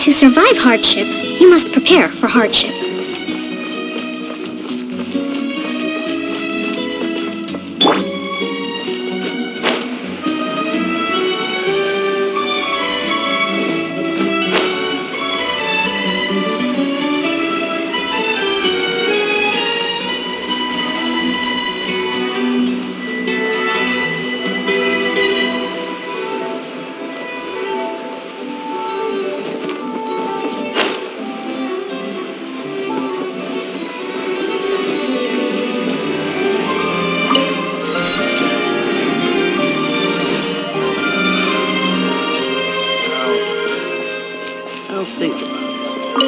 To survive hardship, you must prepare for hardship.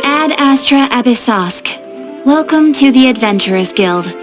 Ad Astra Abyssosk. Welcome to the Adventurers Guild.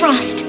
frost.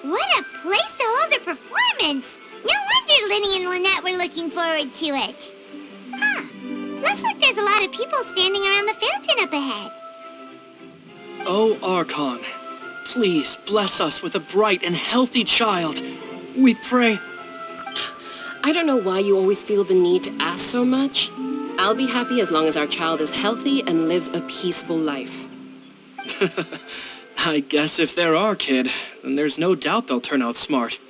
What a place to hold a performance! No wonder Linny and Lynette were looking forward to it. Huh. Looks like there's a lot of people standing around the fountain up ahead. Oh, Archon, please bless us with a bright and healthy child. We pray... I don't know why you always feel the need to ask so much. I'll be happy as long as our child is healthy and lives a peaceful life. I guess if they're our kid, then there's no doubt they'll turn out smart.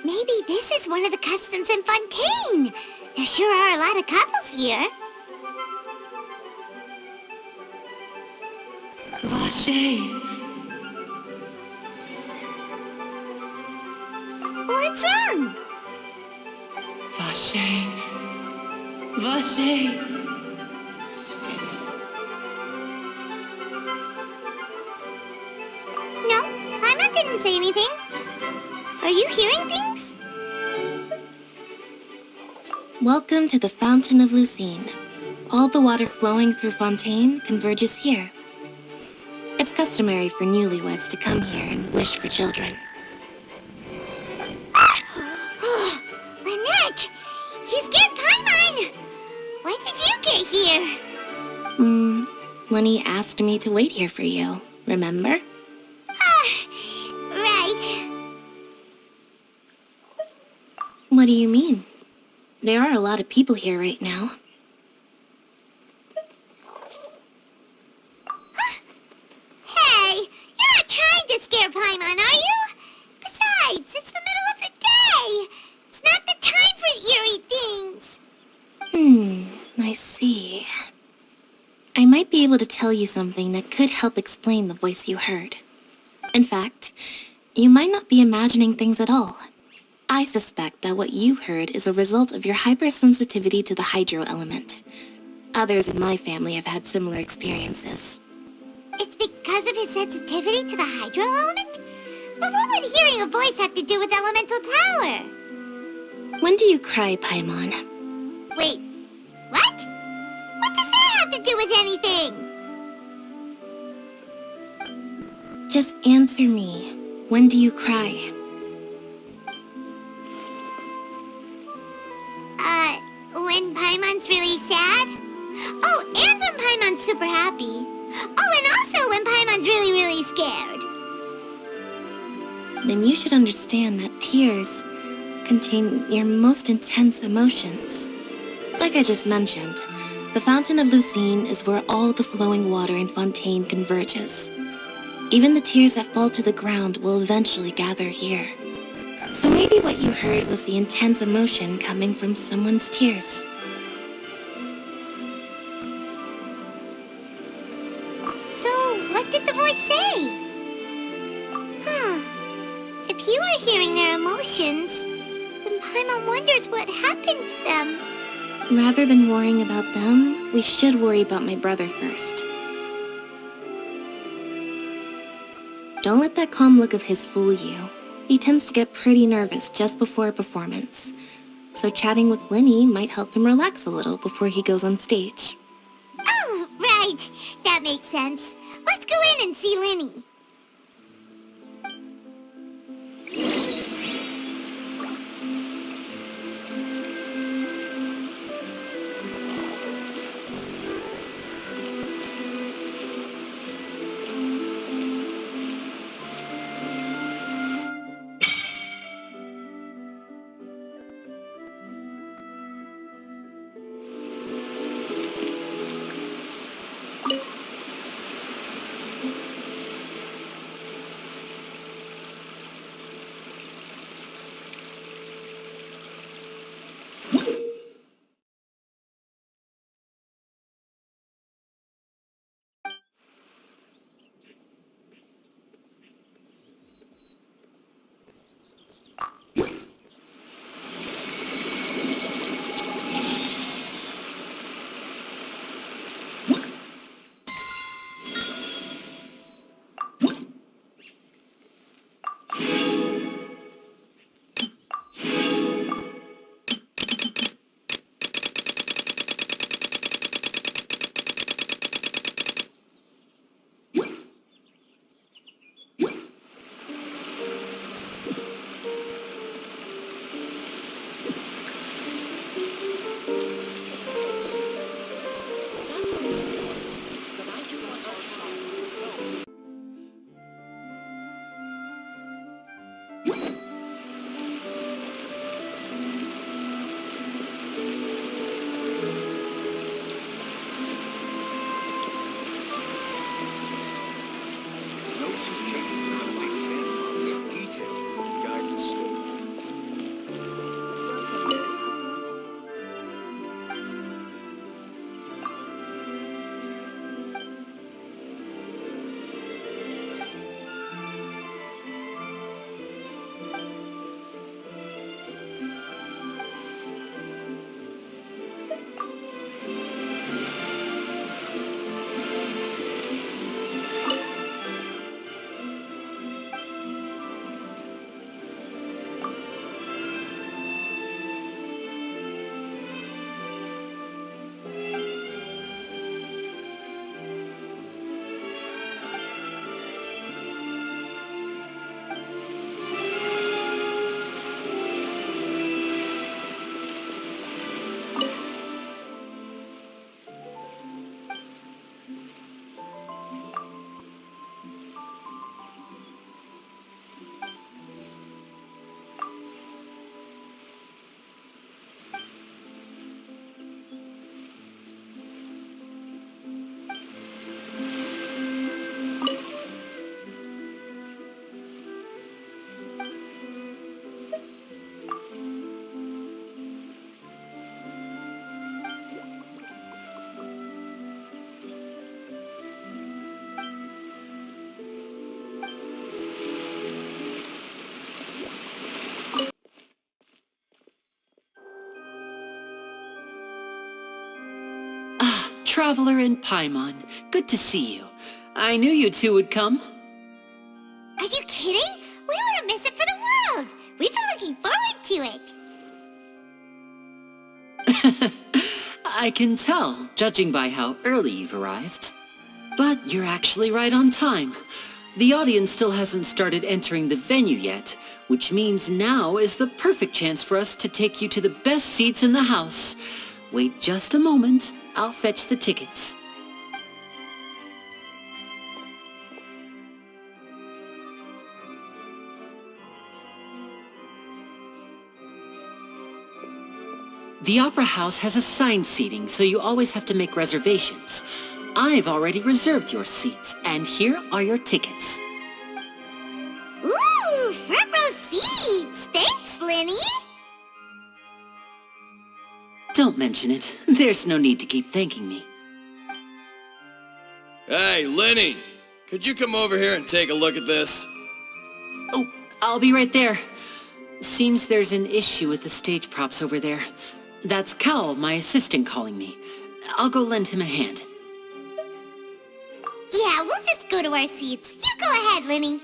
Maybe this is one of the customs in Fontaine. There sure are a lot of couples here. Vache. What's wrong? Vache. Vache. No, Paimon didn't say anything. Are you hearing things? Welcome to the Fountain of Lucine. All the water flowing through Fontaine converges here. It's customary for newlyweds to come here and wish for children. Lynette! You scared Paimon! When did you get here? Lenny asked me to wait here for you, remember? Right. What do you mean? There are a lot of people here right now. Hey, you're not trying to scare Paimon, are you? Besides, it's the middle of the day. It's not the time for eerie things. I see. I might be able to tell you something that could help explain the voice you heard. In fact, you might not be imagining things at all. I suspect that what you heard is a result of your hypersensitivity to the hydro element. Others in my family have had similar experiences. It's because of his sensitivity to the hydro element? But what would hearing a voice have to do with elemental power? When do you cry, Paimon? Wait, what? What does that have to do with anything? Just answer me. When do you cry? When Paimon's really sad? Oh, and when Paimon's super happy. Oh, and also when Paimon's really, really scared. Then you should understand that tears contain your most intense emotions. Like I just mentioned, the Fountain of Lucine is where all the flowing water in Fontaine converges. Even the tears that fall to the ground will eventually gather here. So maybe what you heard was the intense emotion coming from someone's tears. So, what did the voice say? If you are hearing their emotions, then Paimon wonders what happened to them. Rather than worrying about them, we should worry about my brother first. Don't let that calm look of his fool you. He tends to get pretty nervous just before a performance. So chatting with Linny might help him relax a little before he goes on stage. Oh, right. That makes sense. Let's go in and see Linny. Traveler and Paimon. Good to see you. I knew you two would come. Are you kidding? We wouldn't miss it for the world. We've been looking forward to it. I can tell, judging by how early you've arrived. But you're actually right on time. The audience still hasn't started entering the venue yet, which means now is the perfect chance for us to take you to the best seats in the house. Wait just a moment. I'll fetch the tickets. The Opera House has assigned seating, so you always have to make reservations. I've already reserved your seats, and here are your tickets. Ooh, front row seats! Thanks, Lenny! Don't mention it. There's no need to keep thanking me. Hey, Lenny! Could you come over here and take a look at this? Oh, I'll be right there. Seems there's an issue with the stage props over there. That's Cal, my assistant, calling me. I'll go lend him a hand. Yeah, we'll just go to our seats. You go ahead, Lenny.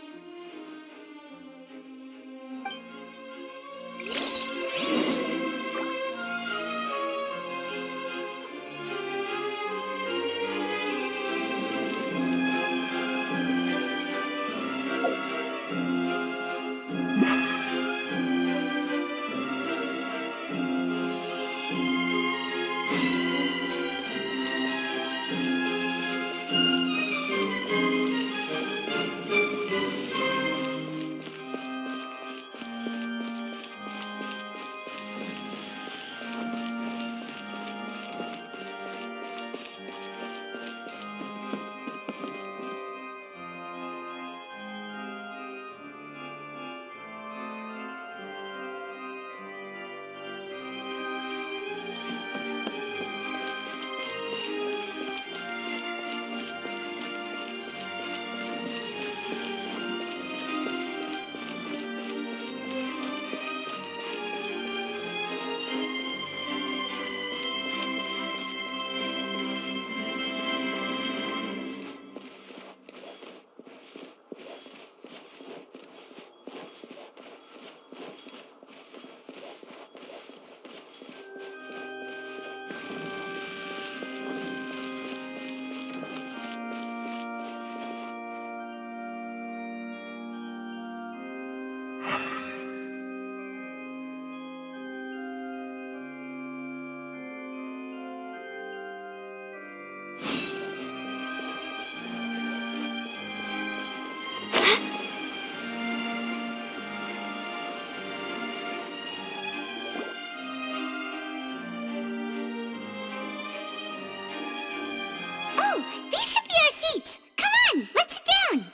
These should be our seats. Come on, let's sit down.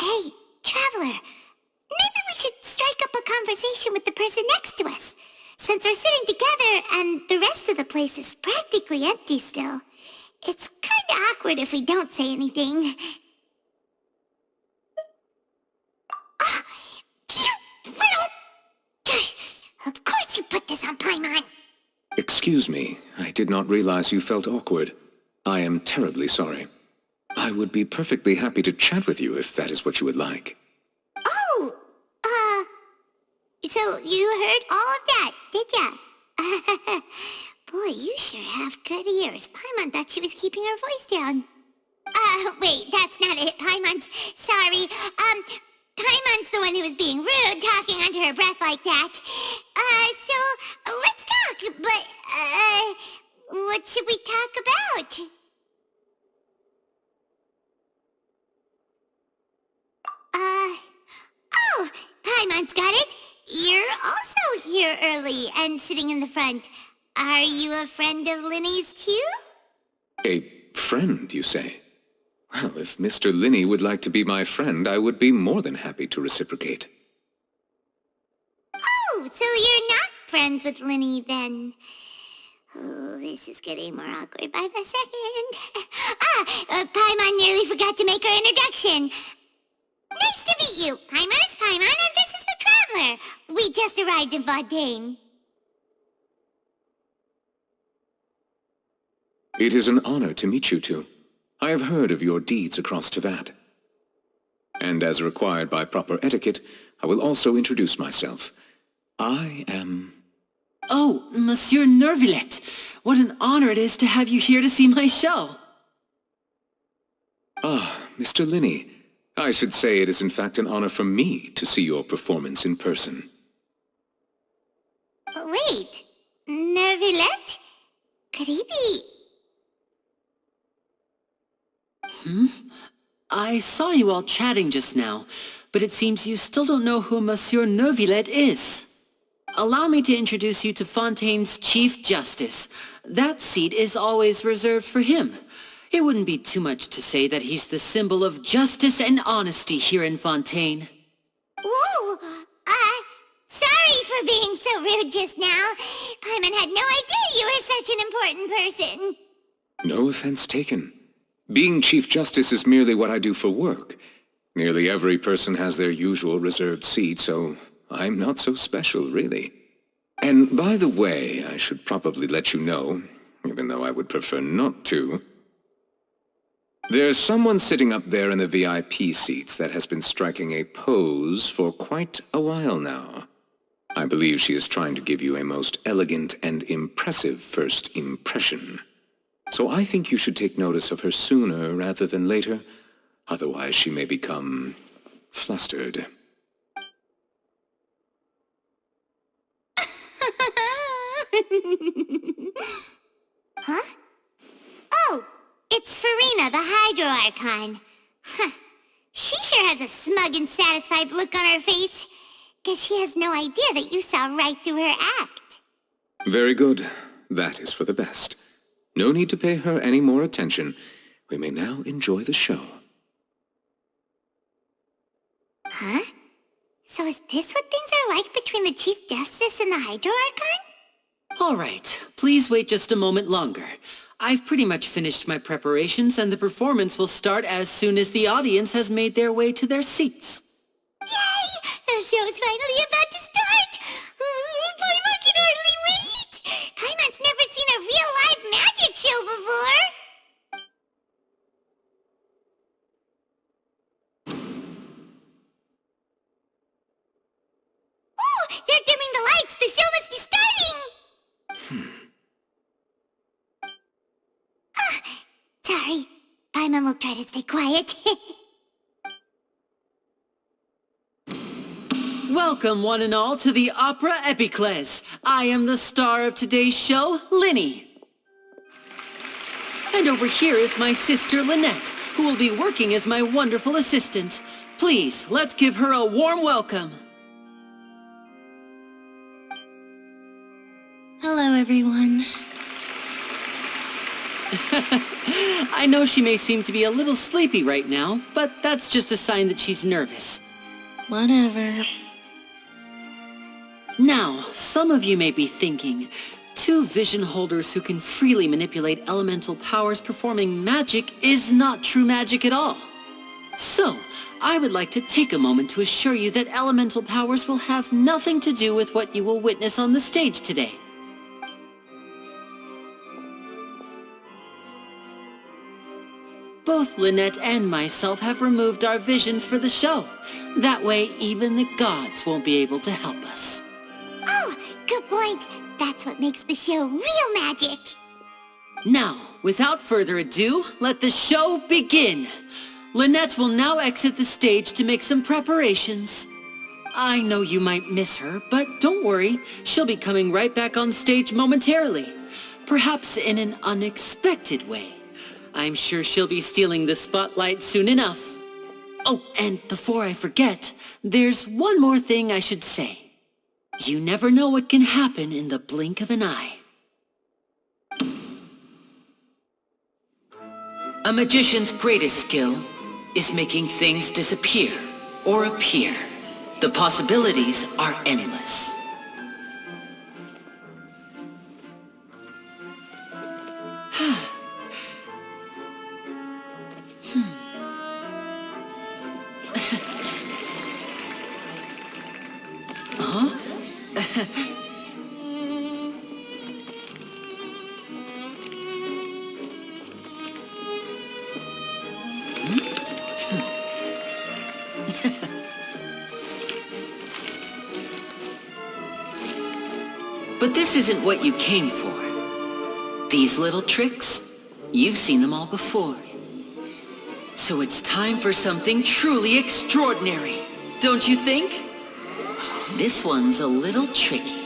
Hey, Traveler. Maybe we should strike up a conversation with the person next to us. Since we're sitting together and the rest of the place is practically empty still, it's kinda awkward if we don't say anything. Ah, you little... Of course you put this on Paimon. Excuse me, I did not realize you felt awkward. I am terribly sorry. I would be perfectly happy to chat with you if that is what you would like. Oh, so you heard all of that, did ya? Boy, you sure have good ears. Paimon thought she was keeping her voice down. Wait, that's not it. Paimon's sorry. Paimon's the one who was being rude, talking under her breath like that. So, let's talk, but, what should we talk about? Oh, Paimon's got it. You're also here early and sitting in the front. Are you a friend of Linny's too? A friend friend, you say? Well, if Mr. Linney would like to be my friend, I would be more than happy to reciprocate. Oh, so you're not friends with Linney then? Oh, this is getting more awkward by the second. Paimon nearly forgot to make her introduction. Nice to meet you. Paimon is Paimon, and this is the Traveler. We just arrived in Fontaine. It is an honor to meet you two. I have heard of your deeds across Teyvat. And as required by proper etiquette, I will also introduce myself. I am... Oh, Monsieur Neuvillette, what an honor it is to have you here to see my show. Ah, Mr. Linney. I should say it is in fact an honor for me to see your performance in person. Wait, Neuvillette? Could he be... I saw you all chatting just now, but it seems you still don't know who Monsieur Neuvillette is. Allow me to introduce you to Fontaine's Chief Justice. That seat is always reserved for him. It wouldn't be too much to say that he's the symbol of justice and honesty here in Fontaine. Ooh, sorry for being so rude just now. Paimon had no idea you were such an important person. No offense taken. Being Chief Justice is merely what I do for work. Nearly every person has their usual reserved seat, so I'm not so special, really. And by the way, I should probably let you know, even though I would prefer not to, there's someone sitting up there in the VIP seats that has been striking a pose for quite a while now. I believe she is trying to give you a most elegant and impressive first impression. So I think you should take notice of her sooner rather than later. Otherwise she may become flustered. Huh? Oh, it's Farina, the Hydro Archon. Huh. She sure has a smug and satisfied look on her face. Guess she has no idea that you saw right through her act. Very good. That is for the best. No need to pay her any more attention. We may now enjoy the show. Huh? So is this what things are like between the Chief Justice and the Hydro Archon? All right, please wait just a moment longer. I've pretty much finished my preparations, and the performance will start as soon as the audience has made their way to their seats. Yay! The show's finally about to start! Paimon can hardly wait! Paimon's never seen a real live magic show before! Oh! They're dimming the lights! The show must be starting! Sorry. Paimon will try to stay quiet. Welcome, one and all, to the Opera Epiclese. I am the star of today's show, Linny. And over here is my sister, Lynette, who will be working as my wonderful assistant. Please, let's give her a warm welcome. Hello, everyone. I know she may seem to be a little sleepy right now, but that's just a sign that she's nervous. Whatever. Now, some of you may be thinking, two vision holders who can freely manipulate elemental powers performing magic is not true magic at all. So, I would like to take a moment to assure you that elemental powers will have nothing to do with what you will witness on the stage today. Both Lynette and myself have removed our visions for the show. That way, even the gods won't be able to help us. Oh, good point. That's what makes the show real magic. Now, without further ado, let the show begin. Lynette will now exit the stage to make some preparations. I know you might miss her, but don't worry. She'll be coming right back on stage momentarily. Perhaps in an unexpected way. I'm sure she'll be stealing the spotlight soon enough. Oh, and before I forget, there's one more thing I should say. You never know what can happen in the blink of an eye. A magician's greatest skill is making things disappear or appear. The possibilities are endless. But this isn't what you came for. These little tricks, you've seen them all before. So it's time for something truly extraordinary, don't you think? This one's a little tricky.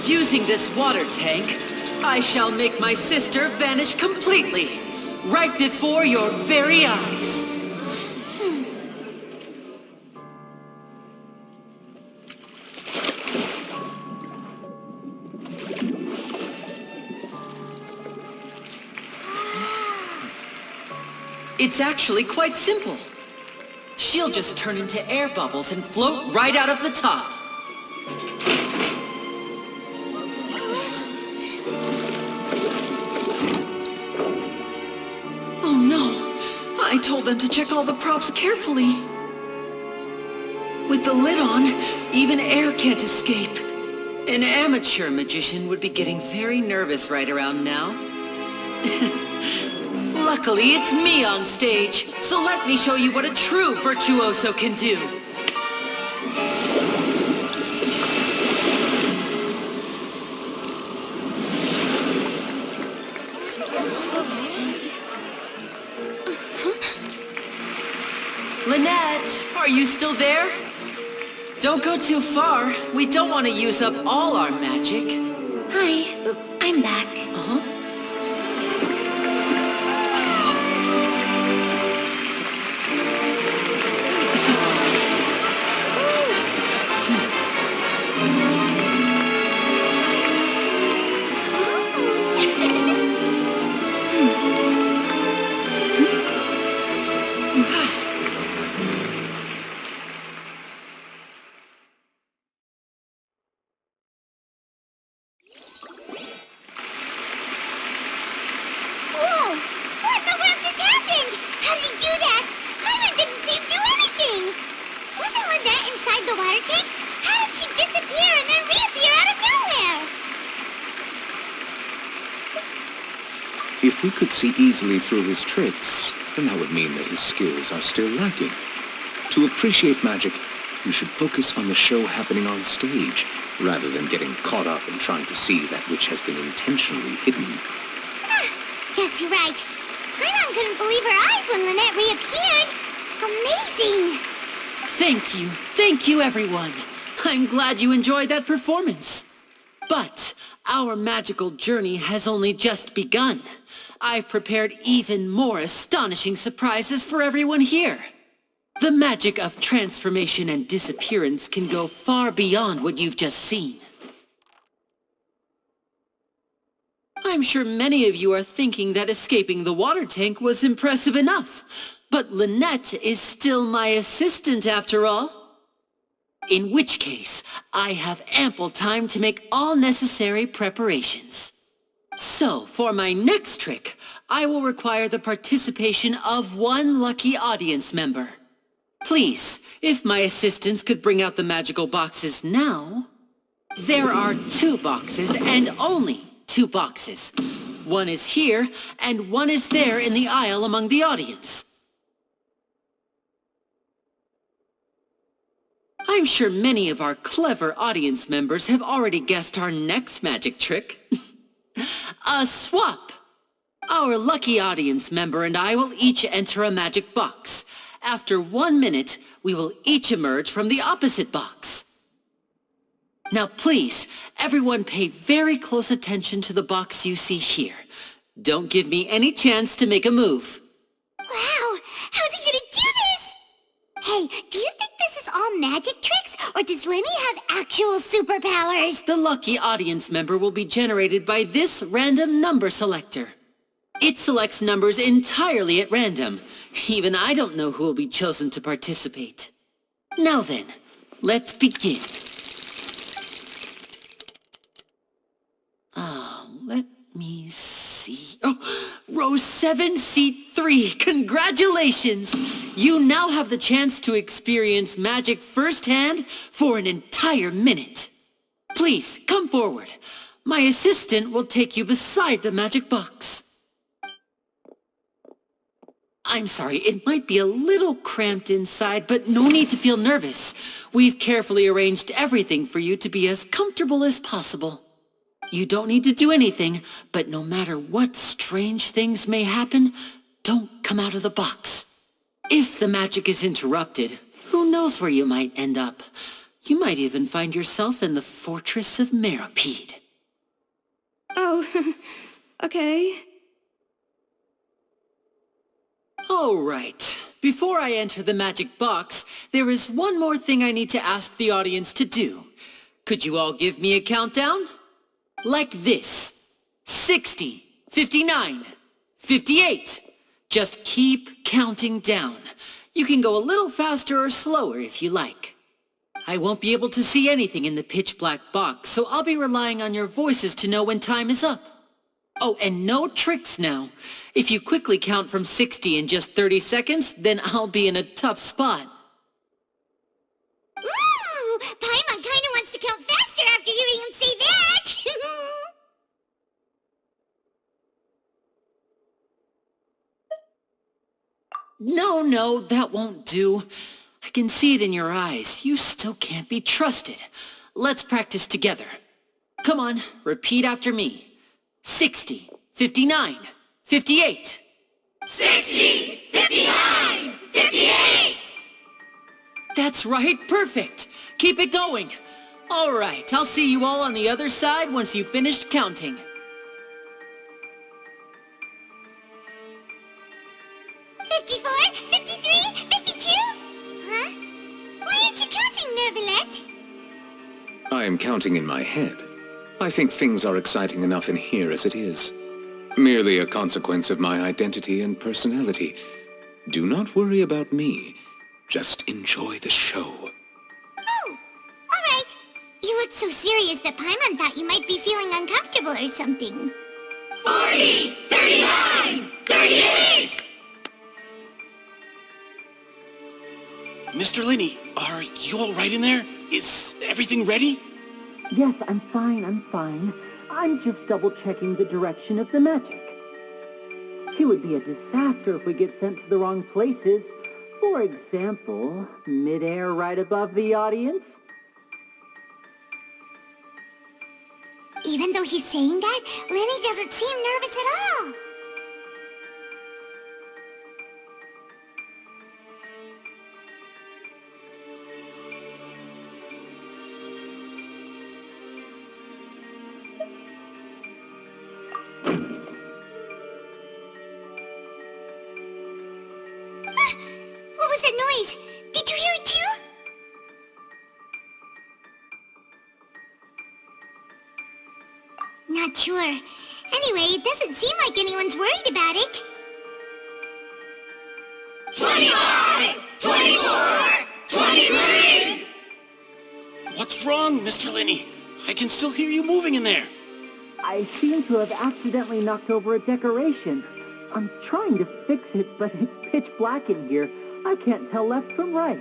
Using this water tank, I shall make my sister vanish completely, right before your very eyes. It's actually quite simple. She'll just turn into air bubbles and float right out of the top. Oh no! I told them to check all the props carefully. With the lid on, even air can't escape. An amateur magician would be getting very nervous right around now. Luckily, it's me on stage, so let me show you what a true virtuoso can do. Lynette, are you still there? Don't go too far. We don't want to use up all our magic. Hi, I'm back. Uh-huh. Whoa! What in the world just happened? How did he do that? Paimon didn't see him do anything. Wasn't Lynette inside the water tank? How did she disappear and then reappear out of nowhere? If we could see easily through his tricks, then that would mean that his skills are still lacking. To appreciate magic, you should focus on the show happening on stage, rather than getting caught up in trying to see that which has been intentionally hidden. Guess you're right. Paimon couldn't believe her eyes when Lynette reappeared. Amazing! Thank you everyone. I'm glad you enjoyed that performance. But our magical journey has only just begun. I've prepared even more astonishing surprises for everyone here. The magic of transformation and disappearance can go far beyond what you've just seen. I'm sure many of you are thinking that escaping the water tank was impressive enough, but Lynette is still my assistant after all. In which case, I have ample time to make all necessary preparations. So, for my next trick, I will require the participation of one lucky audience member. Please, if my assistants could bring out the magical boxes now. There are 2 boxes and only 2 boxes. One is here and one is there in the aisle among the audience. I'm sure many of our clever audience members have already guessed our next magic trick. A swap! Our lucky audience member and I will each enter a magic box. After 1 minute, we will each emerge from the opposite box. Now please, everyone pay very close attention to the box you see here. Don't give me any chance to make a move. Wow! How's he gonna do this? Hey, do you think this is all magic tricks, or does Lenny have actual superpowers? The lucky audience member will be generated by this random number selector. It selects numbers entirely at random. Even I don't know who will be chosen to participate. Now then, let's begin. Let me see. Oh, row 7, seat 3. Congratulations! You now have the chance to experience magic firsthand for an entire minute. Please, come forward. My assistant will take you beside the magic box. I'm sorry, it might be a little cramped inside, but no need to feel nervous. We've carefully arranged everything for you to be as comfortable as possible. You don't need to do anything, but no matter what strange things may happen, don't come out of the box. If the magic is interrupted, who knows where you might end up? You might even find yourself in the Fortress of Meropide. Oh, okay. All right. Before I enter the magic box, there is one more thing I need to ask the audience to do. Could you all give me a countdown? Like this. 60, 59, 58. Just keep counting down. You can go a little faster or slower if you like. I won't be able to see anything in the pitch black box, so I'll be relying on your voices to know when time is up. Oh, and no tricks now. If you quickly count from 60 in just 30 seconds, then I'll be in a tough spot. Ooh! Paimon kinda wants to count faster after hearing him say that! No, that won't do. I can see it in your eyes. You still can't be trusted. Let's practice together. Come on, repeat after me. 60, 59, 58. 60! 59! 58! That's right, perfect. Keep it going. All right, I'll see you all on the other side once you've finished counting. 54, 53, 52? Huh? Why aren't you counting, Nervalet? I am counting in my head. I think things are exciting enough in here as it is. Merely a consequence of my identity and personality. Do not worry about me. Just enjoy the show. Oh, all right. You look so serious that Paimon thought you might be feeling uncomfortable or something. 40, 39, 38! Mr. Linney, are you all right in there? Is everything ready? Yes, I'm fine. I'm just double-checking the direction of the magic. It would be a disaster if we get sent to the wrong places. For example, mid-air right above the audience. Even though he's saying that, Lenny doesn't seem nervous at all. What was that noise? Did you hear it too? Not sure. Anyway, it doesn't seem like anyone's worried about it. 25! 24! 23! What's wrong, Mr. Linney? I can still hear you moving in there. I seem to have accidentally knocked over a decoration. I'm trying to fix it, but it's pitch black in here. I can't tell left from right.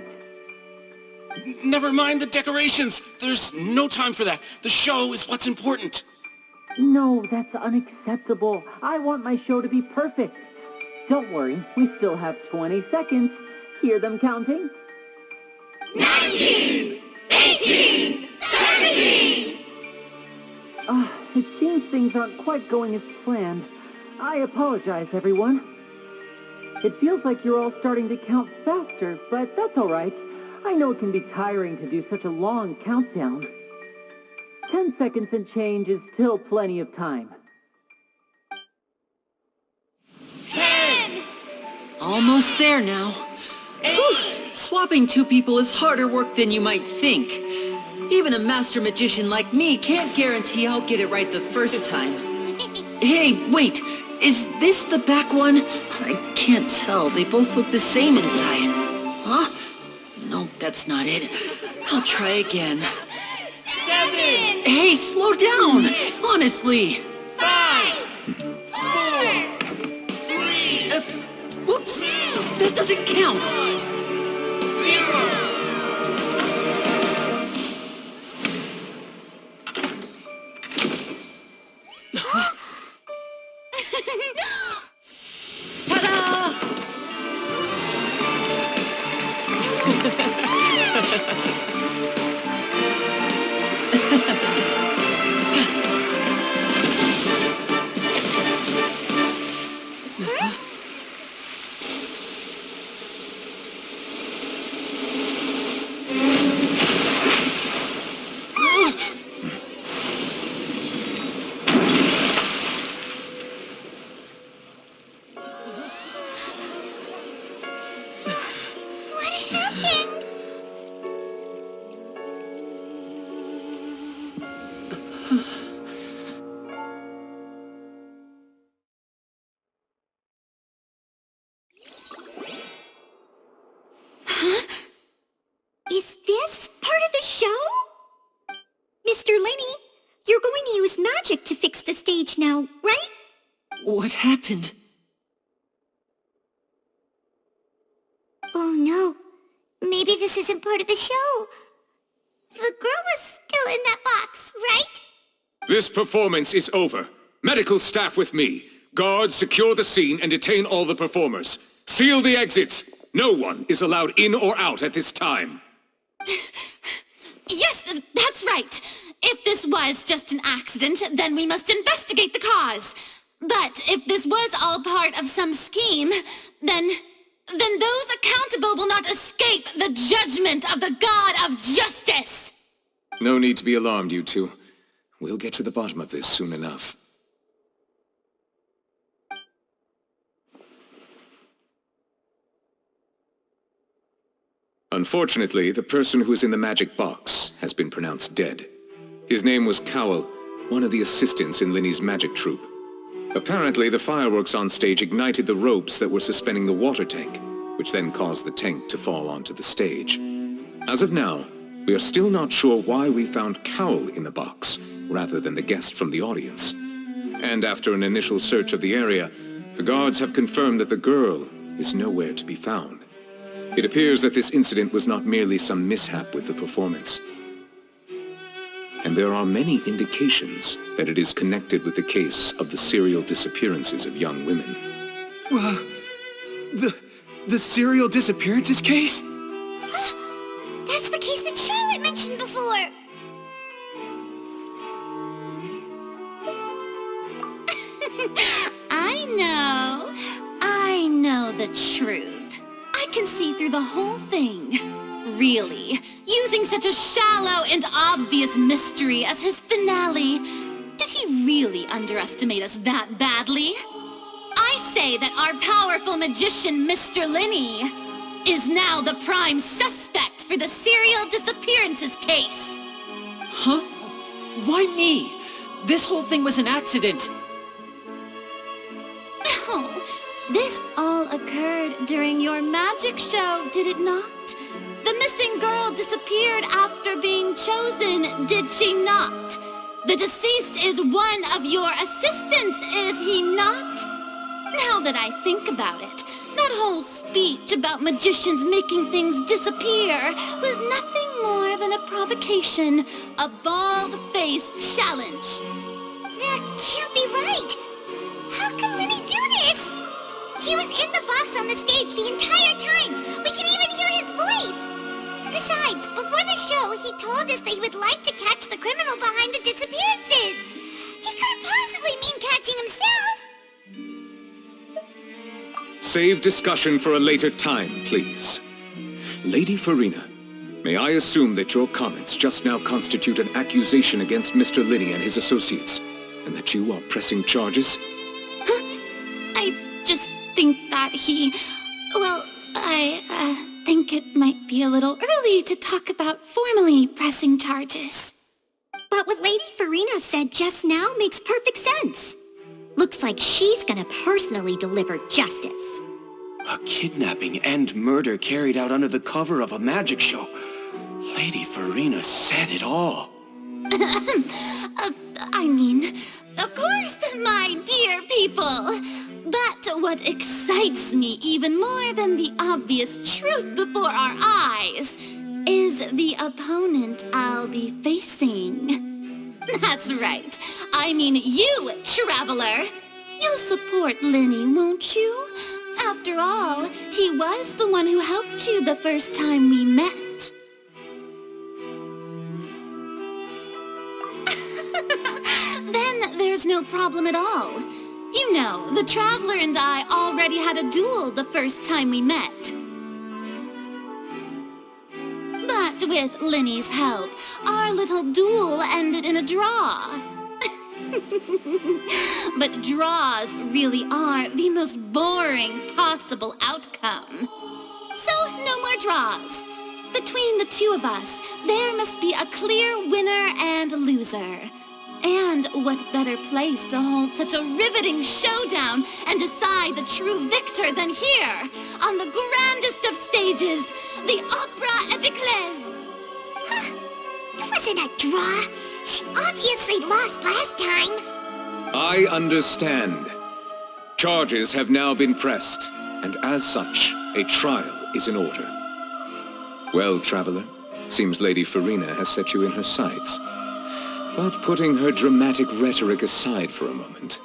Never mind the decorations. There's no time for that. The show is what's important. No, that's unacceptable. I want my show to be perfect. Don't worry, we still have 20 seconds. Hear them counting? 19! 18! 17! It seems things aren't quite going as planned. I apologize, everyone. It feels like you're all starting to count faster, but that's all right. I know it can be tiring to do such a long countdown. 10 seconds and change is still plenty of time. 10! Almost there now. 8! Swapping two people is harder work than you might think. Even a master magician like me can't guarantee I'll get it right the first time. Hey, wait! Is this the back one? I can't tell. They both look the same inside. Huh? No, that's not it. I'll try again. 7! Hey, slow down! Honestly! 5! 4! 3! Whoops! That doesn't count! 0! Ta-da! What happened? Is this part of the show? Mr. Lenny, you're going to use magic to fix the stage now, right? What happened? Oh no, maybe this isn't part of the show. The girl was still in that box, right? This performance is over. Medical staff with me. Guards, secure the scene and detain all the performers. Seal the exits. No one is allowed in or out at this time. Yes, that's right. If this was just an accident, then we must investigate the cause. But if this was all part of some scheme, then those accountable will not escape the judgment of the God of Justice. No need to be alarmed, you two. We'll get to the bottom of this soon enough. Unfortunately, the person who is in the magic box has been pronounced dead. His name was Cowell, one of the assistants in Linny's magic troupe. Apparently, the fireworks on stage ignited the ropes that were suspending the water tank, which then caused the tank to fall onto the stage. As of now, we are still not sure why we found Cowell in the box, rather than the guest from the audience. And after an initial search of the area, the guards have confirmed that the girl is nowhere to be found. It appears that this incident was not merely some mishap with the performance. And there are many indications that it is connected with the case of the serial disappearances of young women. The serial disappearances case? That's the case that Charlotte mentioned before. I know the truth. I can see through the whole thing. Really, using such a shallow and obvious mystery as his finale, did he really underestimate us that badly? I say that our powerful magician, Mr. Lenny, is now the prime suspect for the serial disappearances case. Huh? Why me? This whole thing was an accident. No, this all occurred during your magic show, did it not? The missing girl disappeared after being chosen, did she not? The deceased is one of your assistants, is he not? Now that I think about it, that whole speech about magicians making things disappear was nothing more than a provocation, a bald-faced challenge. That can't be right. How can Lenny do this? He was in the box on the stage the entire time. We can even hear his voice. Besides, before the show, he told us that he would like to catch the criminal behind the disappearances. He couldn't possibly mean catching himself. Save discussion for a later time, please. Lady Farina, may I assume that your comments just now constitute an accusation against Mr. Lenny and his associates, and that you are pressing charges? I just think that he... Well, think it might be a little early to talk about formally pressing charges. But what Lady Farina said just now makes perfect sense. Looks like she's gonna personally deliver justice. A kidnapping and murder carried out under the cover of a magic show. Lady Farina said it all. I mean, of course, my dear people. But what excites me even more than the obvious truth before our eyes is the opponent I'll be facing. That's right. I mean you, Traveler. You'll support Lenny, won't you? After all, he was the one who helped you the first time we met. Then there's no problem at all. You know, the Traveler and I already had a duel the first time we met. But with Lenny's help, our little duel ended in a draw. But draws really are the most boring possible outcome. So, no more draws. Between the two of us, there must be a clear winner and loser. And what better place to hold such a riveting showdown and decide the true victor than here, on the grandest of stages, the Opera Epiclese. It wasn't a draw. She obviously lost last time. I understand. Charges have now been pressed, and as such, a trial is in order. Well, Traveler, seems Lady Farina has set you in her sights. But putting her dramatic rhetoric aside for a moment,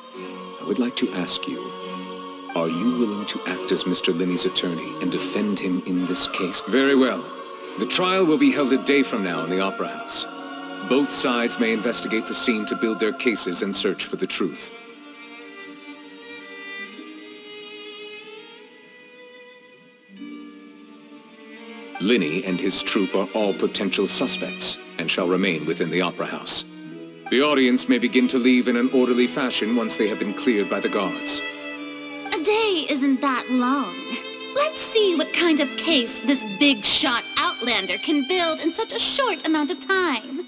I would like to ask you, are you willing to act as Mr. Linney's attorney and defend him in this case? Very well. The trial will be held a day from now in the Opera House. Both sides may investigate the scene to build their cases and search for the truth. Linney and his troupe are all potential suspects and shall remain within the Opera House. The audience may begin to leave in an orderly fashion once they have been cleared by the guards. A day isn't that long. Let's see what kind of case this big-shot Outlander can build in such a short amount of time.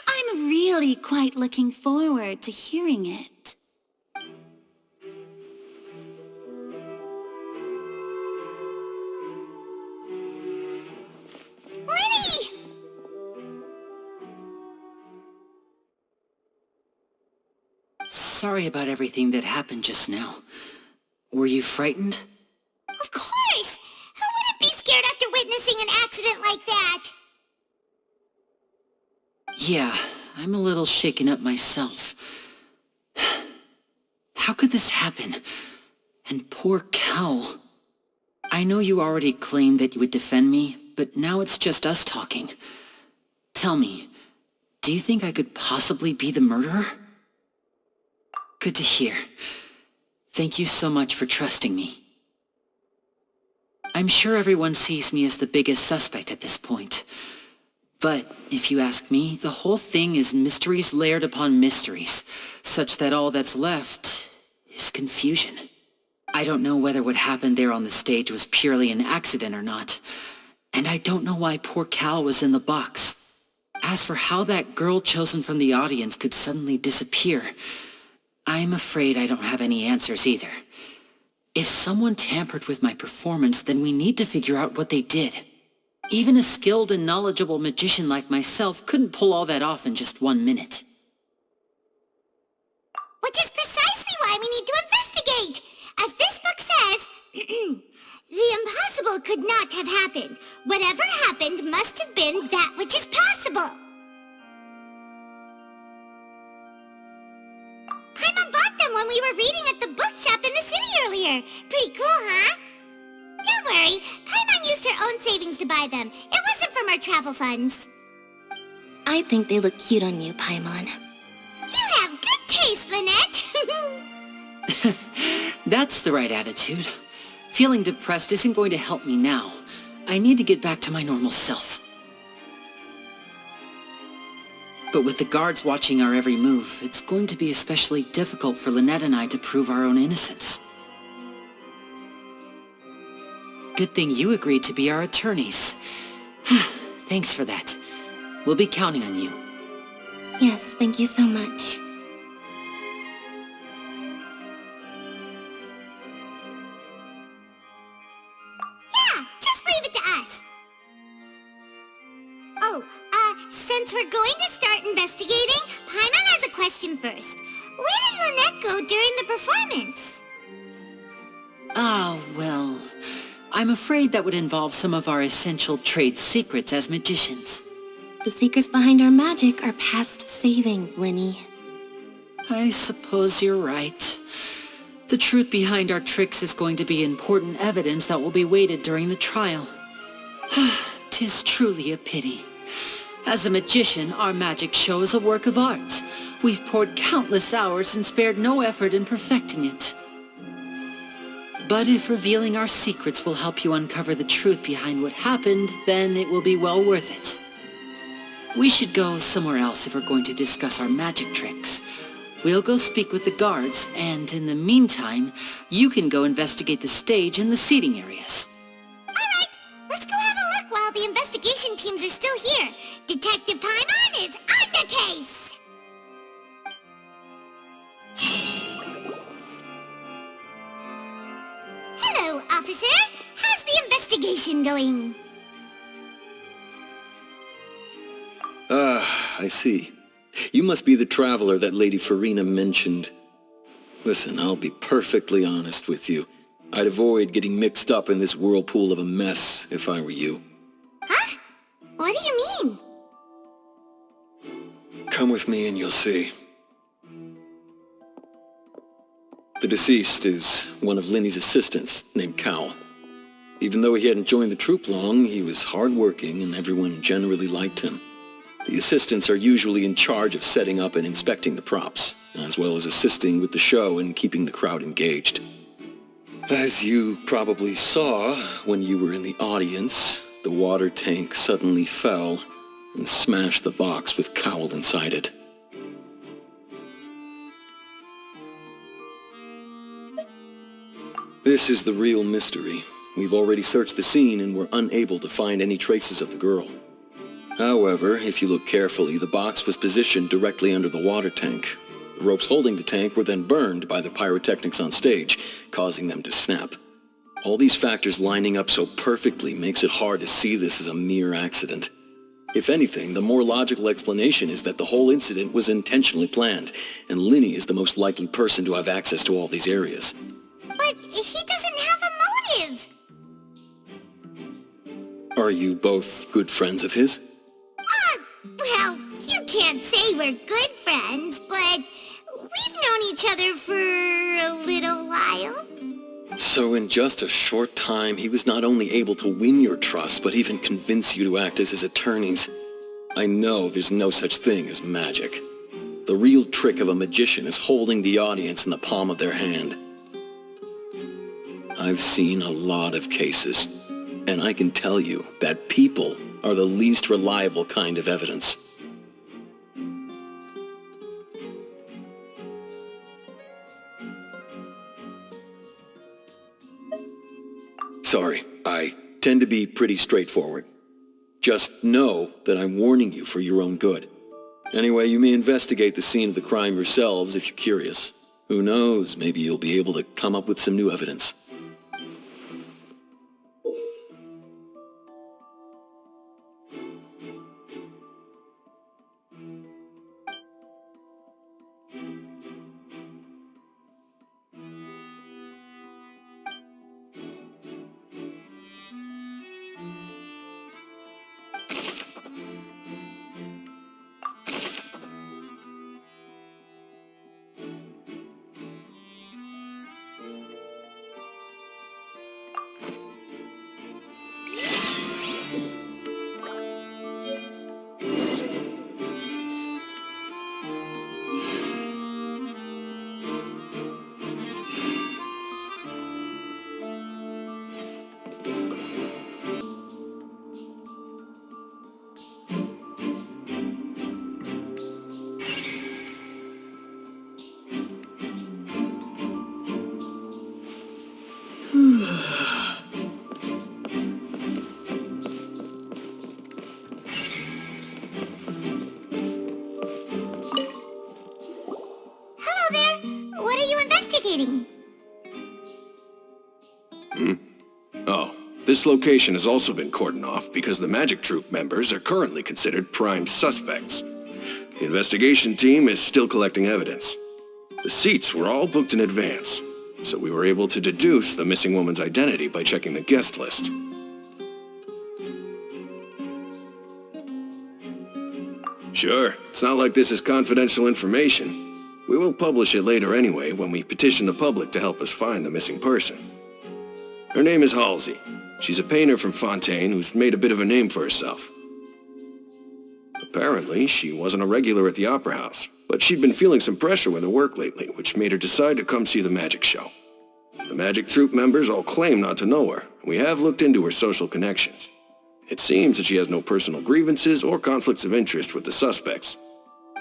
I'm really quite looking forward to hearing it. Lenny! Sorry about everything that happened just now. Were you frightened? Of course! Who wouldn't be scared after witnessing an accident like that? Yeah, I'm a little shaken up myself. How could this happen? And poor Cal. I know you already claimed that you would defend me, but now it's just us talking. Tell me, do you think I could possibly be the murderer? Good to hear. Thank you so much for trusting me. I'm sure everyone sees me as the biggest suspect at this point. But if you ask me, the whole thing is mysteries layered upon mysteries, such that all that's left is confusion. I don't know whether what happened there on the stage was purely an accident or not, and I don't know why poor Cal was in the box. As for how that girl chosen from the audience could suddenly disappear, I'm afraid I don't have any answers either. If someone tampered with my performance, then we need to figure out what they did. Even a skilled and knowledgeable magician like myself couldn't pull all that off in just 1 minute. Which is precisely why we need to investigate! As this book says, the impossible could not have happened. Whatever happened must have been that which is possible. Paimon bought them when we were reading at the bookshop in the city earlier. Pretty cool, huh? Don't worry, Paimon used her own savings to buy them. It wasn't from our travel funds. I think they look cute on you, Paimon. You have good taste, Lynette. That's the right attitude. Feeling depressed isn't going to help me now. I need to get back to my normal self. But with the guards watching our every move, it's going to be especially difficult for Lynette and I to prove our own innocence. Good thing you agreed to be our attorneys. Thanks for that. We'll be counting on you. Yes, thank you so much. Yeah, just leave it to us. Oh, since we're going to start investigating, Paimon has a question first. Where did Lynette go during the performance? Well, I'm afraid that would involve some of our essential trade secrets as magicians. The secrets behind our magic are past saving, Linny. I suppose you're right. The truth behind our tricks is going to be important evidence that will be weighted during the trial. 'Tis truly a pity. As a magician, our magic show is a work of art. We've poured countless hours and spared no effort in perfecting it. But if revealing our secrets will help you uncover the truth behind what happened, then it will be well worth it. We should go somewhere else if we're going to discuss our magic tricks. We'll go speak with the guards, and in the meantime, you can go investigate the stage and the seating areas. Alright, let's go have a look while the investigation teams are still here. Detective Paimon is on the case! Hello, officer. How's the investigation going? I see. You must be the traveler that Lady Farina mentioned. Listen, I'll be perfectly honest with you. I'd avoid getting mixed up in this whirlpool of a mess if I were you. Huh? What do you mean? Come with me and you'll see. The deceased is one of Linny's assistants named Cal. Even though he hadn't joined the troupe long, he was hardworking and everyone generally liked him. The assistants are usually in charge of setting up and inspecting the props, as well as assisting with the show and keeping the crowd engaged. As you probably saw when you were in the audience, the water tank suddenly fell and smashed the box with Cowl inside it. This is the real mystery. We've already searched the scene and were unable to find any traces of the girl. However, if you look carefully, the box was positioned directly under the water tank. The ropes holding the tank were then burned by the pyrotechnics on stage, causing them to snap. All these factors lining up so perfectly makes it hard to see this as a mere accident. If anything, the more logical explanation is that the whole incident was intentionally planned, and Linny is the most likely person to have access to all these areas. But he doesn't have a motive! Are you both good friends of his? Well, you can't say we're good friends, but we've known each other for a little while. So in just a short time, he was not only able to win your trust, but even convince you to act as his attorneys. I know there's no such thing as magic. The real trick of a magician is holding the audience in the palm of their hand. I've seen a lot of cases, and I can tell you that people are the least reliable kind of evidence. Sorry, I tend to be pretty straightforward. Just know that I'm warning you for your own good. Anyway, you may investigate the scene of the crime yourselves if you're curious. Who knows, maybe you'll be able to come up with some new evidence. there. What are you investigating? Oh, this location has also been cordoned off because the Magic Troop members are currently considered prime suspects. The investigation team is still collecting evidence. The seats were all booked in advance, so we were able to deduce the missing woman's identity by checking the guest list. Sure, it's not like this is confidential information. We will publish it later anyway when we petition the public to help us find the missing person. Her name is Halsey. She's a painter from Fontaine who's made a bit of a name for herself. Apparently, she wasn't a regular at the Opera House, but she'd been feeling some pressure with her work lately, which made her decide to come see the magic show. The Magic Troop members all claim not to know her, and we have looked into her social connections. It seems that she has no personal grievances or conflicts of interest with the suspects.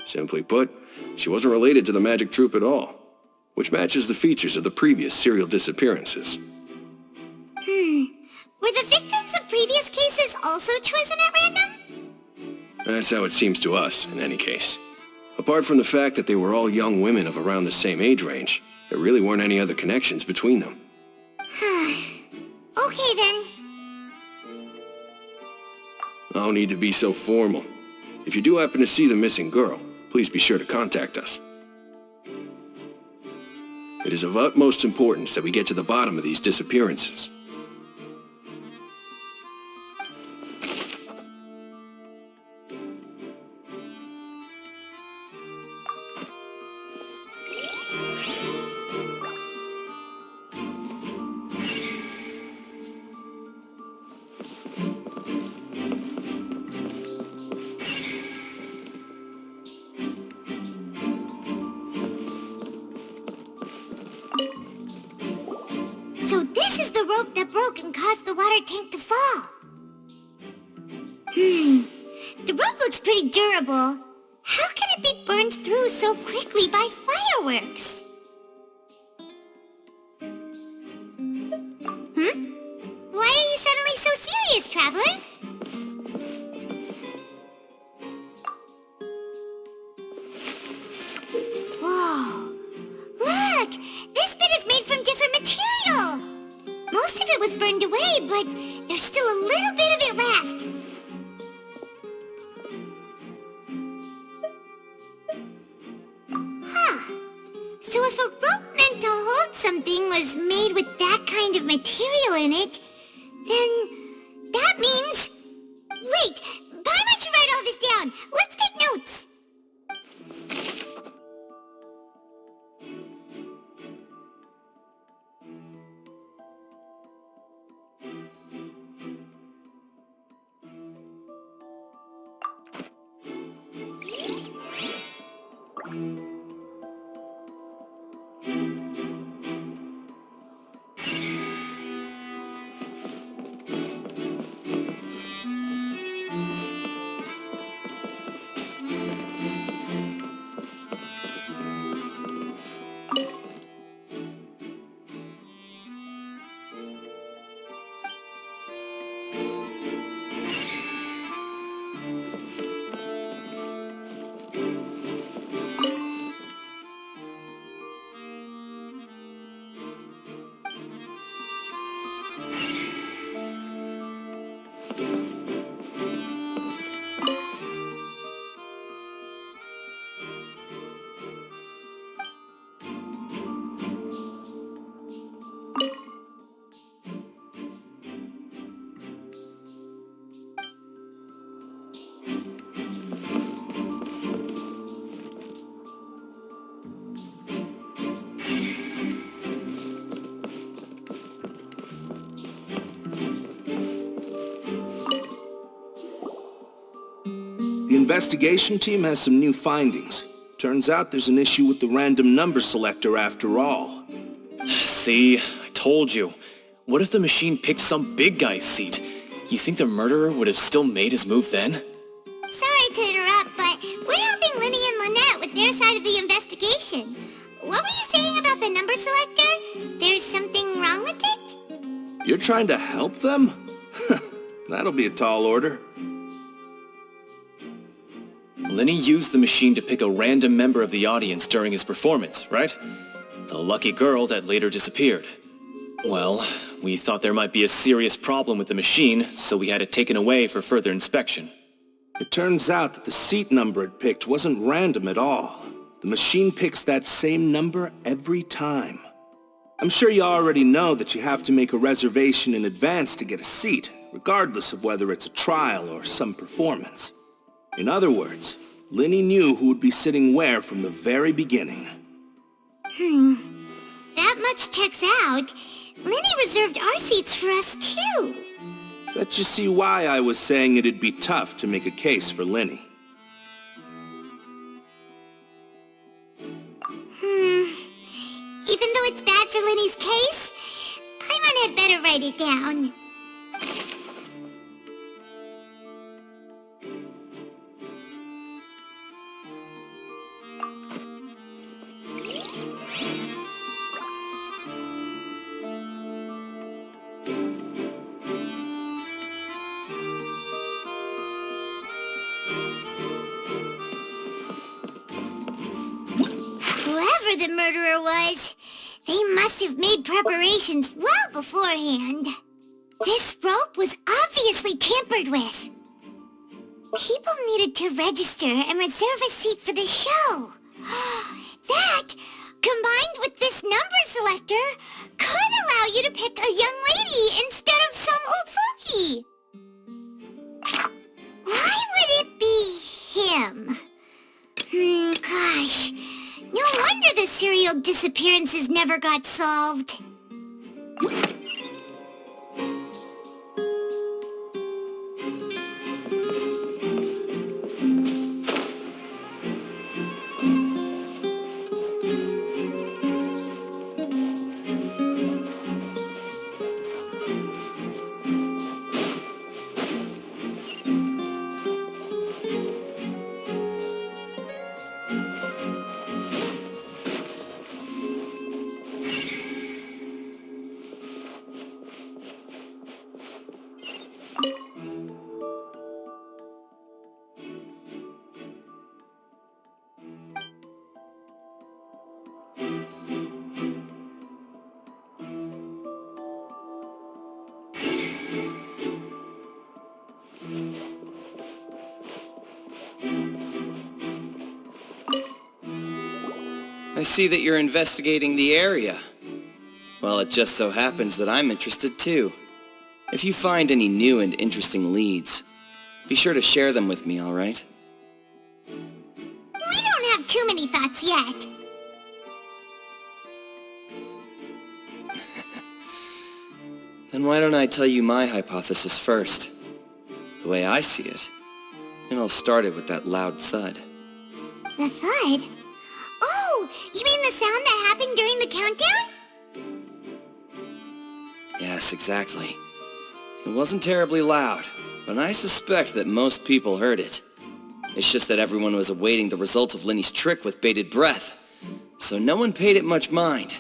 Simply put, she wasn't related to the Magic Troop at all, which matches the features of the previous serial disappearances. Were the victims of previous cases also chosen at random? That's how it seems to us, in any case. Apart from the fact that they were all young women of around the same age range, there really weren't any other connections between them. Okay then. No need to be so formal. If you do happen to see the missing girl, please be sure to contact us. It is of utmost importance that we get to the bottom of these disappearances. So this is the rope that broke and caused the water tank to fall. The rope looks pretty durable. How can it be burned through so quickly by fireworks? Why are you suddenly so serious, Traveler? Whoa! Look! This bit is made from different material! Most of it was burned away, but there's still a little bit of it left. So if a rope meant to hold something was made with that kind of material in it, then that means... Wait! Why don't you write all this down? Let's take notes! The investigation team has some new findings. Turns out there's an issue with the random number selector after all. See? I told you. What if the machine picked some big guy's seat? You think the murderer would have still made his move then? Sorry to interrupt, but we're helping Linny and Lynette with their side of the investigation. What were you saying about the number selector? There's something wrong with it? You're trying to help them? That'll be a tall order. Lenny used the machine to pick a random member of the audience during his performance, right? The lucky girl that later disappeared. Well, we thought there might be a serious problem with the machine, so we had it taken away for further inspection. It turns out that the seat number it picked wasn't random at all. The machine picks that same number every time. I'm sure you already know that you have to make a reservation in advance to get a seat, regardless of whether it's a trial or some performance. In other words, Linny knew who would be sitting where from the very beginning. That much checks out. Lenny reserved our seats for us too. Bet you see why I was saying it'd be tough to make a case for Linny. Even though it's bad for Lenny's case, Paimon had better write it down. Whoever the murderer was, they must have made preparations well beforehand. This rope was obviously tampered with. People needed to register and reserve a seat for the show. That, combined with this number selector, could allow you to pick a young lady instead of some old fogey. Why would it be him? Gosh, no wonder the serial disappearances never got solved. I see that you're investigating the area. Well, it just so happens that I'm interested too. If you find any new and interesting leads, be sure to share them with me, all right? We don't have too many thoughts yet. Then why don't I tell you my hypothesis first? The way I see it. And I'll start it with that loud thud. The thud? Oh, you mean the sound that happened during the countdown? Yes, exactly. It wasn't terribly loud, but I suspect that most people heard it. It's just that everyone was awaiting the results of Lenny's trick with bated breath, so no one paid it much mind.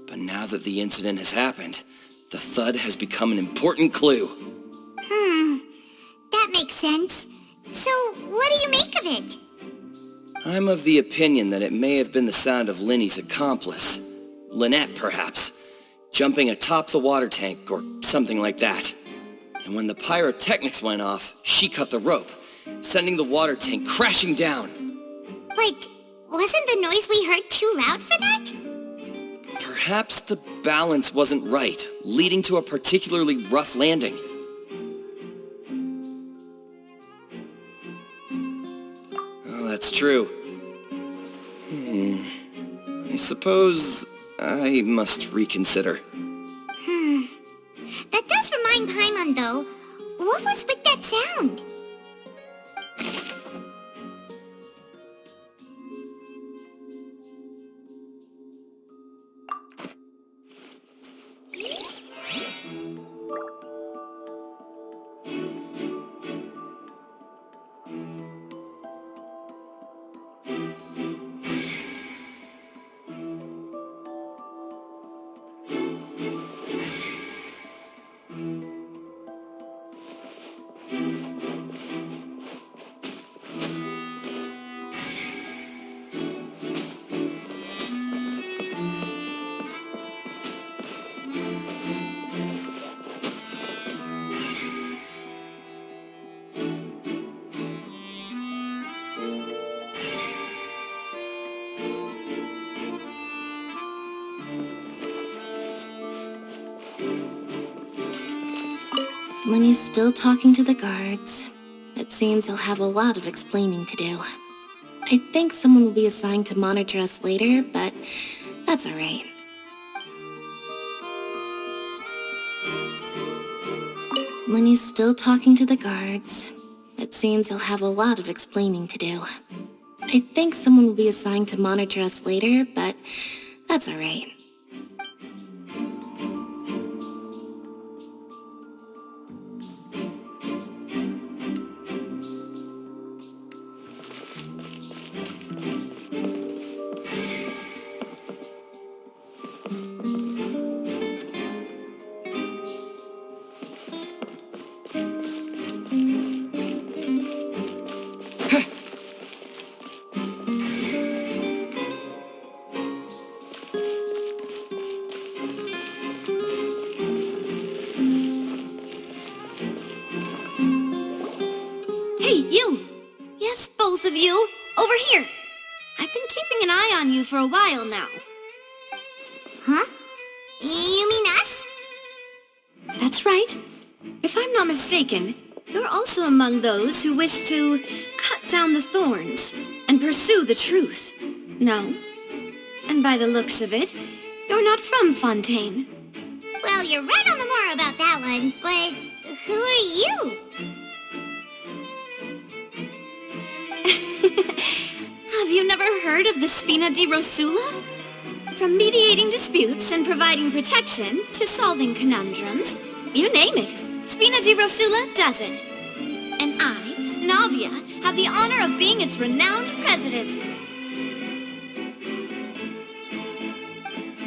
But now that the incident has happened, the thud has become an important clue. That makes sense. So, what do you make of it? I'm of the opinion that it may have been the sound of Lenny's accomplice, Lynette perhaps, jumping atop the water tank or something like that. And when the pyrotechnics went off, she cut the rope, sending the water tank crashing down. But wasn't the noise we heard too loud for that? Perhaps the balance wasn't right, leading to a particularly rough landing. Oh, that's true. I suppose I must reconsider. That does remind Paimon, though. What was with that sound? Lenny's still talking to the guards. It seems he'll have a lot of explaining to do. I think someone will be assigned to monitor us later, but that's alright. Lenny's still talking to the guards. It seems he'll have a lot of explaining to do. I think someone will be assigned to monitor us later, but that's alright. Hey, you! Yes, both of you! Over here! I've been keeping an eye on you for a while now. Huh? You mean us? That's right. If I'm not mistaken, you're also among those who wish to cut down the thorns and pursue the truth. No? And by the looks of it, you're not from Fontaine. Well, you're right on the mark about that one, but who are you? Have you never heard of the Spina di Rosula? From mediating disputes and providing protection to solving conundrums, you name it, Spina di Rosula does it. And I, Navia, have the honor of being its renowned president.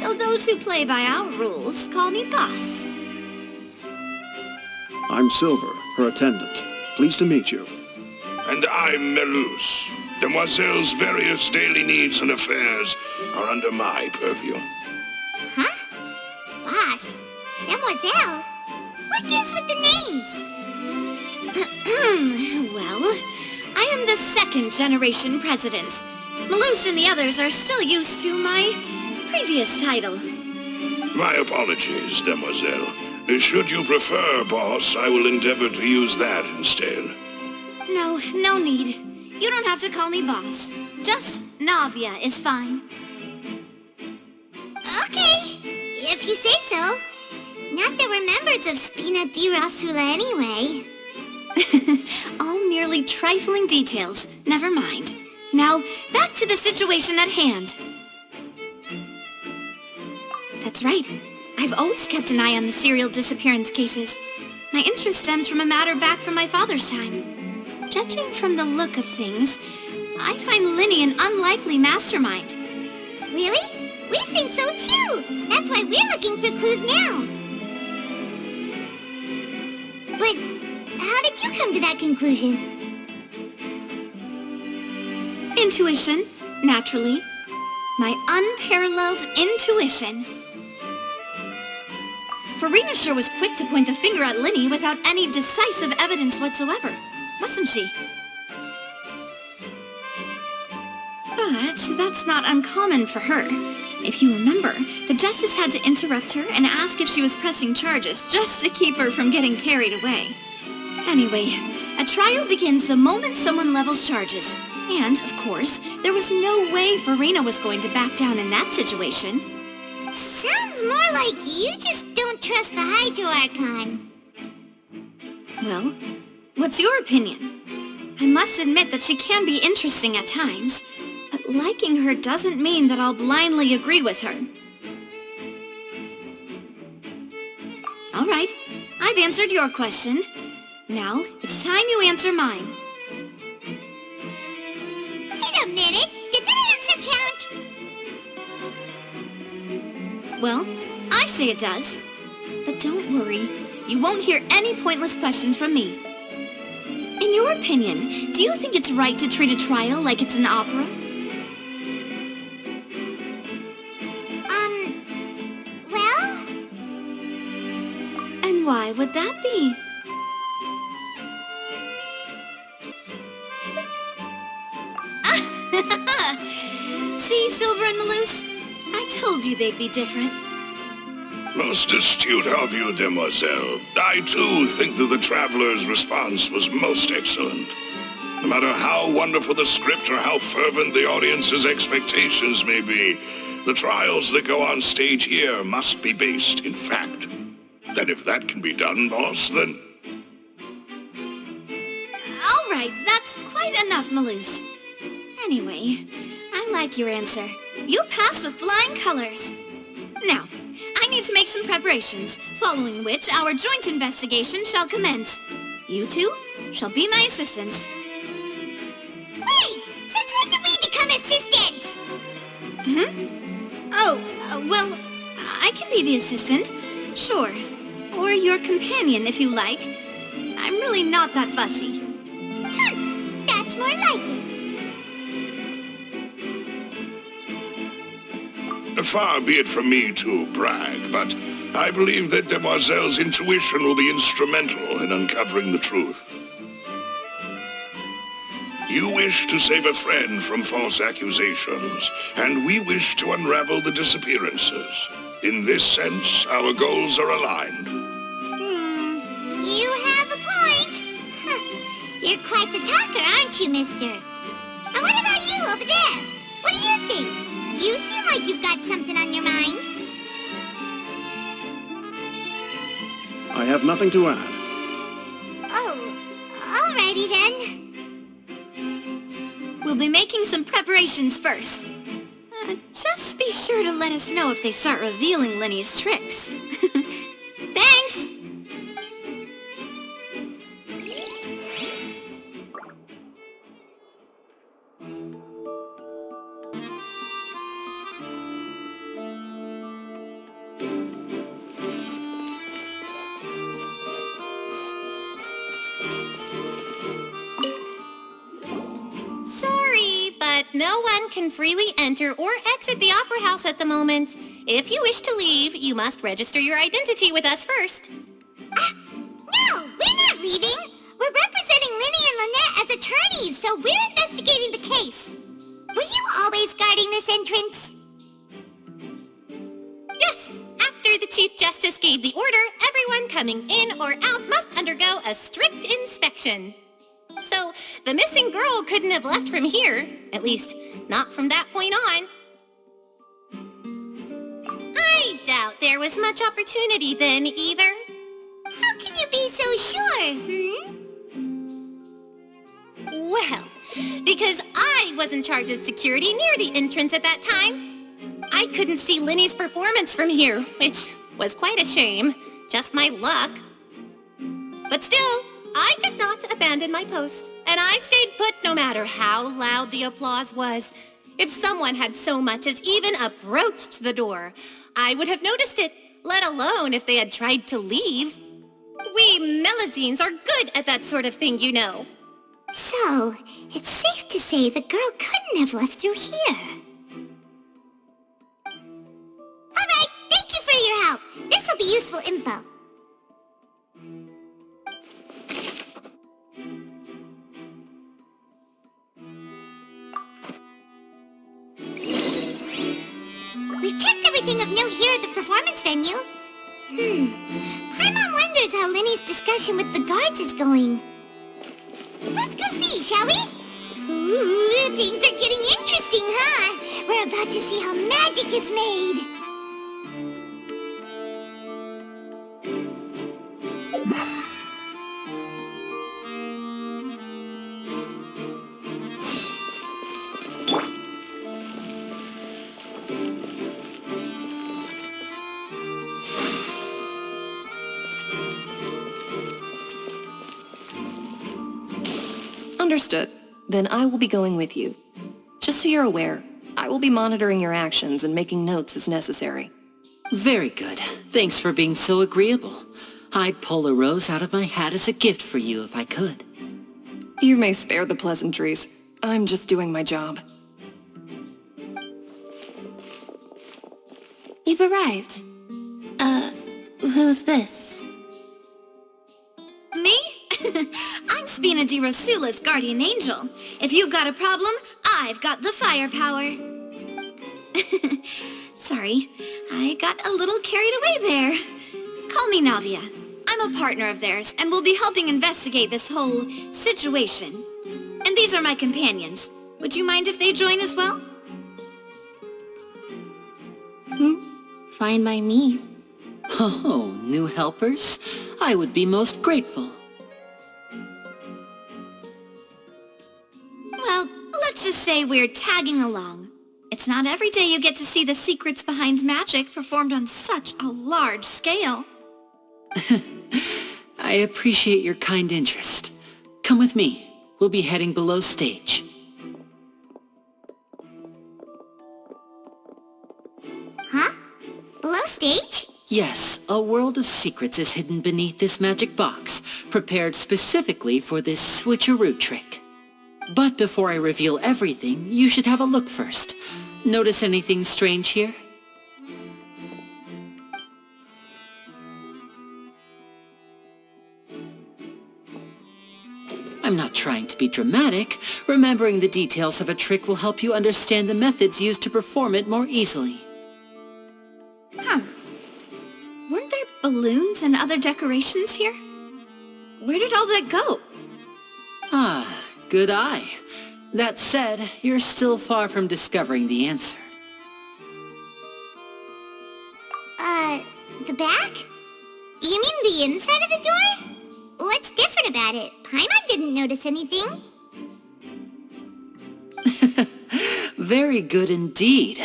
Though those who play by our rules call me boss. I'm Silver, her attendant. Pleased to meet you. And I'm Melus. Demoiselle's various daily needs and affairs are under my purview. Huh? Boss? Demoiselle? What gives with the names? Well, I am the second generation president. Melus and the others are still used to my previous title. My apologies, Demoiselle. Should you prefer, boss, I will endeavor to use that instead. No need. You don't have to call me boss. Just Navia is fine. Okay, if you say so. Not that we're members of Spina di Rosula anyway. All merely trifling details. Never mind. Now, back to the situation at hand. That's right. I've always kept an eye on the serial disappearance cases. My interest stems from a matter back from my father's time. Judging from the look of things, I find Linny an unlikely mastermind. Really? We think so too! That's why we're looking for clues now. But how did you come to that conclusion? Intuition, naturally. My unparalleled intuition. Farina sure was quick to point the finger at Linny without any decisive evidence whatsoever, wasn't she? But that's not uncommon for her. If you remember, the Justice had to interrupt her and ask if she was pressing charges just to keep her from getting carried away. Anyway, a trial begins the moment someone levels charges. And, of course, there was no way Farina was going to back down in that situation. Sounds more like you just don't trust the Hydro Archon. Well, what's your opinion? I must admit that she can be interesting at times, but liking her doesn't mean that I'll blindly agree with her. All right, I've answered your question. Now, it's time you answer mine. Wait a minute! Did that answer count? Well, I say it does. But don't worry, you won't hear any pointless questions from me. In your opinion, do you think it's right to treat a trial like it's an opera? Well? And why would that be? See, Silver? Silver and Malus? I told you they'd be different. Most astute of you, demoiselle. I too think that the traveler's response was most excellent. No matter how wonderful the script or how fervent the audience's expectations may be, the trials that go on stage here must be based in fact. And if that can be done, boss, then... All right, that's quite enough, Malus. Anyway, I like your answer. You passed with flying colors. Now, I need to make some preparations, following which our joint investigation shall commence. You two shall be my assistants. Wait! Since when did we become assistants? Oh, well, I can be the assistant, sure. Or your companion, if you like. I'm really not that fussy. That's more like it. Far be it from me to brag, but I believe that Demoiselle's intuition will be instrumental in uncovering the truth. You wish to save a friend from false accusations, and we wish to unravel the disappearances. In this sense, our goals are aligned. You have a point. You're quite the talker, aren't you, mister? And what about you over there? What do you think? You seem like you've got something on your mind. I have nothing to add. Oh, alrighty then. We'll be making some preparations first. Just be sure to let us know if they start revealing Lenny's tricks. Thanks! No one can freely enter or exit the Opera House at the moment. If you wish to leave, you must register your identity with us first. No, we're not leaving. We're representing Linny and Lynette as attorneys, so we're investigating the case. Were you always guarding this entrance? Yes. After the Chief Justice gave the order, everyone coming in or out must undergo a strict inspection. So, the missing girl couldn't have left from here. At least, not from that point on. I doubt there was much opportunity then, either. How can you be so sure, Well, because I was in charge of security near the entrance at that time. I couldn't see Linny's performance from here, which was quite a shame. Just my luck. But still, I did not abandon my post, and I stayed put no matter how loud the applause was. If someone had so much as even approached the door, I would have noticed it, let alone if they had tried to leave. We Melazines are good at that sort of thing, you know. So, it's safe to say the girl couldn't have left through here. Alright, thank you for your help. This'll be useful info. We've checked everything of note here at the performance venue. Paimon wonders how Linny's discussion with the guards is going. Let's go see, shall we? Ooh, things are getting interesting, huh? We're about to see how magic is made. Understood. Then I will be going with you. Just so you're aware, I will be monitoring your actions and making notes as necessary. Very good. Thanks for being so agreeable. I'd pull a rose out of my hat as a gift for you if I could. You may spare the pleasantries. I'm just doing my job. You've arrived. Who's this? Me? I'm Spina di Rosula's guardian angel. If you've got a problem, I've got the firepower. Sorry, I got a little carried away there. Call me Navia. I'm a partner of theirs, and will be helping investigate this whole situation. And these are my companions. Would you mind if they join as well? Fine by me. Oh, new helpers? I would be most grateful. Well, let's just say we're tagging along. It's not every day you get to see the secrets behind magic performed on such a large scale. I appreciate your kind interest. Come with me. We'll be heading below stage. Huh? Below stage? Yes, a world of secrets is hidden beneath this magic box, prepared specifically for this switcheroo trick. But before I reveal everything, you should have a look first. Notice anything strange here? I'm not trying to be dramatic. Remembering the details of a trick will help you understand the methods used to perform it more easily. Huh. Weren't there balloons and other decorations here? Where did all that go? Ah, good eye. That said, you're still far from discovering the answer. The back? You mean the inside of the door? What's different about it? Paimon didn't notice anything. Very good indeed.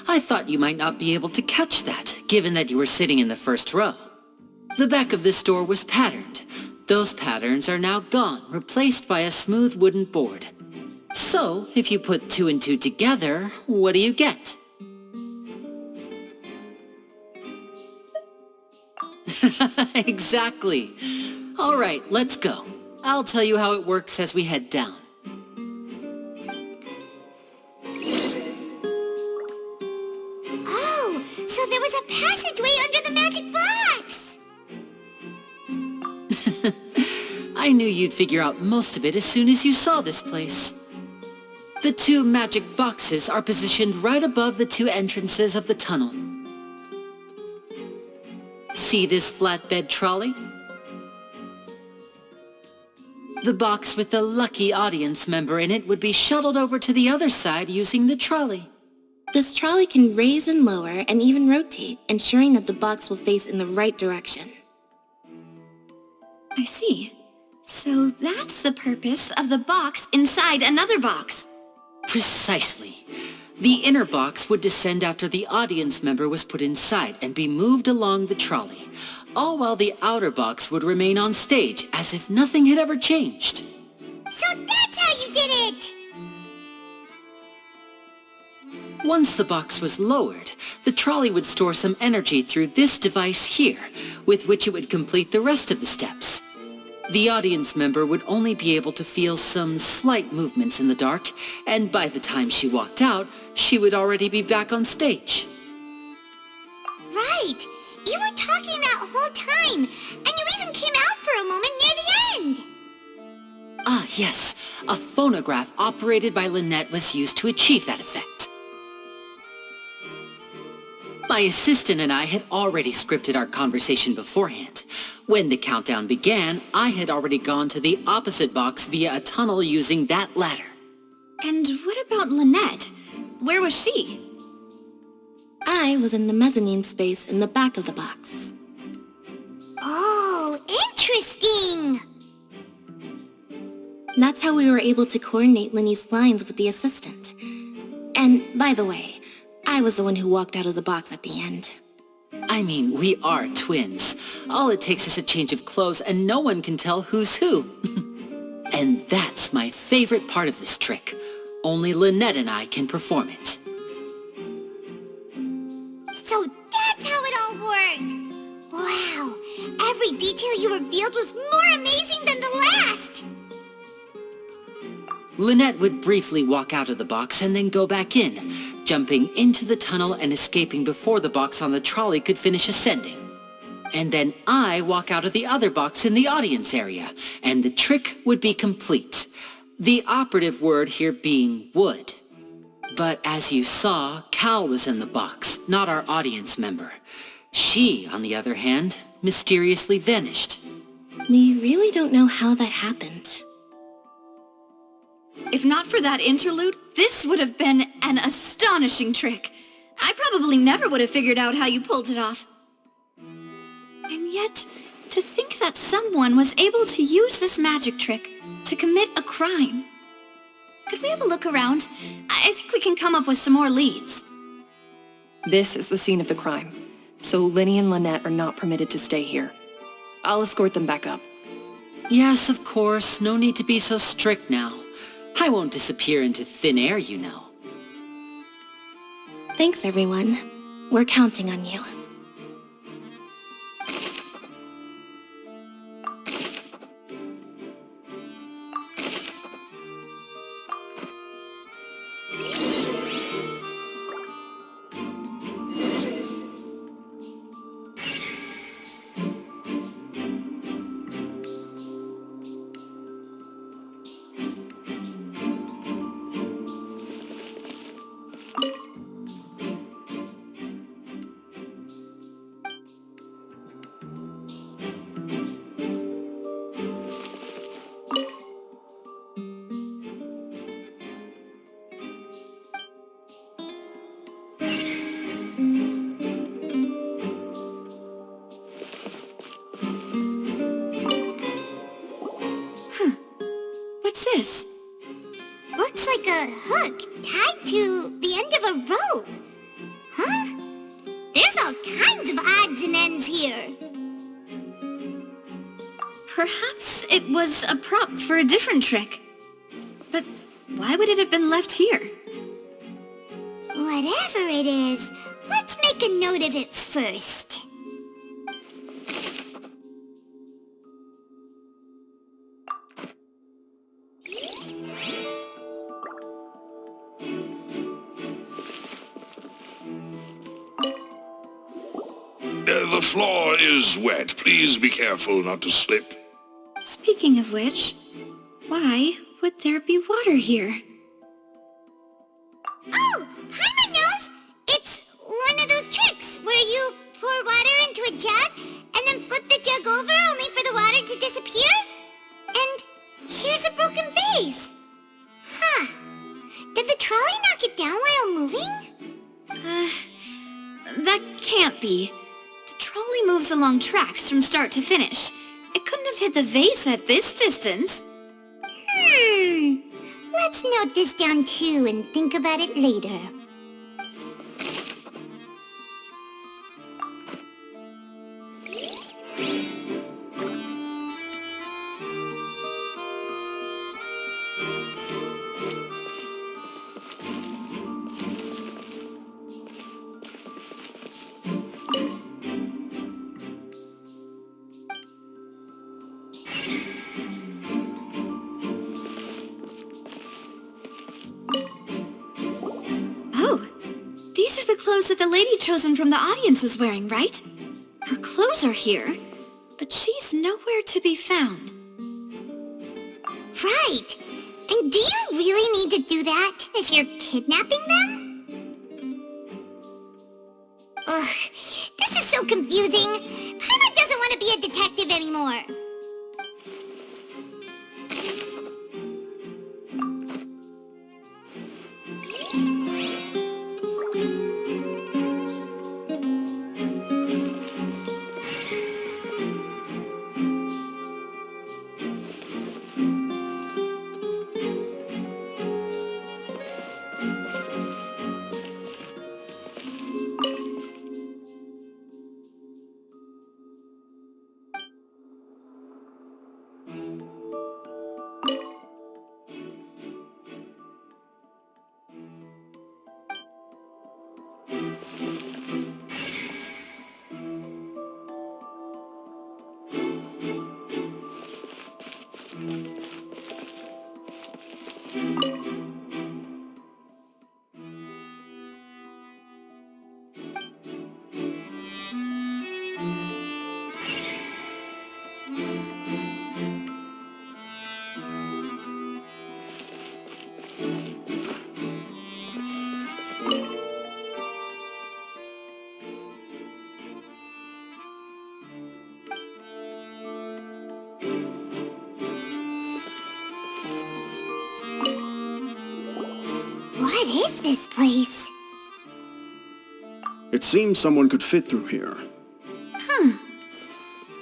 I thought you might not be able to catch that, given that you were sitting in the first row. The back of this door was patterned. Those patterns are now gone, replaced by a smooth wooden board. So, if you put 2 and 2 together, what do you get? Exactly. All right, let's go. I'll tell you how it works as we head down. Oh, so there was a passageway under the magic box! I knew you'd figure out most of it as soon as you saw this place. The 2 magic boxes are positioned right above the 2 entrances of the tunnel. See this flatbed trolley? The box with the lucky audience member in it would be shuttled over to the other side using the trolley. This trolley can raise and lower and even rotate, ensuring that the box will face in the right direction. I see. So that's the purpose of the box inside another box. Precisely. The inner box would descend after the audience member was put inside and be moved along the trolley, all while the outer box would remain on stage as if nothing had ever changed. So that's how you did it! Once the box was lowered, the trolley would store some energy through this device here, with which it would complete the rest of the steps. The audience member would only be able to feel some slight movements in the dark, and by the time she walked out, she would already be back on stage. Right! You were talking that whole time, and you even came out for a moment near the end! Ah, yes. A phonograph operated by Lynette was used to achieve that effect. My assistant and I had already scripted our conversation beforehand. When the countdown began, I had already gone to the opposite box via a tunnel using that ladder. And what about Lynette? Where was she? I was in the mezzanine space in the back of the box. Oh, interesting! That's how we were able to coordinate Linny's lines with the assistant. And, by the way, I was the one who walked out of the box at the end. I mean, we are twins. All it takes is a change of clothes and no one can tell who's who. And that's my favorite part of this trick. Only Lynette and I can perform it. So that's how it all worked! Wow, every detail you revealed was more amazing than the last! Lynette would briefly walk out of the box and then go back in, jumping into the tunnel and escaping before the box on the trolley could finish ascending. And then I walk out of the other box in the audience area, and the trick would be complete. The operative word here being would. But as you saw, Cal was in the box, not our audience member. She, on the other hand, mysteriously vanished. We really don't know how that happened. If not for that interlude, this would have been an astonishing trick. I probably never would have figured out how you pulled it off. And yet, to think that someone was able to use this magic trick to commit a crime. Could we have a look around? I think we can come up with some more leads. This is the scene of the crime, so Linny and Lynette are not permitted to stay here. I'll escort them back up. Yes, of course. No need to be so strict now. I won't disappear into thin air, you know. Thanks, everyone. We're counting on you. What's this? Looks like a hook tied to the end of a rope. Huh? There's all kinds of odds and ends here. Perhaps it was a prop for a different trick. But why would it have been left here? Whatever it is, let's make a note of it first. The floor is wet. Please be careful not to slip. Speaking of which, why would there be water here? Oh, Paimon knows! It's one of those tricks where you pour water into a jug and then flip the jug over only for the water to disappear? And here's a broken vase. Huh. Did the trolley knock it down while moving? That can't be. The trolley moves along tracks from start to finish. It couldn't have hit the vase at this distance. Let's note this down too and think about it later. These are the clothes that the lady chosen from the audience was wearing, right? Her clothes are here, but she's nowhere to be found. Right. And do you really need to do that if you're kidnapping them? Ugh, this is so confusing. Paimon doesn't want to be a detective anymore. is this place? It seems someone could fit through here.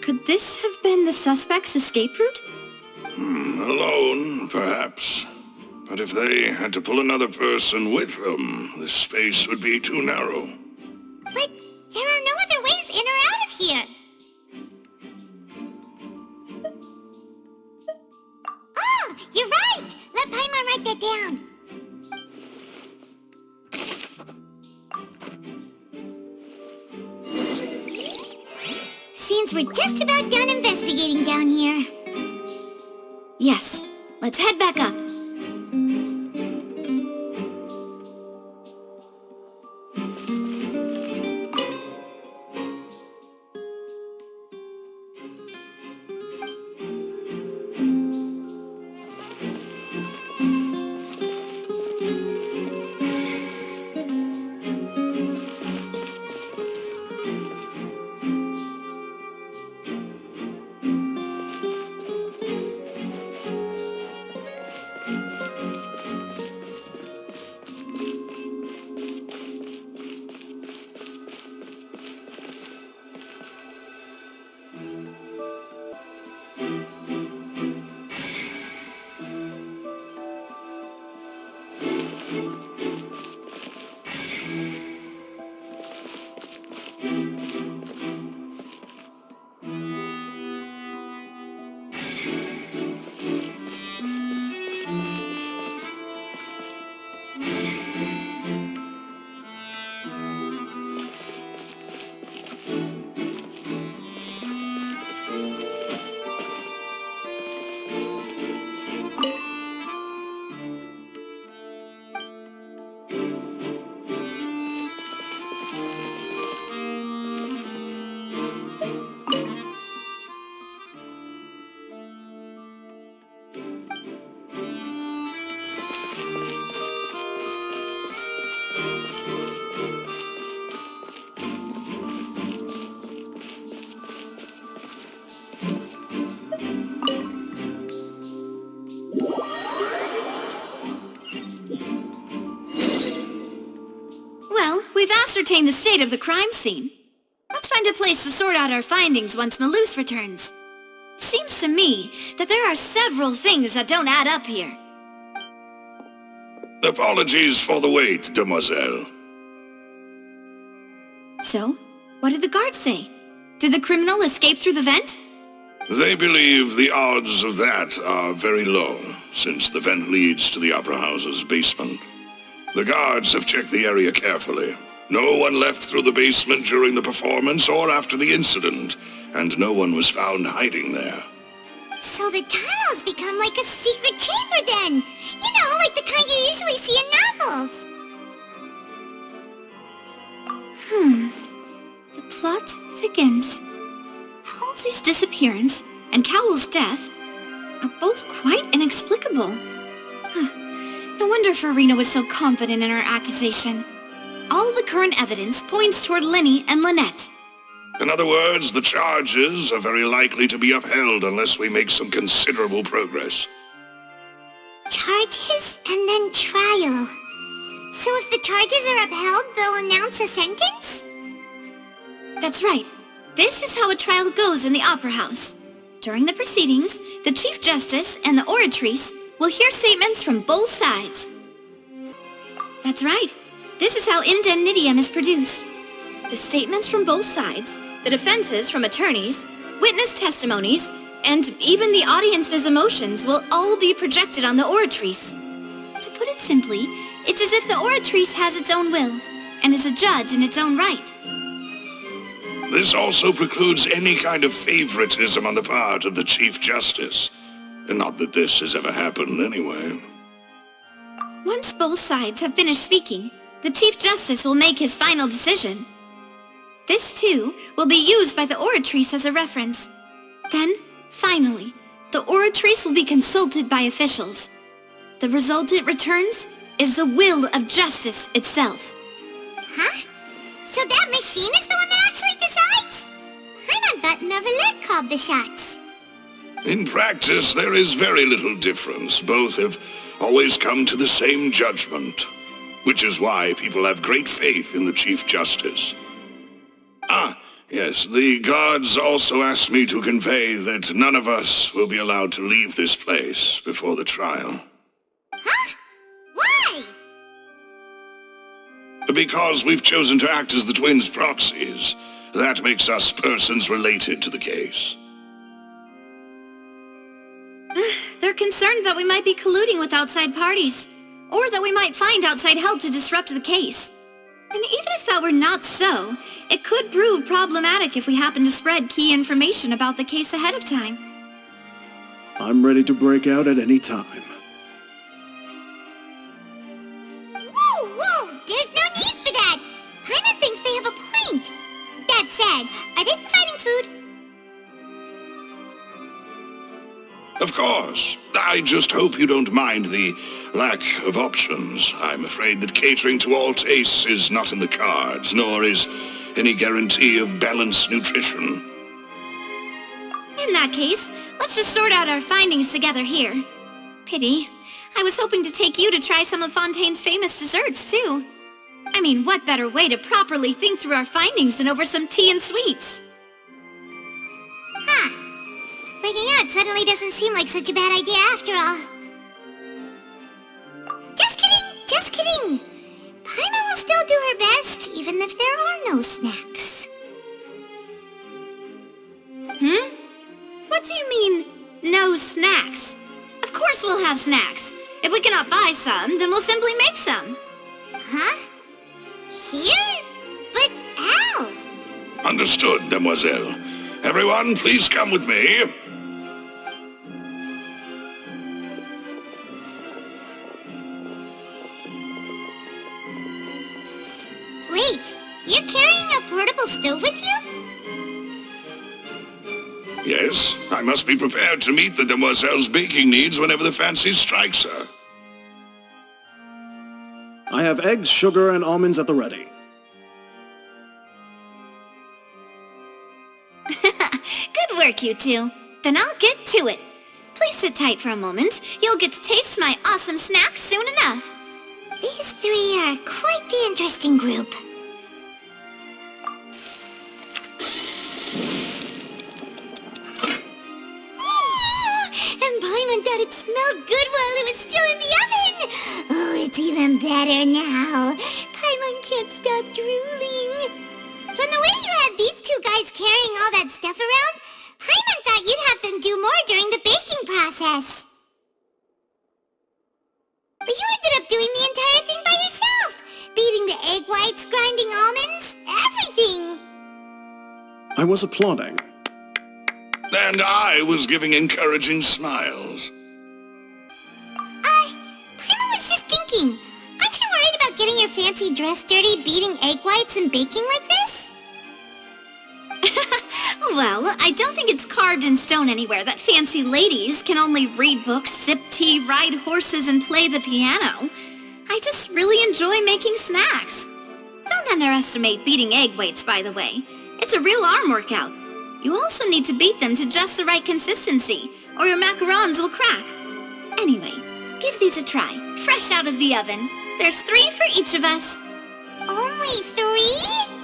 Could this have been the suspect's escape route? Alone, perhaps. But if they had to pull another person with them, the space would be too narrow. But there are no other ways in or out of here. Oh, you're right! Let Paimon write that down. Seems we're just about done investigating down here. Yes. Let's head back up. We've ascertained the state of the crime scene. Let's find a place to sort out our findings once Malus returns. It seems to me that there are several things that don't add up here. Apologies for the wait, demoiselle. So, what did the guards say? Did the criminal escape through the vent? They believe the odds of that are very low, since the vent leads to the Opera House's basement. The guards have checked the area carefully. No one left through the basement during the performance or after the incident, and no one was found hiding there. So the tunnels become like a secret chamber then! You know, like the kind you usually see in novels! The plot thickens. Halsey's disappearance and Cowell's death are both quite inexplicable. No wonder Farina was so confident in her accusation. All the current evidence points toward Linny and Lynette. In other words, the charges are very likely to be upheld unless we make some considerable progress. Charges and then trial. So if the charges are upheld, they'll announce a sentence? That's right. This is how a trial goes in the Opera House. During the proceedings, the Chief Justice and the Oratrice will hear statements from both sides. That's right. This is how indemnitium is produced. The statements from both sides, the defenses from attorneys, witness testimonies, and even the audience's emotions will all be projected on the Oratrice. To put it simply, it's as if the Oratrice has its own will, and is a judge in its own right. This also precludes any kind of favoritism on the part of the Chief Justice. And not that this has ever happened anyway. Once both sides have finished speaking, the Chief Justice will make his final decision. This, too, will be used by the Oratrice as a reference. Then, finally, the Oratrice will be consulted by officials. The result it returns is the will of justice itself. Huh? So that machine is the one that actually decides? I thought Novelette called the shots. In practice, there is very little difference. Both have always come to the same judgment. which is why people have great faith in the Chief Justice. Ah, yes, the guards also asked me to convey that none of us will be allowed to leave this place before the trial. Huh? Why? Because we've chosen to act as the twins' proxies. That makes us persons related to the case. They're concerned that we might be colluding with outside parties, or that we might find outside help to disrupt the case. And even if that were not so, it could prove problematic if we happen to spread key information about the case ahead of time. I'm ready to break out at any time. Whoa, whoa! There's no need for that! Paimon thinks they have a point. That said, are they providing food? Of course. I just hope you don't mind the lack of options. I'm afraid that catering to all tastes is not in the cards, nor is any guarantee of balanced nutrition. In that case, let's just sort out our findings together here. Pity. I was hoping to take you to try some of Fontaine's famous desserts, too. I mean, what better way to properly think through our findings than over some tea and sweets? Huh. Breaking out suddenly doesn't seem like such a bad idea after all. Just kidding! Just kidding! Paimon will still do her best, even if there are no snacks. Hmm? What do you mean, no snacks? Of course we'll have snacks. If we cannot buy some, then we'll simply make some. Huh? Here? But how? Understood, Demoiselle. Everyone, please come with me. Wait, you're carrying a portable stove with you? Yes, I must be prepared to meet the Demoiselle's baking needs whenever the fancy strikes her. I have eggs, sugar, and almonds at the ready. Good work, you two. Then I'll get to it. Please sit tight for a moment. You'll get to taste my awesome snacks soon enough. These three are quite the interesting group. And Paimon thought it smelled good while it was still in the oven! Oh, it's even better now. Paimon can't stop drooling. From the way you had these two guys carrying all that stuff around, Paimon thought you'd have them do more during the baking process. But you ended up doing the entire thing by yourself! Beating the egg whites, grinding almonds, everything! I was applauding. And I was giving encouraging smiles. Paimon was just thinking, aren't you worried about getting your fancy dress dirty beating egg whites and baking like this? Well, I don't think it's carved in stone anywhere that fancy ladies can only read books, sip tea, ride horses, and play the piano. I just really enjoy making snacks. Don't underestimate beating egg whites, by the way. It's a real arm workout. You also need to beat them to just the right consistency, or your macarons will crack. Anyway, give these a try, fresh out of the oven. There's 3 for each of us. Only 3?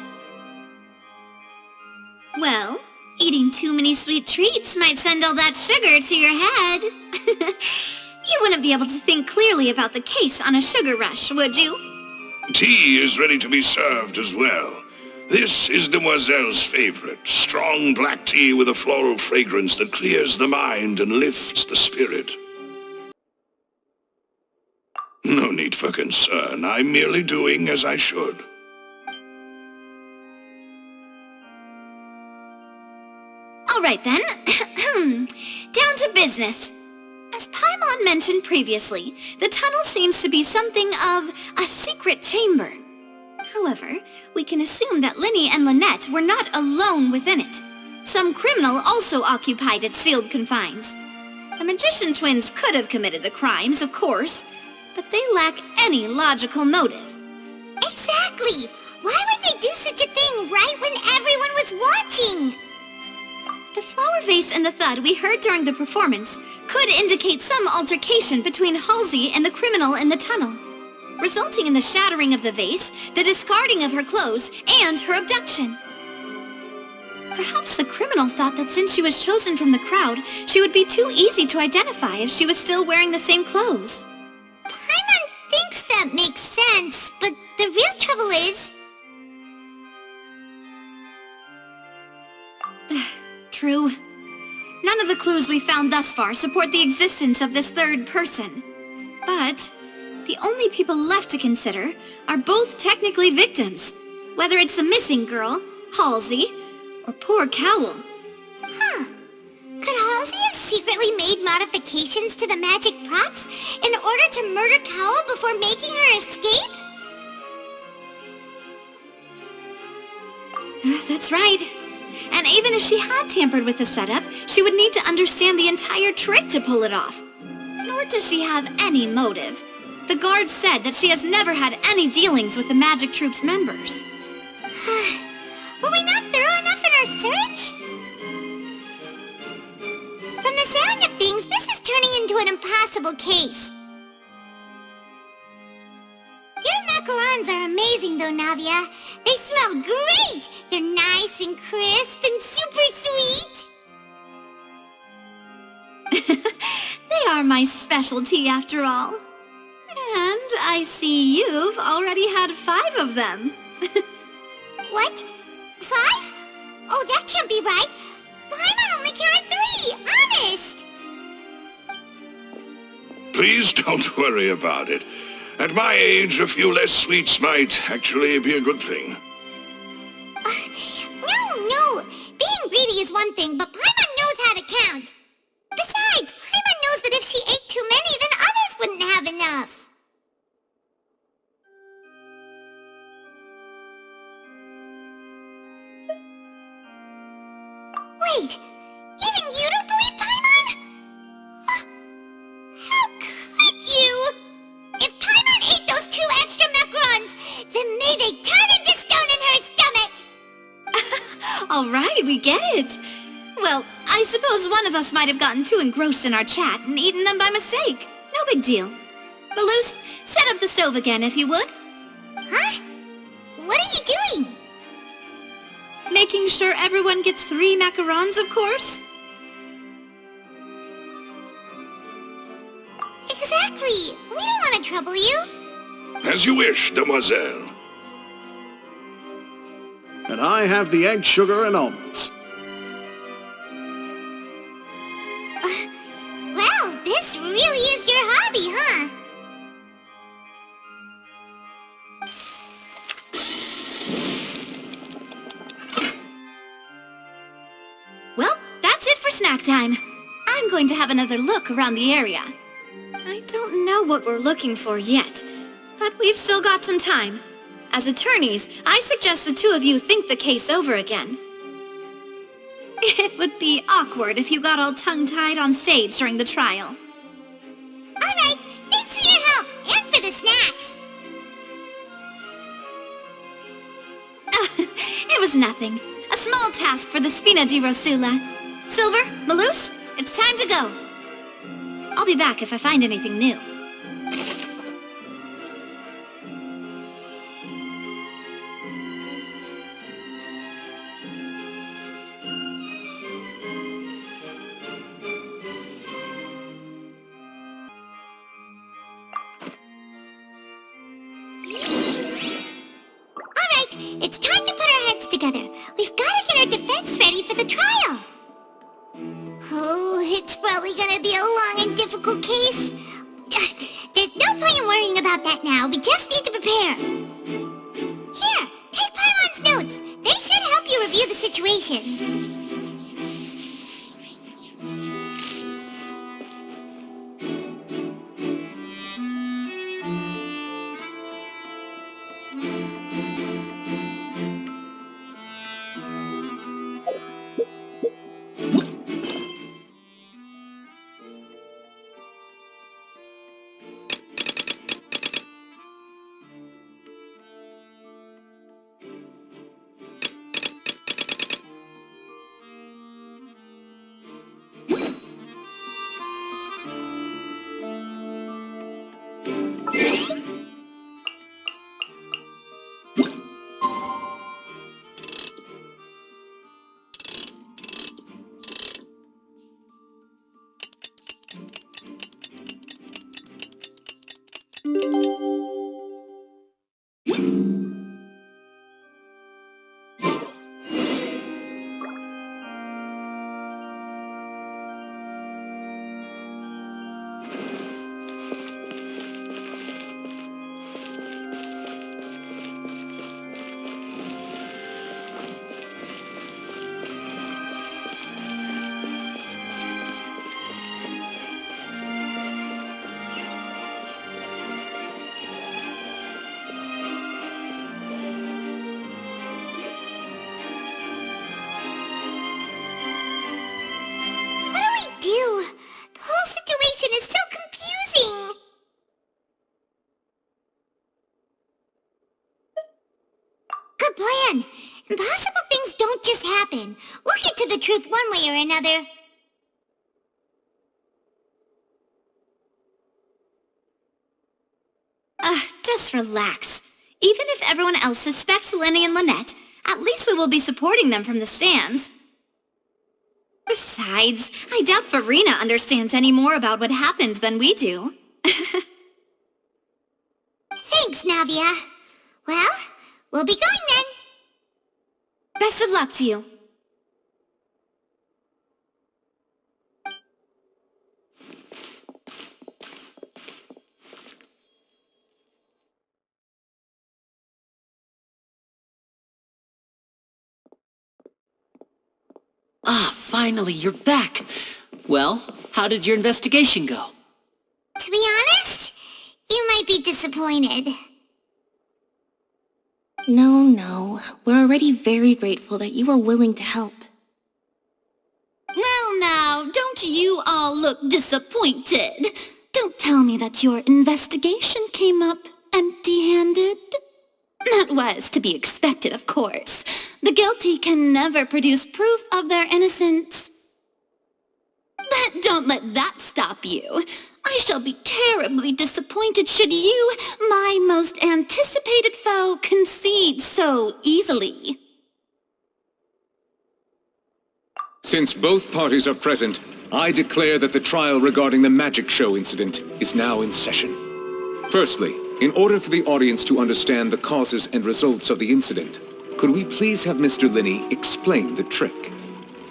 Well, eating too many sweet treats might send all that sugar to your head. You wouldn't be able to think clearly about the case on a sugar rush, would you? Tea is ready to be served as well. This is Demoiselle's favorite, strong black tea with a floral fragrance that clears the mind and lifts the spirit. No need for concern. I'm merely doing as I should. All right then. Down to business. As Paimon mentioned previously, the tunnel seems to be something of a secret chamber. However, we can assume that Linny and Lynette were not alone within it. Some criminal also occupied its sealed confines. The magician twins could have committed the crimes, of course, but they lack any logical motive. Exactly! Why would they do such a thing right when everyone was watching? The flower vase and the thud we heard during the performance could indicate some altercation between Halsey and the criminal in the tunnel. resulting in the shattering of the vase, the discarding of her clothes, and her abduction. Perhaps the criminal thought that since she was chosen from the crowd, she would be too easy to identify if she was still wearing the same clothes. Paimon thinks that makes sense, but the real trouble is... True. None of the clues we found thus far support the existence of this third person. But the only people left to consider are both technically victims, whether it's the missing girl, Halsey, or poor Cowl. Huh. Could Halsey have secretly made modifications to the magic props in order to murder Cowl before making her escape? That's right. And even if she had tampered with the setup, she would need to understand the entire trick to pull it off. Nor does she have any motive. The guard said that she has never had any dealings with the magic troop's members. Were we not thorough enough in our search? From the sound of things, this is turning into an impossible case. Your macarons are amazing though, Navia. They smell great! They're nice and crisp and super sweet! They are my specialty after all. And I see you've already had 5 of them. What? 5? Oh, that can't be right. Paimon only counted 3, honest! Please don't worry about it. At my age, a few less sweets might actually be a good thing. No. Being greedy is one thing, but Paimon knows how to count. Besides, Paimon knows that if she ate too many, then others wouldn't have enough. Wait, even you don't believe Paimon? How could you? If Paimon ate those 2 extra macarons, then may they turn into stone in her stomach! All right, we get it. Well, I suppose one of us might have gotten too engrossed in our chat and eaten them by mistake. No big deal. Malus, set up the stove again if you would. Huh? What are you doing? Making sure everyone gets 3 macarons, of course. Exactly. We don't want to trouble you. As you wish, demoiselle. And I have the egg, sugar, and almonds. Well, this really is your hobby, huh? Well, that's it for snack time. I'm going to have another look around the area. I don't know what we're looking for yet, but we've still got some time. As attorneys, I suggest the 2 of you think the case over again. It would be awkward if you got all tongue-tied on stage during the trial. All right, thanks for your help, and for the snacks. It was nothing. A small task for the Spina di Rosula. Silver, Malus, it's time to go. I'll be back if I find anything new. It's time to put our heads together. We've got to get our defense ready for the trial. Oh, it's probably gonna be a long and difficult case. There's no point in worrying about that now. We just need to prepare. Here, take Paimon's notes. They should help you review the situation. truth one way or another. Just relax. Even if everyone else suspects Lenny and Lynette, at least we will be supporting them from the stands. Besides, I doubt Farina understands any more about what happened than we do. Thanks, Navia. Well, we'll be going then. Best of luck to you. Finally, you're back. Well, how did your investigation go? To be honest, you might be disappointed. No. We're already very grateful that you were willing to help. Well now, don't you all look disappointed? Don't tell me that your investigation came up empty-handed. That was to be expected, of course. The guilty can never produce proof of their innocence. But don't let that stop you. I shall be terribly disappointed should you, my most anticipated foe, concede so easily. Since both parties are present, I declare that the trial regarding the magic show incident is now in session. Firstly, in order for the audience to understand the causes and results of the incident, could we please have Mr. Linney explain the trick?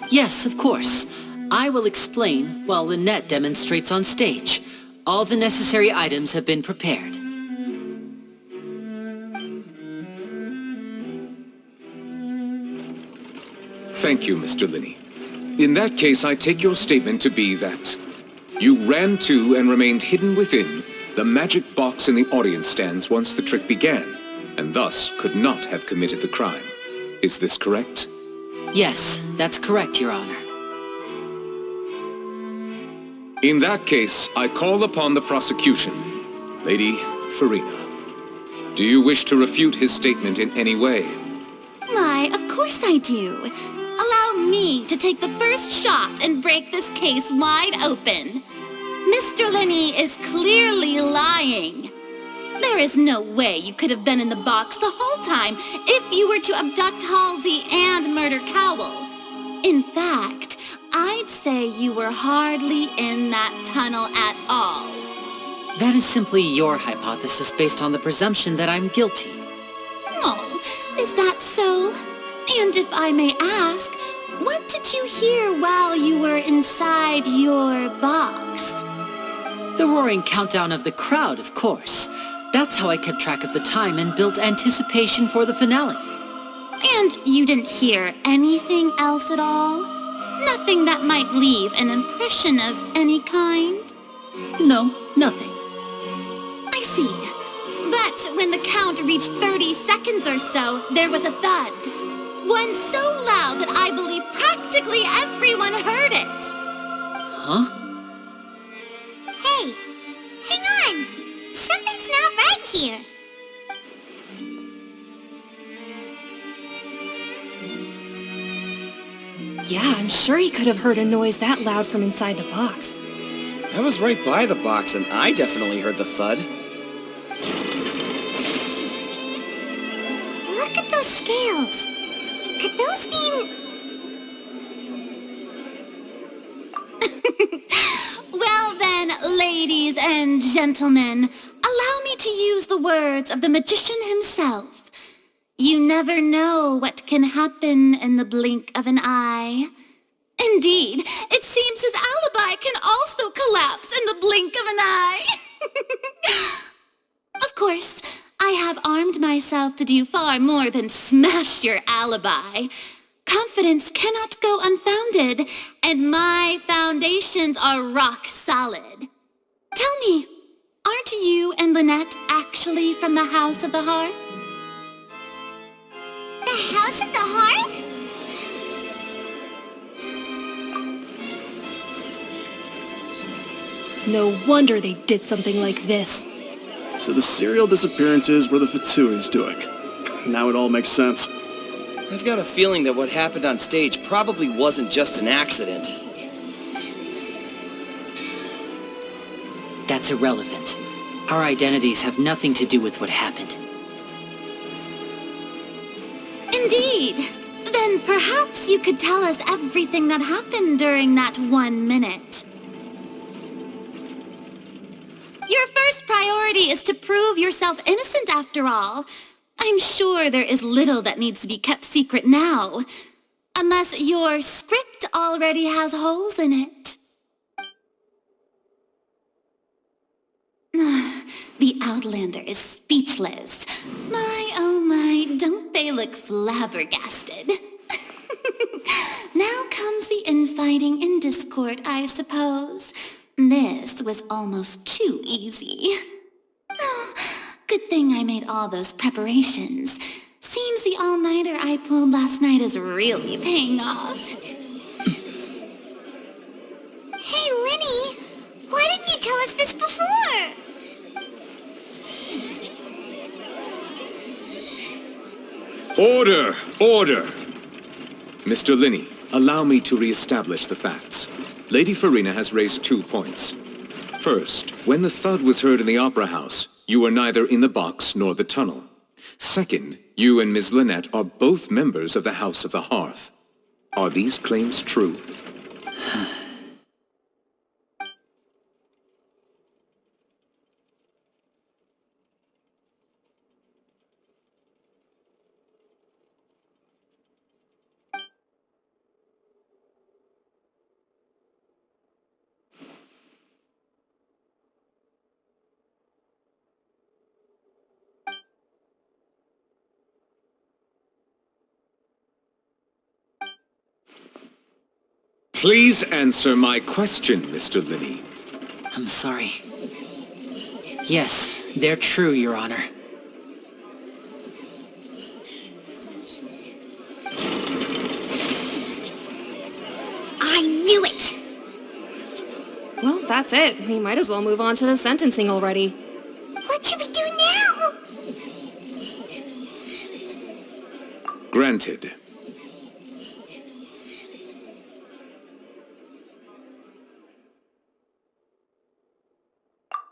Yes, of course. I will explain while Lynette demonstrates on stage. All the necessary items have been prepared. Thank you, Mr. Linney. In that case, I take your statement to be that you ran to and remained hidden within the magic box in the audience stands once the trick began, and thus could not have committed the crime. Is this correct? Yes, that's correct, Your Honor. In that case, I call upon the prosecution. Lady Farina, do you wish to refute his statement in any way? Why, of course I do. Allow me to take the first shot and break this case wide open. Mr. Linney is clearly lying. There is no way you could have been in the box the whole time if you were to abduct Halsey and murder Cowell. In fact, I'd say you were hardly in that tunnel at all. That is simply your hypothesis based on the presumption that I'm guilty. Oh, is that so? And if I may ask, what did you hear while you were inside your box? The roaring countdown of the crowd, of course. That's how I kept track of the time and built anticipation for the finale. And you didn't hear anything else at all? Nothing that might leave an impression of any kind? No, nothing. I see. But when the count reached 30 seconds or so, there was a thud. One so loud that I believe practically everyone heard it. Huh? Hey, hang on! Something's not right here. Yeah, I'm sure he could have heard a noise that loud from inside the box. I was right by the box, and I definitely heard the thud. Look at those scales. Could those mean... Well then, ladies and gentlemen, allow me to use the words of the magician himself. You never know what can happen in the blink of an eye. Indeed, it seems his alibi can also collapse in the blink of an eye. Of course, I have armed myself to do far more than smash your alibi. Confidence cannot go unfounded, and my foundations are rock solid. Tell me, aren't you and Lynette actually from the House of the Hearth? The House of the Hearth? No wonder they did something like this. So the serial disappearances were the Fatsui's doing. Now it all makes sense. I've got a feeling that what happened on stage probably wasn't just an accident. That's irrelevant. Our identities have nothing to do with what happened. Indeed. Then perhaps you could tell us everything that happened during that 1 minute. Your first priority is to prove yourself innocent after all. I'm sure there is little that needs to be kept secret now. Unless your script already has holes in it. The Outlander is speechless. My, oh my, don't they look flabbergasted? Now comes the infighting and discord, I suppose. This was almost too easy. Oh, good thing I made all those preparations. Seems the all-nighter I pulled last night is really paying off. Hey, Linny! Why didn't you tell us this before? Order! Order! Mr. Linney, allow me to re-establish the facts. Lady Farina has raised 2 points. First, when the thud was heard in the Opera House, you were neither in the box nor the tunnel. Second, you and Ms. Lynette are both members of the House of the Hearth. Are these claims true? Please answer my question, Mr. Linney. I'm sorry. Yes, they're true, Your Honor. I knew it! Well, that's it. We might as well move on to the sentencing already. What should we do now? Granted.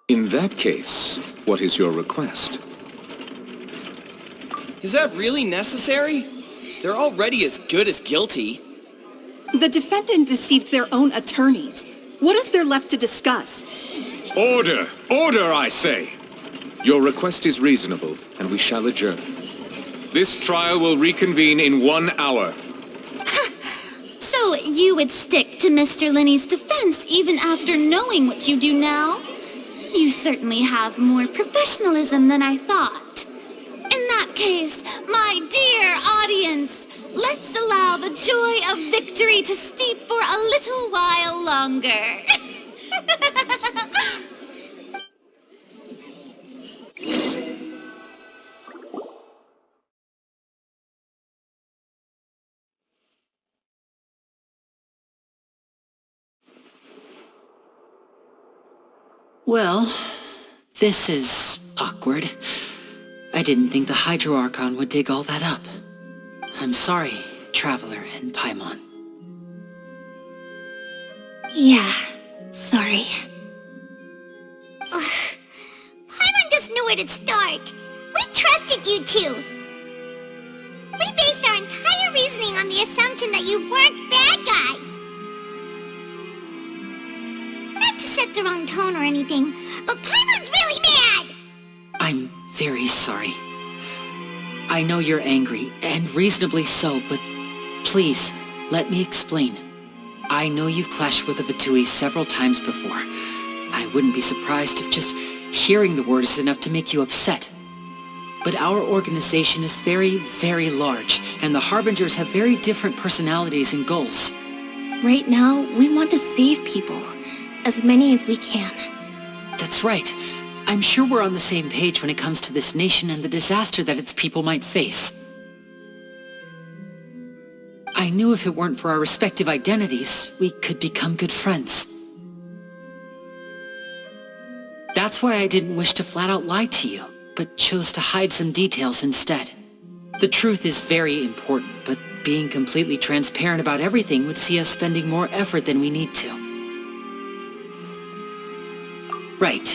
In that case, what is your request? Is that really necessary? They're already as good as guilty. The defendant deceived their own attorneys. What is there left to discuss? Order! Order, I say! Your request is reasonable, and we shall adjourn. This trial will reconvene in 1 hour. So you would stick to Mr. Linney's defense even after knowing what you do now? You certainly have more professionalism than I thought. In that case, my dear audience, let's allow the joy of victory to steep for a little while longer. Well, this is awkward. I didn't think the Hydro Archon would dig all that up. I'm sorry, Traveler and Paimon. Yeah, sorry. Ugh. Paimon doesn't know where to start. We trusted you two. We based our entire reasoning on the assumption that you weren't bad guys. Not to set the wrong tone or anything, but Paimon's really mad! I'm very sorry. I know you're angry, and reasonably so, but please, let me explain. I know you've clashed with the Vitui several times before. I wouldn't be surprised if just hearing the word is enough to make you upset. But our organization is very, very large, and the Harbingers have very different personalities and goals. Right now, we want to save people. As many as we can. That's right. I'm sure we're on the same page when it comes to this nation and the disaster that its people might face. I knew if it weren't for our respective identities, we could become good friends. That's why I didn't wish to flat out lie to you, but chose to hide some details instead. The truth is very important, but being completely transparent about everything would see us spending more effort than we need to. Right.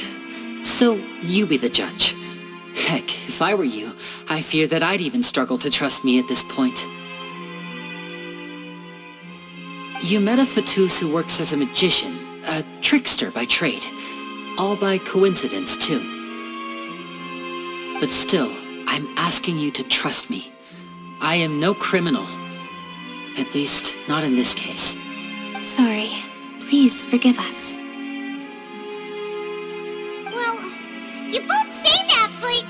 So, you be the judge. Heck, if I were you, I fear that I'd even struggle to trust me at this point. You met a Fatus who works as a magician, a trickster by trade. All by coincidence, too. But still, I'm asking you to trust me. I am no criminal. At least, not in this case. Sorry. Please forgive us. Well, you both say that, but...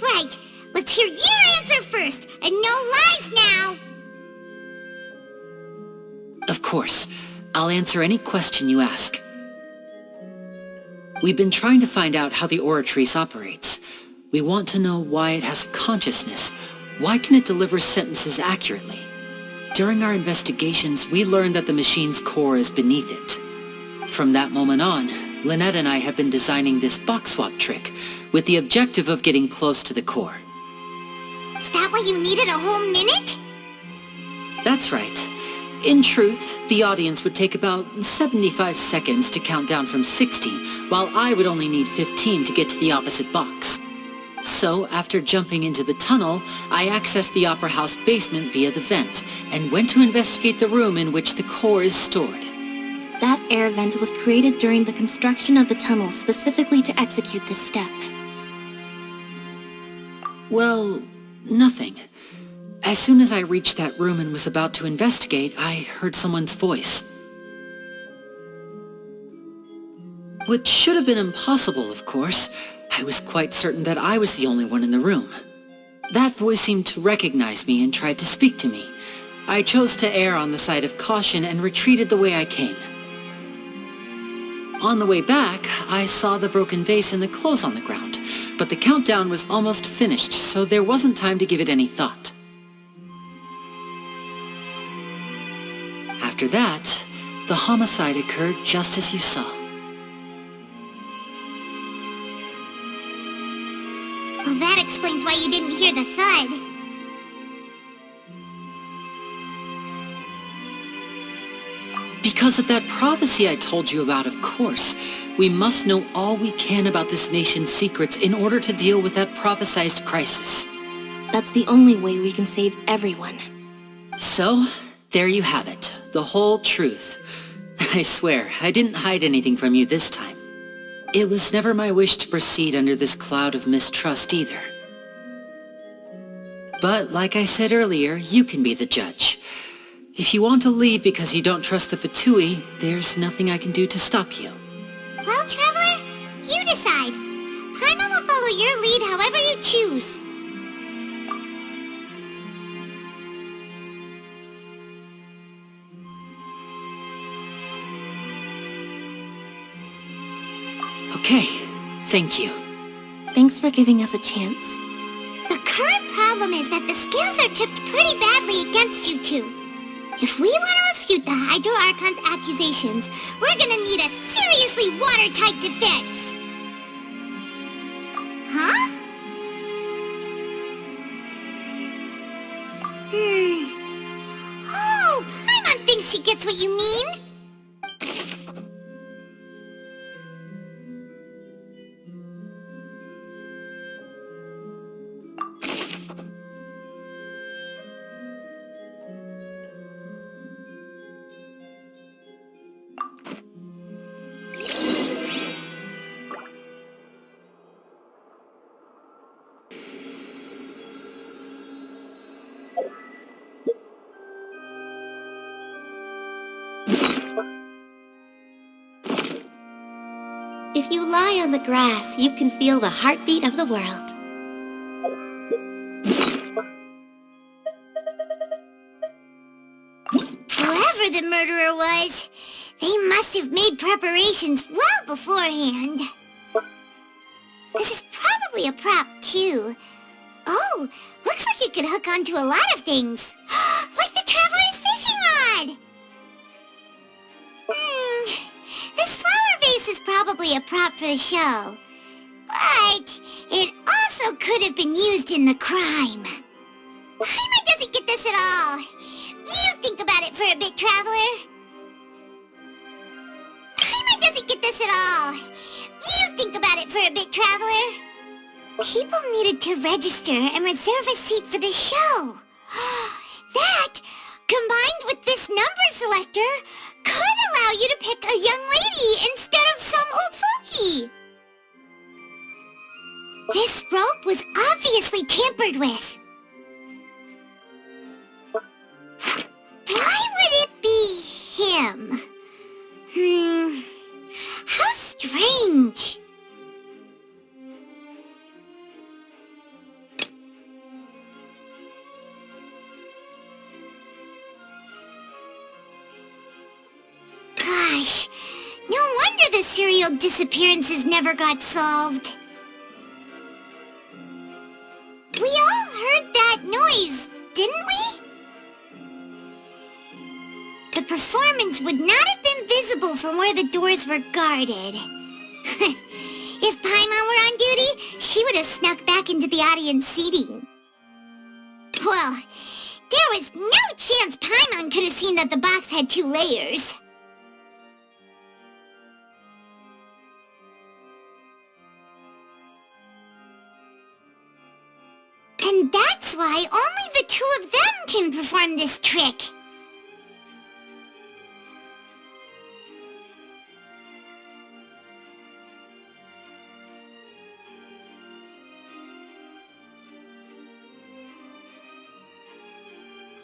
Right. Let's hear your answer first, and no lies now! Of course. I'll answer any question you ask. We've been trying to find out how the Oratrice operates. We want to know why it has consciousness. Why can it deliver sentences accurately? During our investigations, we learned that the machine's core is beneath it. From that moment on, Lynette and I have been designing this box swap trick, with the objective of getting close to the core. Is that why you needed a whole minute? That's right. In truth, the audience would take about 75 seconds to count down from 60, while I would only need 15 to get to the opposite box. So, after jumping into the tunnel, I accessed the Opera House basement via the vent, and went to investigate the room in which the core is stored. That air vent was created during the construction of the tunnel specifically to execute this step. Well, nothing. As soon as I reached that room and was about to investigate, I heard someone's voice. Which should have been impossible, of course. I was quite certain that I was the only one in the room. That voice seemed to recognize me and tried to speak to me. I chose to err on the side of caution and retreated the way I came. On the way back, I saw the broken vase and the clothes on the ground, but the countdown was almost finished, so there wasn't time to give it any thought. After that, the homicide occurred just as you saw. Well, that explains why you didn't hear the thud. Because of that prophecy I told you about, of course. We must know all we can about this nation's secrets in order to deal with that prophesized crisis. That's the only way we can save everyone. So, there you have it. The whole truth. I swear, I didn't hide anything from you this time. It was never my wish to proceed under this cloud of mistrust either. But like I said earlier, you can be the judge. If you want to leave because you don't trust the Fatui, there's nothing I can do to stop you. Well, Traveler, you decide. Paimon will follow your lead however you choose. Okay, thank you. Thanks for giving us a chance. The current problem is that the scales are tipped pretty badly against you two. If we want to refute the Hydro Archon's accusations, we're gonna need a seriously watertight defense. Huh? Oh, Paimon thinks she gets what you mean. If you lie on the grass, you can feel the heartbeat of the world. Whoever the murderer was, they must have made preparations well beforehand. This is probably a prop, too. Oh, looks like it could hook onto a lot of things. Like the Traveler's fishing rod! This flower vase is probably a prop for the show. But it also could have been used in the crime. Paimon doesn't get this at all. You think about it for a bit, Traveler. Paimon doesn't get this at all. You think about it for a bit, Traveler. People needed to register and reserve a seat for the show. That, combined with this number selector, could allow you to pick a young lady instead of some old fogey. This rope was obviously tampered with. Why would it be him? How strange. Gosh, no wonder the serial disappearances never got solved. We all heard that noise, didn't we? The performance would not have been visible from where the doors were guarded. If Paimon were on duty, she would have snuck back into the audience seating. Well, there was no chance Paimon could have seen that the box had 2 layers. And that's why only the 2 of them can perform this trick.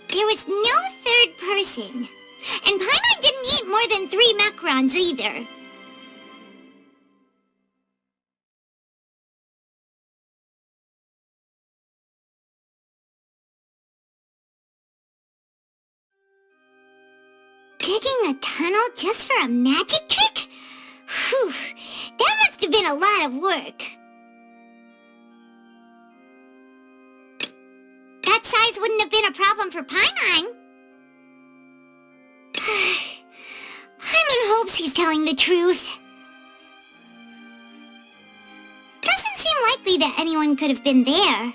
There was no third person. And Paimon didn't eat more than 3 macarons either. Digging a tunnel just for a magic trick? Whew, that must have been a lot of work. That size wouldn't have been a problem for Paimon. Paimon hopes he's telling the truth. Doesn't seem likely that anyone could have been there.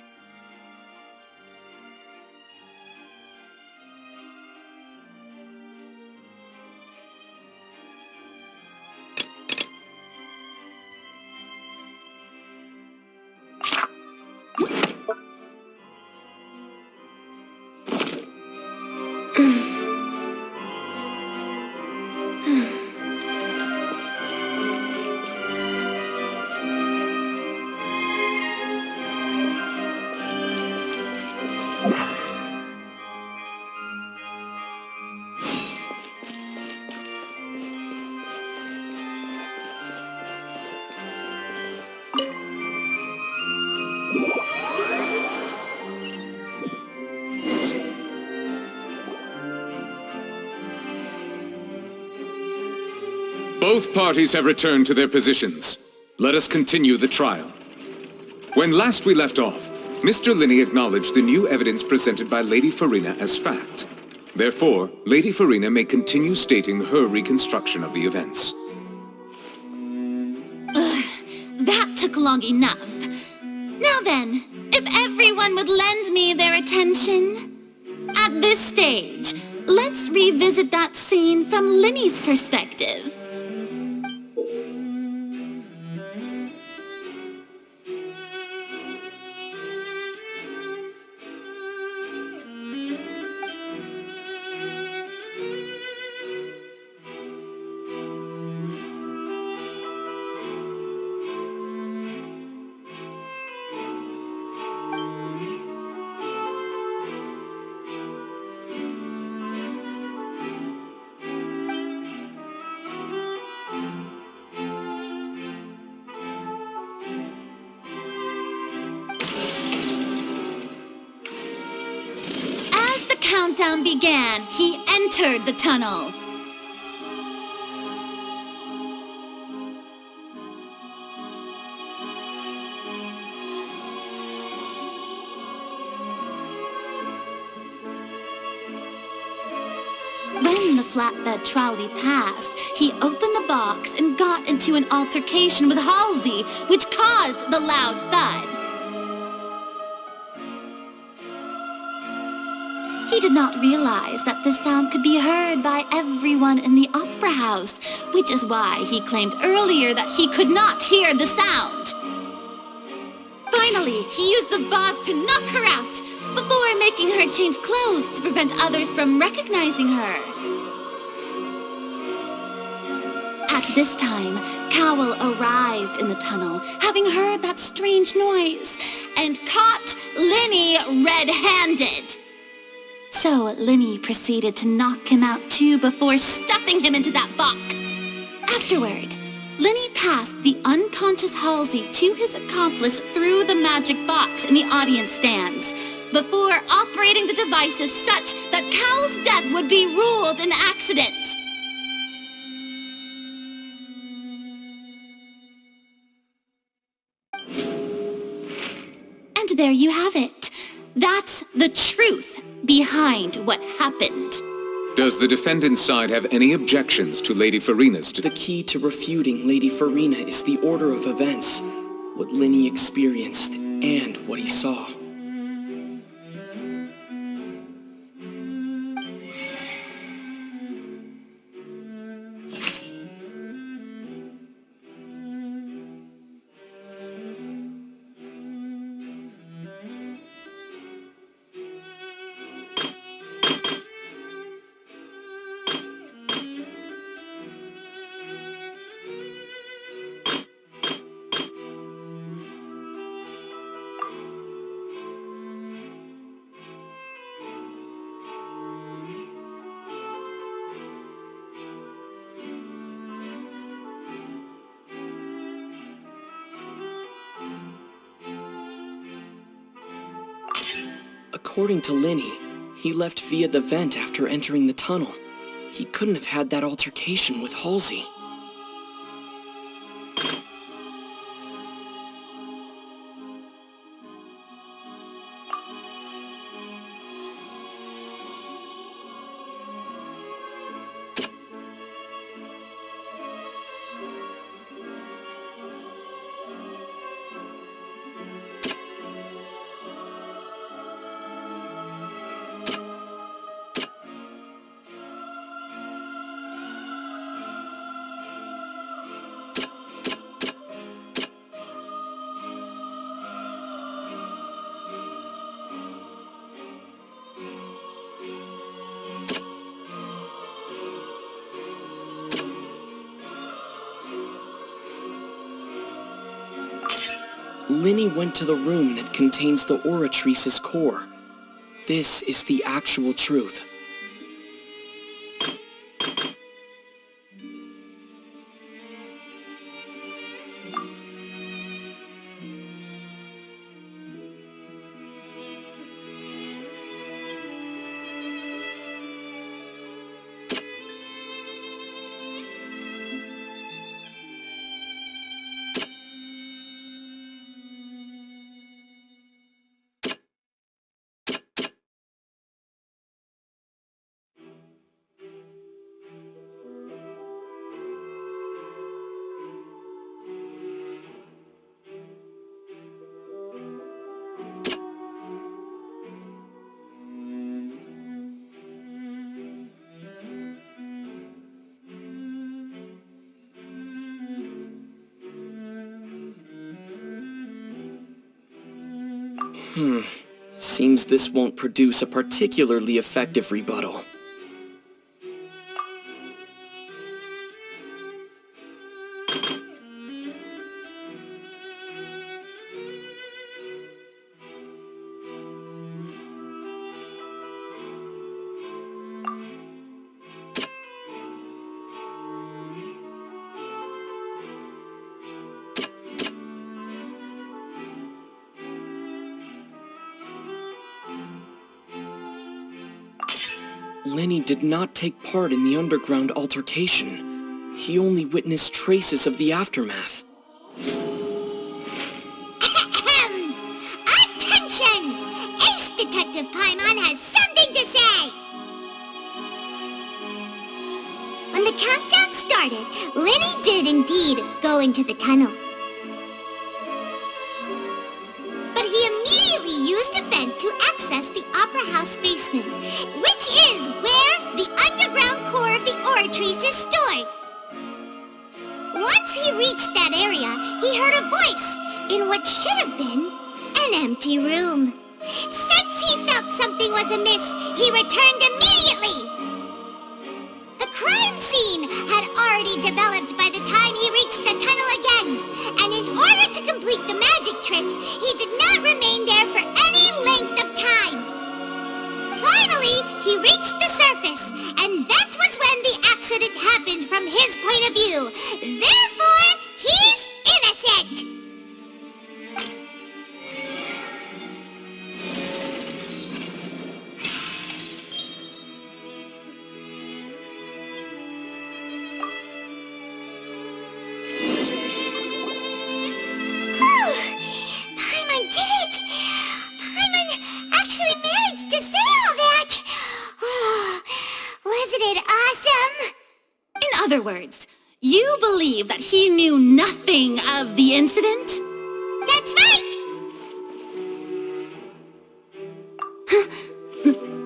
Both parties have returned to their positions. Let us continue the trial. When last we left off, Mr. Linney acknowledged the new evidence presented by Lady Farina as fact. Therefore, Lady Farina may continue stating her reconstruction of the events. That took long enough. Now then, if everyone would lend me their attention. At this stage, let's revisit that scene from Linney's perspective. Countdown began, he entered the tunnel. When the flatbed trolley passed, he opened the box and got into an altercation with Halsey, which caused the loud thud. He did not realize that the sound could be heard by everyone in the opera house, which is why he claimed earlier that he could not hear the sound. Finally, he used the vase to knock her out, before making her change clothes to prevent others from recognizing her. At this time, Cowell arrived in the tunnel, having heard that strange noise, and caught Linny red-handed. So Linny proceeded to knock him out too before stuffing him into that box. Afterward, Linny passed the unconscious Halsey to his accomplice through the magic box in the audience stands, before operating the devices such that Cowell's death would be ruled an accident. And there you have it. That's the truth behind what happened. Does the defendant's side have any objections to Lady Farina's... The key to refuting Lady Farina is the order of events, what Linny experienced, and what he saw. According to Linny, he left via the vent after entering the tunnel. He couldn't have had that altercation with Halsey. Linny went to the room that contains the Oratrice's core. This is the actual truth. Seems this won't produce a particularly effective rebuttal. Linny did not take part in the underground altercation. He only witnessed traces of the aftermath. Attention! Ace Detective Paimon has something to say! started, Linny did indeed go into the tunnel. But he immediately used a vent to access the Opera House basement, which is where the underground core of the Oratrice is stored. Once he reached that area, he heard a voice in what should have been an empty room. Since he felt something was amiss, he returned immediately. The crime scene had already developed by the time he reached the tunnel again, and in order to complete the magic trick, he did not remain there for any length of time. Finally, he reached the surface, and that was when the accident happened from his point of view. Therefore, he's innocent! Paimon did it! Paimon actually managed to say all that! Wasn't it awesome? In other words, you believe that he knew nothing of the incident? That's right!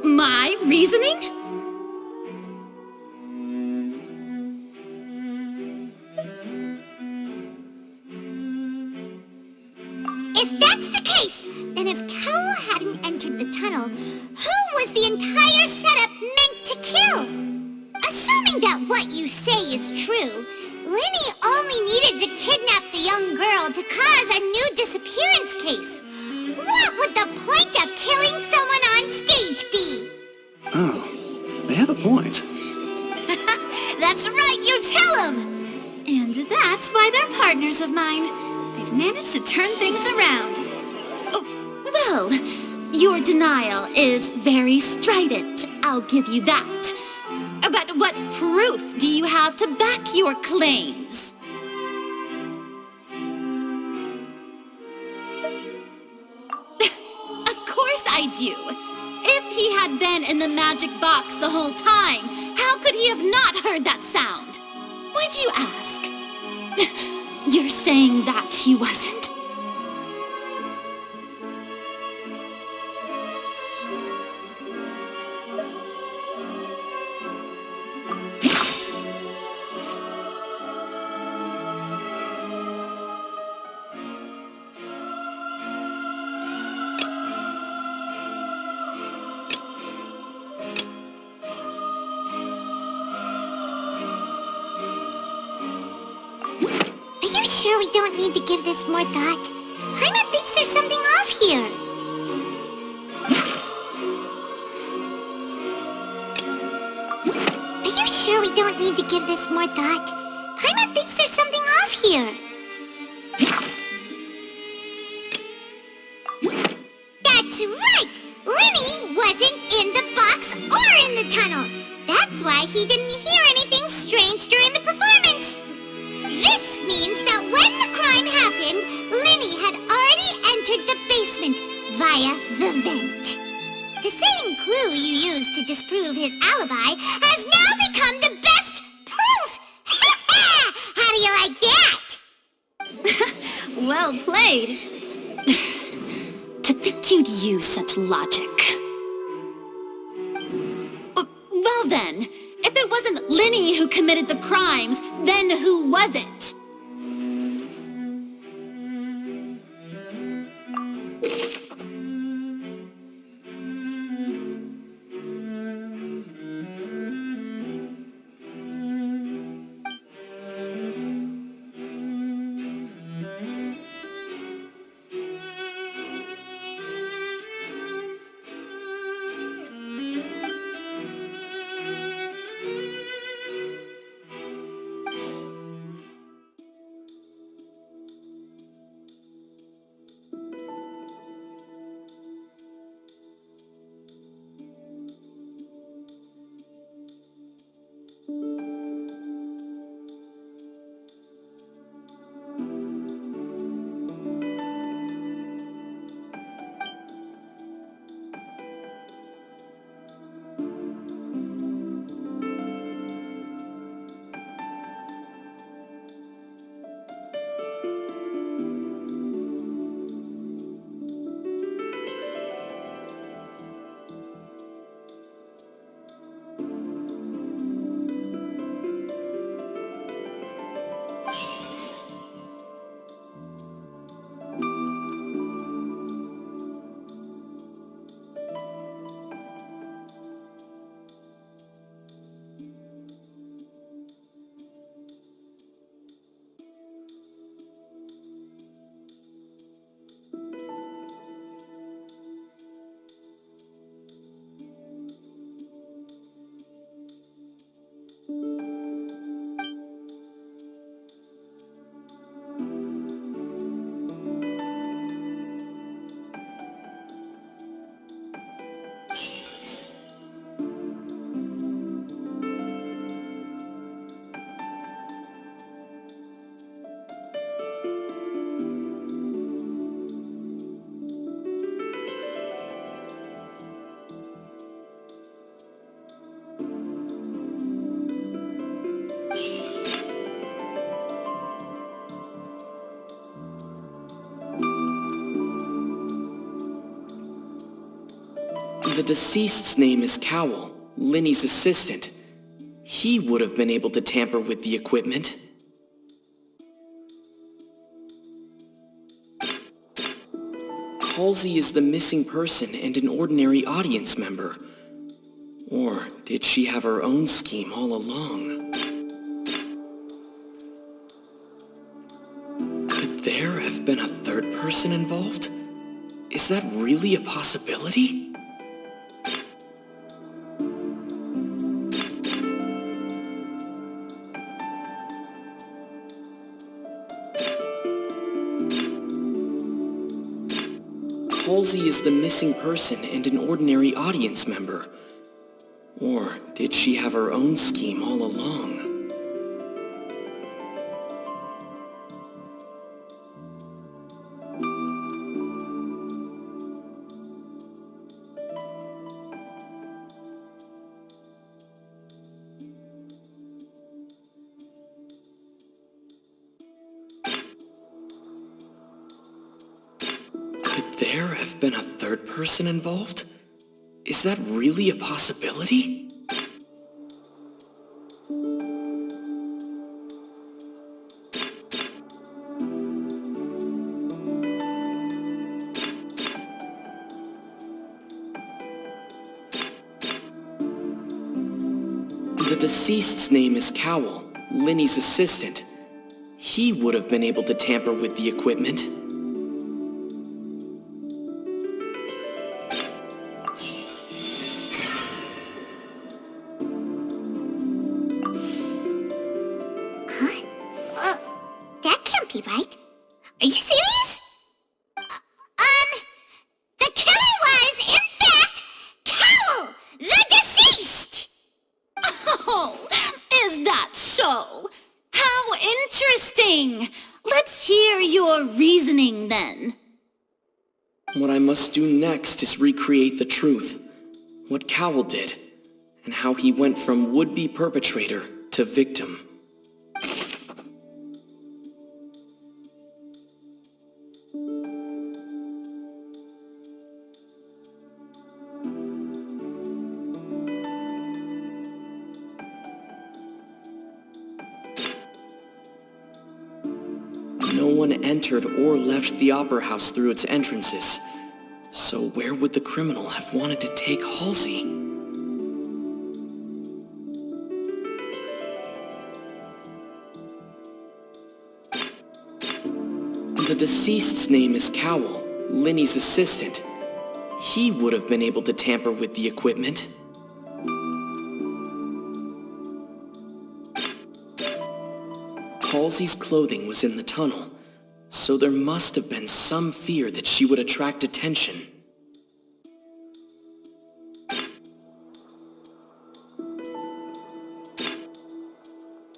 My reasoning? If that's the case, then if Carol hadn't entered the tunnel, who was the entire setup meant to kill? Assuming that what you say is true, Linny only needed to kidnap the young girl to cause a new disappearance case. What would the point of killing someone on stage be? Oh, they have a point. That's right, you tell him! And that's why they're partners of mine. They've managed to turn things around. Oh, well, your denial is very strident, I'll give you that. But what proof do you have to back your claims? Of course I do. If he had been in the magic box the whole time, how could he have not heard that sound? Why do you ask? You're saying that he wasn't? Sure we don't need to give this more thought? Paimon thinks there's something off here. Are you sure we don't need to give this more thought? Paimon thinks there's something off here. That's right! Linny wasn't in the box or in the tunnel. That's why he didn't hear anything strange during the performance. This means that when the crime happened, Linny had already entered the basement via the vent. The same clue you used to disprove his alibi has now become the best proof! How do you like that? Well played. To think you'd use such logic. Well then, if it wasn't Linny who committed the crimes, then who was it? The deceased's name is Cowell, Linny's assistant. He would have been able to tamper with the equipment. Halsey is the missing person and an ordinary audience member. Or did she have her own scheme all along? Could there have been a third person involved? Is that really a possibility? Halsey is the missing person and an ordinary audience member. Or did she have her own scheme all along? Could there have been a third person involved? Is that really a possibility? The deceased's name is Cowell, Linny's assistant. He would have been able to tamper with the equipment. That can't be right. Are you serious? The killer was, in fact, Cowell, the deceased! Oh, is that so? How interesting! Let's hear your reasoning then. What I must do next is recreate the truth, what Cowell did, and how he went from would-be perpetrator to victim. No one entered or left the Opera House through its entrances. So where would the criminal have wanted to take Halsey? The deceased's name is Cowell, Linny's assistant. He would have been able to tamper with the equipment. Halsey's clothing was in the tunnel, so there must have been some fear that she would attract attention.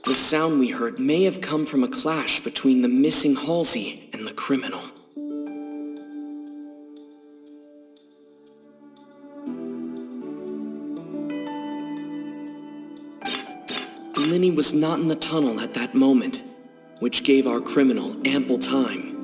The sound we heard may have come from a clash between the missing Halsey and the criminal. Linny was not in the tunnel at that moment, which gave our criminal ample time.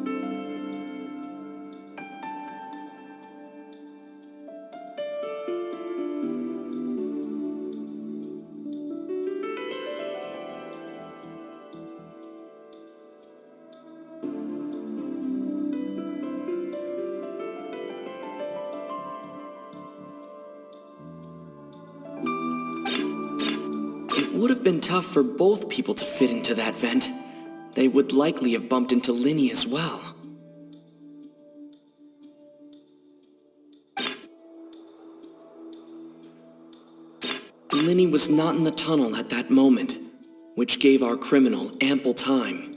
It would have been tough for both people to fit into that vent. They would likely have bumped into Linny as well. Linny was not in the tunnel at that moment, which gave our criminal ample time.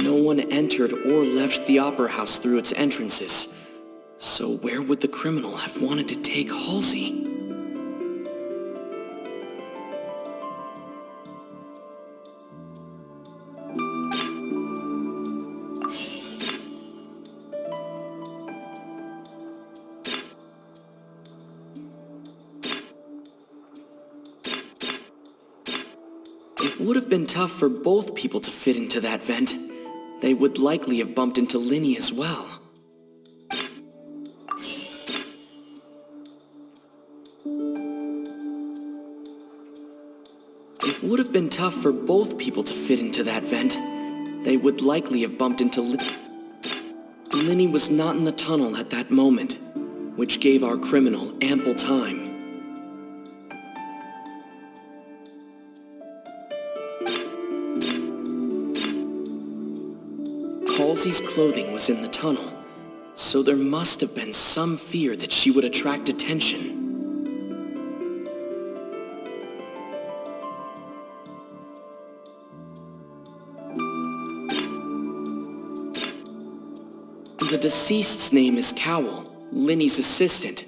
No one entered or left the Opera House through its entrances. So where would the criminal have wanted to take Halsey? It would have been tough for both people to fit into that vent. They would likely have bumped into Linny as well. It would have been tough for both people to fit into that vent. They would likely have bumped into Linny was not in the tunnel at that moment, which gave our criminal ample time. Halsey's clothing was in the tunnel, so there must have been some fear that she would attract attention. The deceased's name is Cowell, Linny's assistant.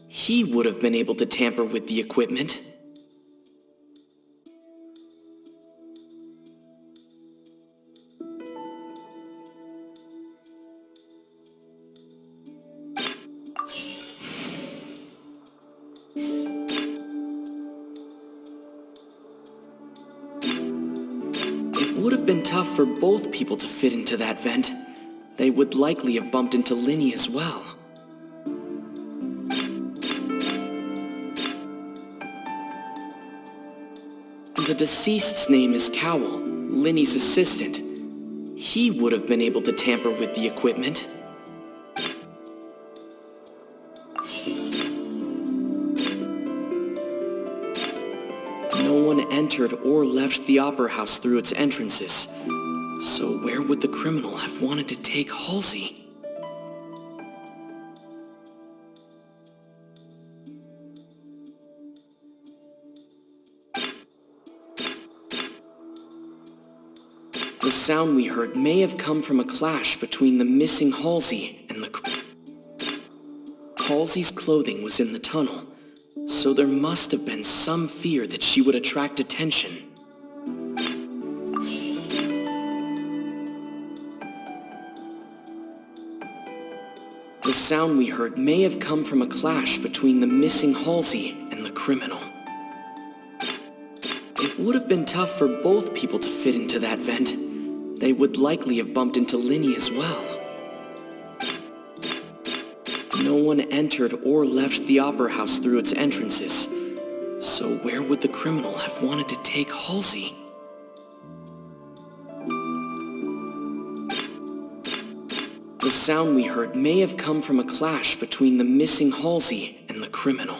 He would have been able to tamper with the equipment. It would have been tough for both people to fit into that vent. They would likely have bumped into Linny as well. The deceased's name is Cowell, Linny's assistant. He would have been able to tamper with the equipment. No one entered or left the Opera House through its entrances. So where would the criminal have wanted to take Halsey? The sound we heard may have come from a clash between the missing Halsey and the... Halsey's clothing was in the tunnel, so there must have been some fear that she would attract attention. The sound we heard may have come from a clash between the missing Halsey and the criminal. It would have been tough for both people to fit into that vent. They would likely have bumped into Linny as well. No one entered or left the Opera House through its entrances. So where would the criminal have wanted to take Halsey? The sound we heard may have come from a clash between the missing Halsey and the criminal.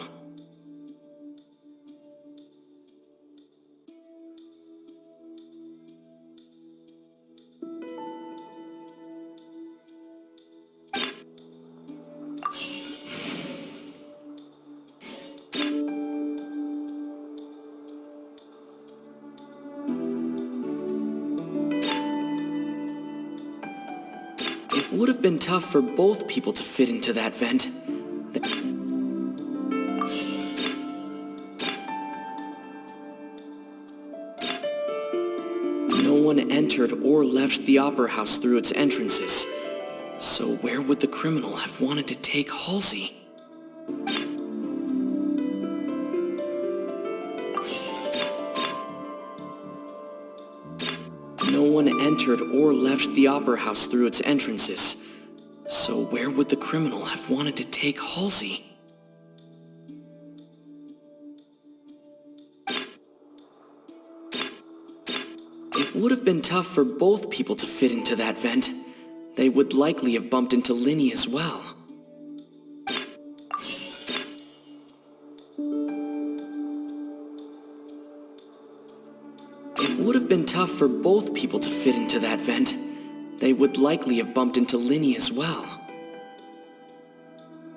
It would have been tough for both people to fit into that vent. No one entered or left the Opera House through its entrances. So where would the criminal have wanted to take Halsey? No one entered or left the Opera House through its entrances. So where would the criminal have wanted to take Halsey? It would have been tough for both people to fit into that vent. They would likely have bumped into Linny as well. It would have been tough for both people to fit into that vent. They would likely have bumped into Linny as well.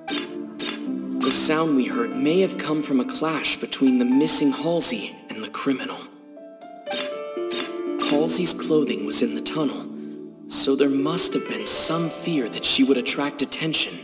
The sound we heard may have come from a clash between the missing Halsey and the criminal. Halsey's clothing was in the tunnel, so there must have been some fear that she would attract attention.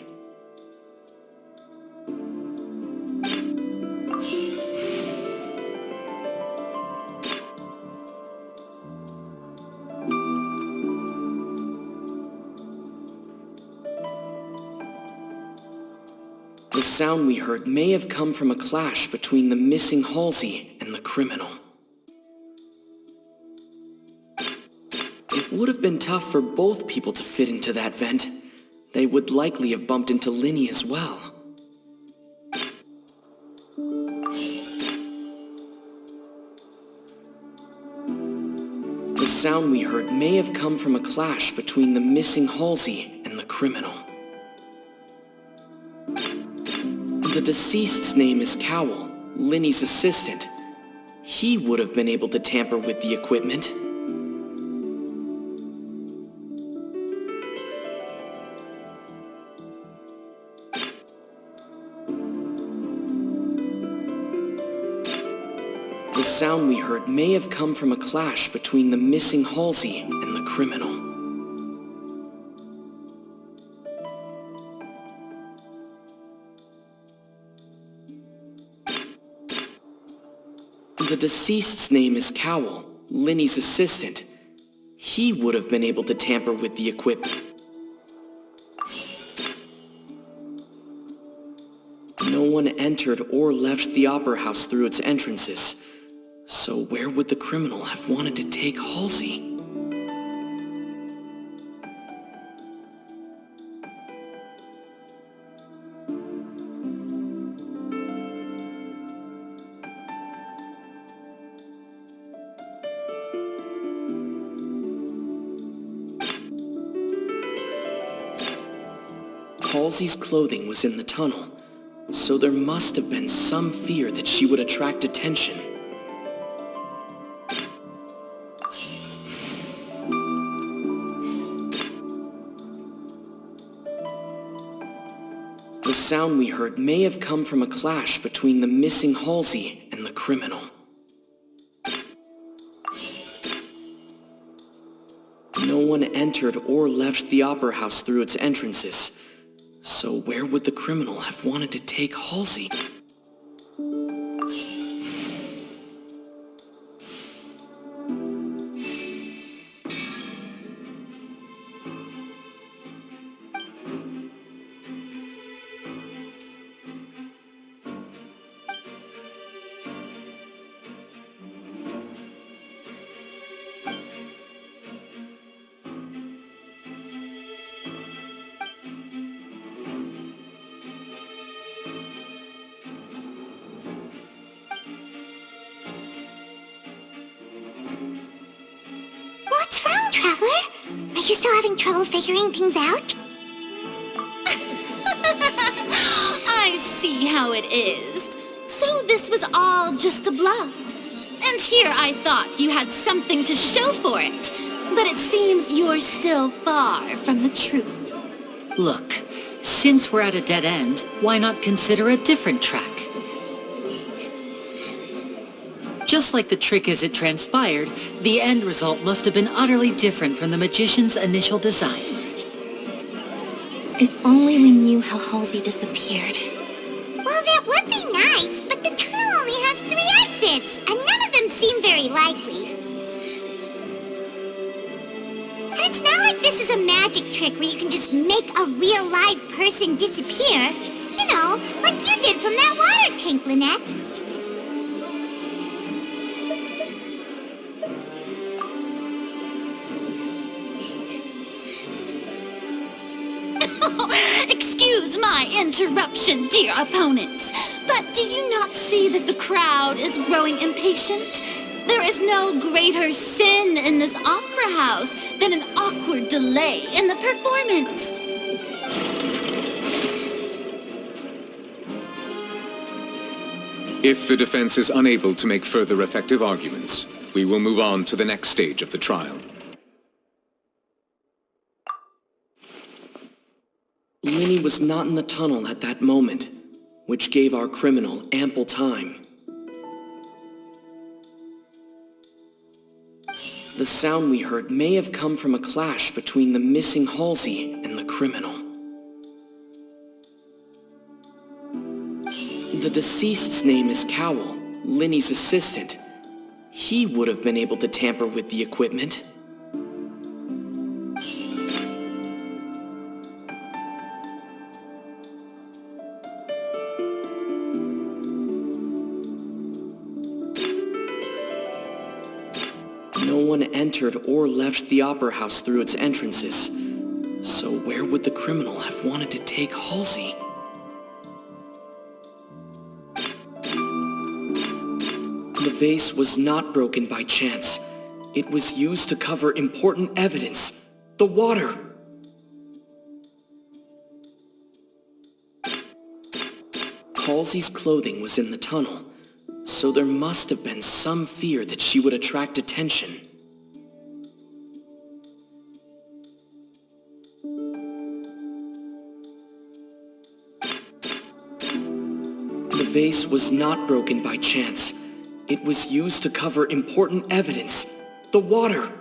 The sound we heard may have come from a clash between the missing Halsey and the criminal. Would have been tough for both people to fit into that vent. They would likely have bumped into Linny as well. The sound we heard may have come from a clash between the missing Halsey and the criminal. The deceased's name is Cowell, Linny's assistant. He would have been able to tamper with the equipment. The sound we heard may have come from a clash between the missing Halsey and the criminal. The deceased's name is Cowell, Linny's assistant. He would have been able to tamper with the equipment. No one entered or left the Opera House through its entrances. So where would the criminal have wanted to take Halsey? Halsey's clothing was in the tunnel, so there must have been some fear that she would attract attention. The sound we heard may have come from a clash between the missing Halsey and the criminal. No one entered or left the Opera House through its entrances. So where would the criminal have wanted to take Halsey? What's wrong, Traveler? Are you still having trouble figuring things out? I see how it is. So this was all just a bluff. And here I thought you had something to show for it. But it seems you're still far from the truth. Look, since we're at a dead end, why not consider a different track? Just like the trick as it transpired, the end result must have been utterly different from the magician's initial design. If only we knew how Halsey disappeared. Well, that would be nice, but the tunnel only has 3 exits, and none of them seem very likely. And it's not like this is a magic trick where you can just make a real live person disappear. You know, like you did from that water tank, Lynette. Excuse my interruption, dear opponents, but do you not see that the crowd is growing impatient? There is no greater sin in this opera house than an awkward delay in the performance. If the defense is unable to make further effective arguments, we will move on to the next stage of the trial. Linny was not in the tunnel at that moment, which gave our criminal ample time. The sound we heard may have come from a clash between the missing Halsey and the criminal. The deceased's name is Cowell, Linny's assistant. He would have been able to tamper with the equipment. No one entered or left the Opera House through its entrances. So where would the criminal have wanted to take Halsey? The vase was not broken by chance. It was used to cover important evidence. The water! Halsey's clothing was in the tunnel, so there must have been some fear that she would attract attention. The vase was not broken by chance. It was used to cover important evidence. The water!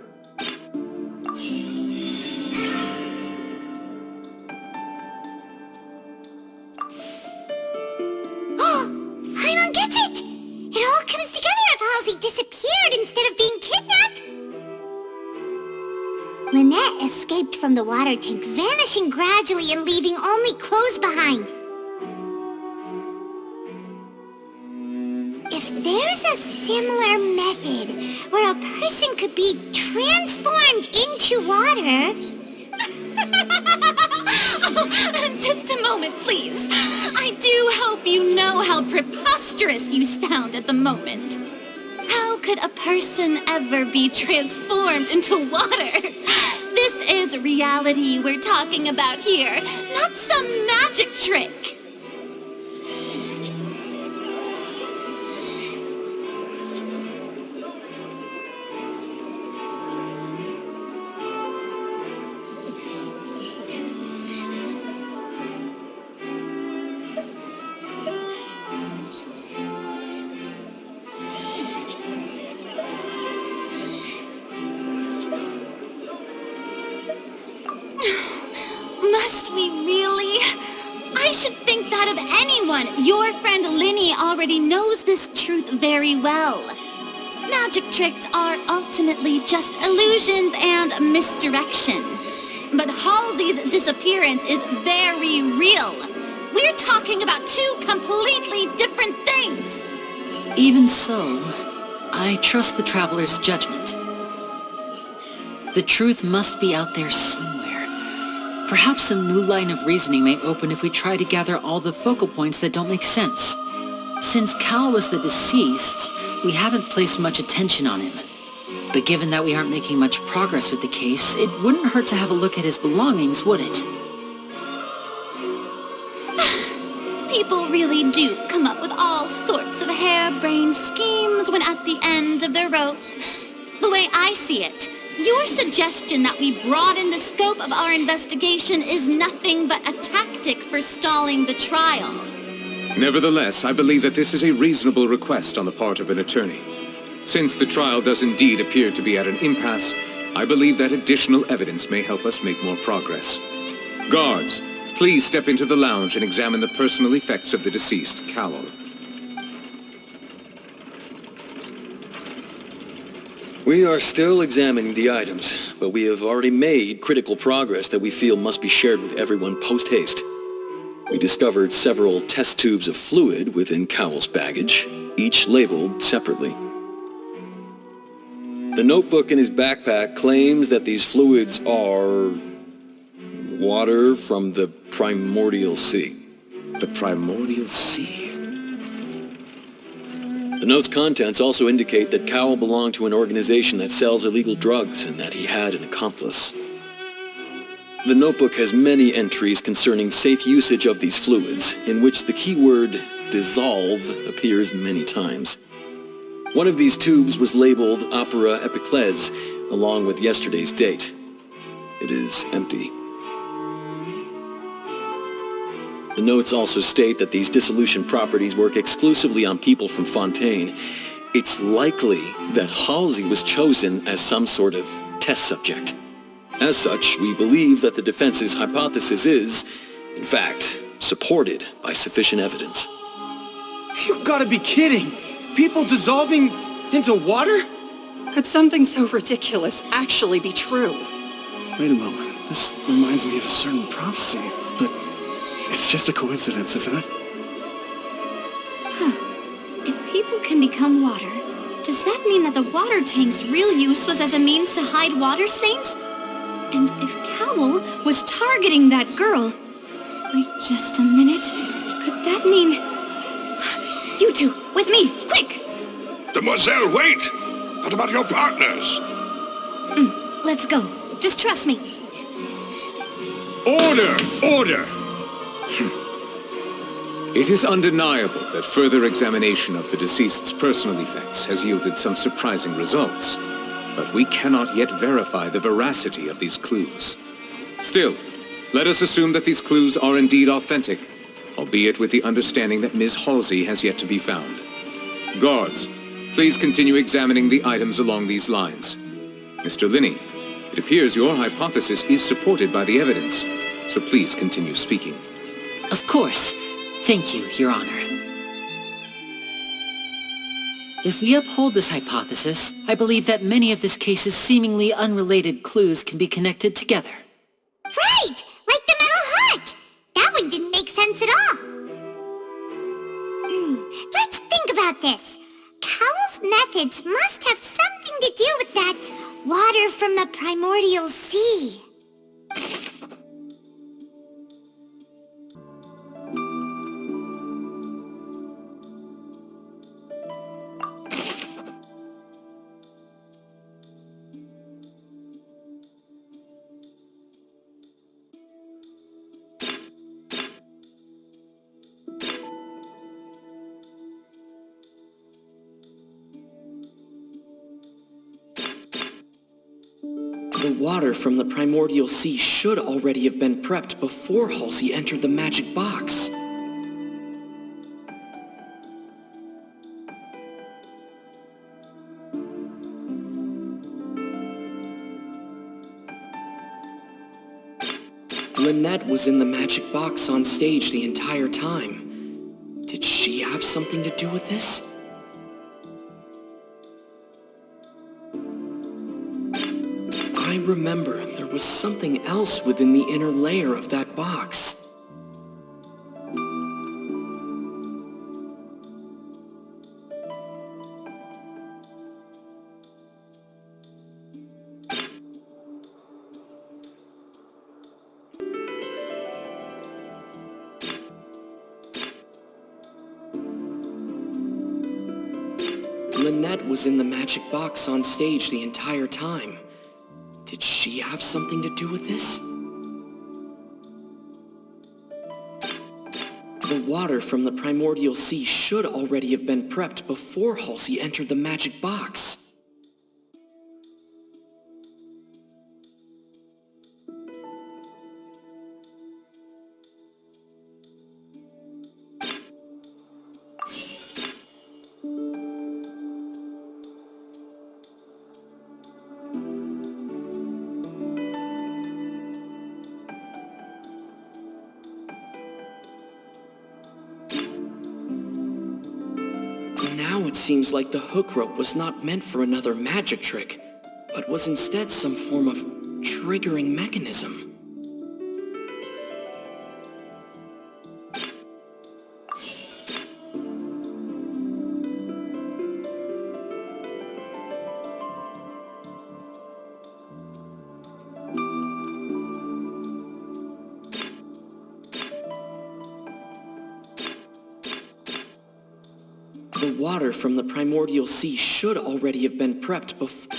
Paimon gets it! It all comes together if Halsey disappeared instead of being kidnapped! Lynette escaped from the water tank, vanishing gradually and leaving only clothes behind. If there's a similar method where a person could be transformed into water... Oh, just a moment, please. I do hope you know how preposterous you sound at the moment. How could a person ever be transformed into water? This is reality we're talking about here, not some magic trick. Must we really? I should think that of anyone. Your friend Linny already knows this truth very well. Magic tricks are ultimately just illusions and misdirection. But Halsey's disappearance is very real. We're talking about two completely different things. Even so, I trust the Traveler's judgment. The truth must be out there somewhere. Perhaps some new line of reasoning may open if we try to gather all the focal points that don't make sense. Since Cal was the deceased, we haven't placed much attention on him. But given that we aren't making much progress with the case, it wouldn't hurt to have a look at his belongings, would it? People really do come up with all sorts of harebrained schemes when at the end of their rope. The way I see it, your suggestion that we broaden the scope of our investigation is nothing but a tactic for stalling the trial. Nevertheless, I believe that this is a reasonable request on the part of an attorney. Since the trial does indeed appear to be at an impasse, I believe that additional evidence may help us make more progress. Guards, please step into the lounge and examine the personal effects of the deceased, Cowell. We are still examining the items, but we have already made critical progress that we feel must be shared with everyone post-haste. We discovered several test tubes of fluid within Cowell's baggage, each labeled separately. The notebook in his backpack claims that these fluids are water from the primordial sea. The primordial sea? The note's contents also indicate that Cowell belonged to an organization that sells illegal drugs and that he had an accomplice. The notebook has many entries concerning safe usage of these fluids, in which the keyword dissolve appears many times. One of these tubes was labeled Opera Epiclese, along with yesterday's date. It is empty. The notes also state that these dissolution properties work exclusively on people from Fontaine. It's likely that Halsey was chosen as some sort of test subject. As such, we believe that the defense's hypothesis is, in fact, supported by sufficient evidence. You've got to be kidding! People dissolving into water? Could something so ridiculous actually be true? Wait a moment. This reminds me of a certain prophecy, but it's just a coincidence, isn't it? If people can become water, Does that mean that the water tank's real use was as a means to hide water stains? And if Cowl was targeting that girl... Wait just a minute. Could that mean... You two, with me, quick! Demoiselle, wait! What about your partners? Let's go. Just trust me. Order! Order! It is undeniable that further examination of the deceased's personal effects has yielded some surprising results, but we cannot yet verify the veracity of these clues. Still, let us assume that these clues are indeed authentic, albeit with the understanding that Ms. Halsey has yet to be found. Guards, please continue examining the items along these lines. Mr. Linney, it appears your hypothesis is supported by the evidence, so please continue speaking. Of course. Thank you, Your Honor. If we uphold this hypothesis, I believe that many of this case's seemingly unrelated clues can be connected together. Right! Like the metal hook! That one didn't make sense at all. Let's think about this. Cowell's methods must have something to do with that water from the primordial sea. The water from the primordial sea should already have been prepped before Halsey entered the magic box. Lynette was in the magic box on stage the entire time. Did she have something to do with this? I remember there was something else within the inner layer of that box. Lynette was in the magic box on stage the entire time. Did she have something to do with this? The water from the primordial sea should already have been prepped before Halsey entered the magic box. Now it seems like the hook rope was not meant for another magic trick, but was instead some form of triggering mechanism. The water from the primordial sea should already have been prepped before...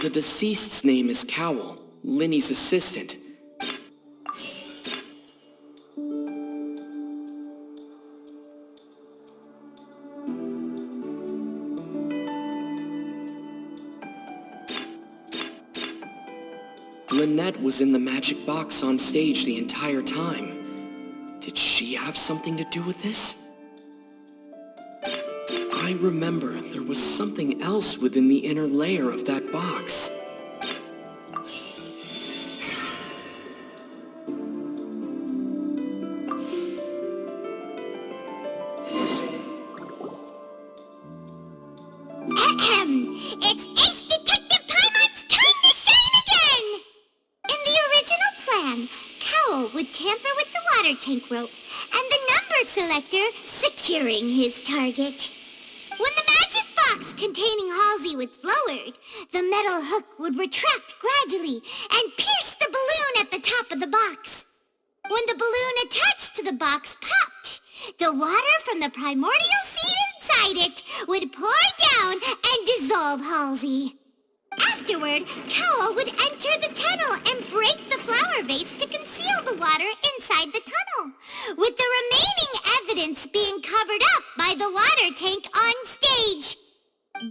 The deceased's name is Cowell, Linny's assistant. Lynette was in the magic box on stage the entire time. Did she have something to do with this? I remember there was something else within the inner layer of that box. It's Ace Detective Paimon's time to shine again! In the original plan, Cowell would tamper with the water tank rope, and the numbers selector securing his target. When the magic box containing Halsey was lowered, the metal hook would retract gradually and pierce the balloon at the top of the box. When the balloon attached to the box popped, the water from the primordial seed inside it would pour down and dissolve Halsey. Afterward, Cowell would enter the tunnel and break the flower vase to conceal the water inside the tunnel, with the remaining evidence being covered up by the water tank on stage.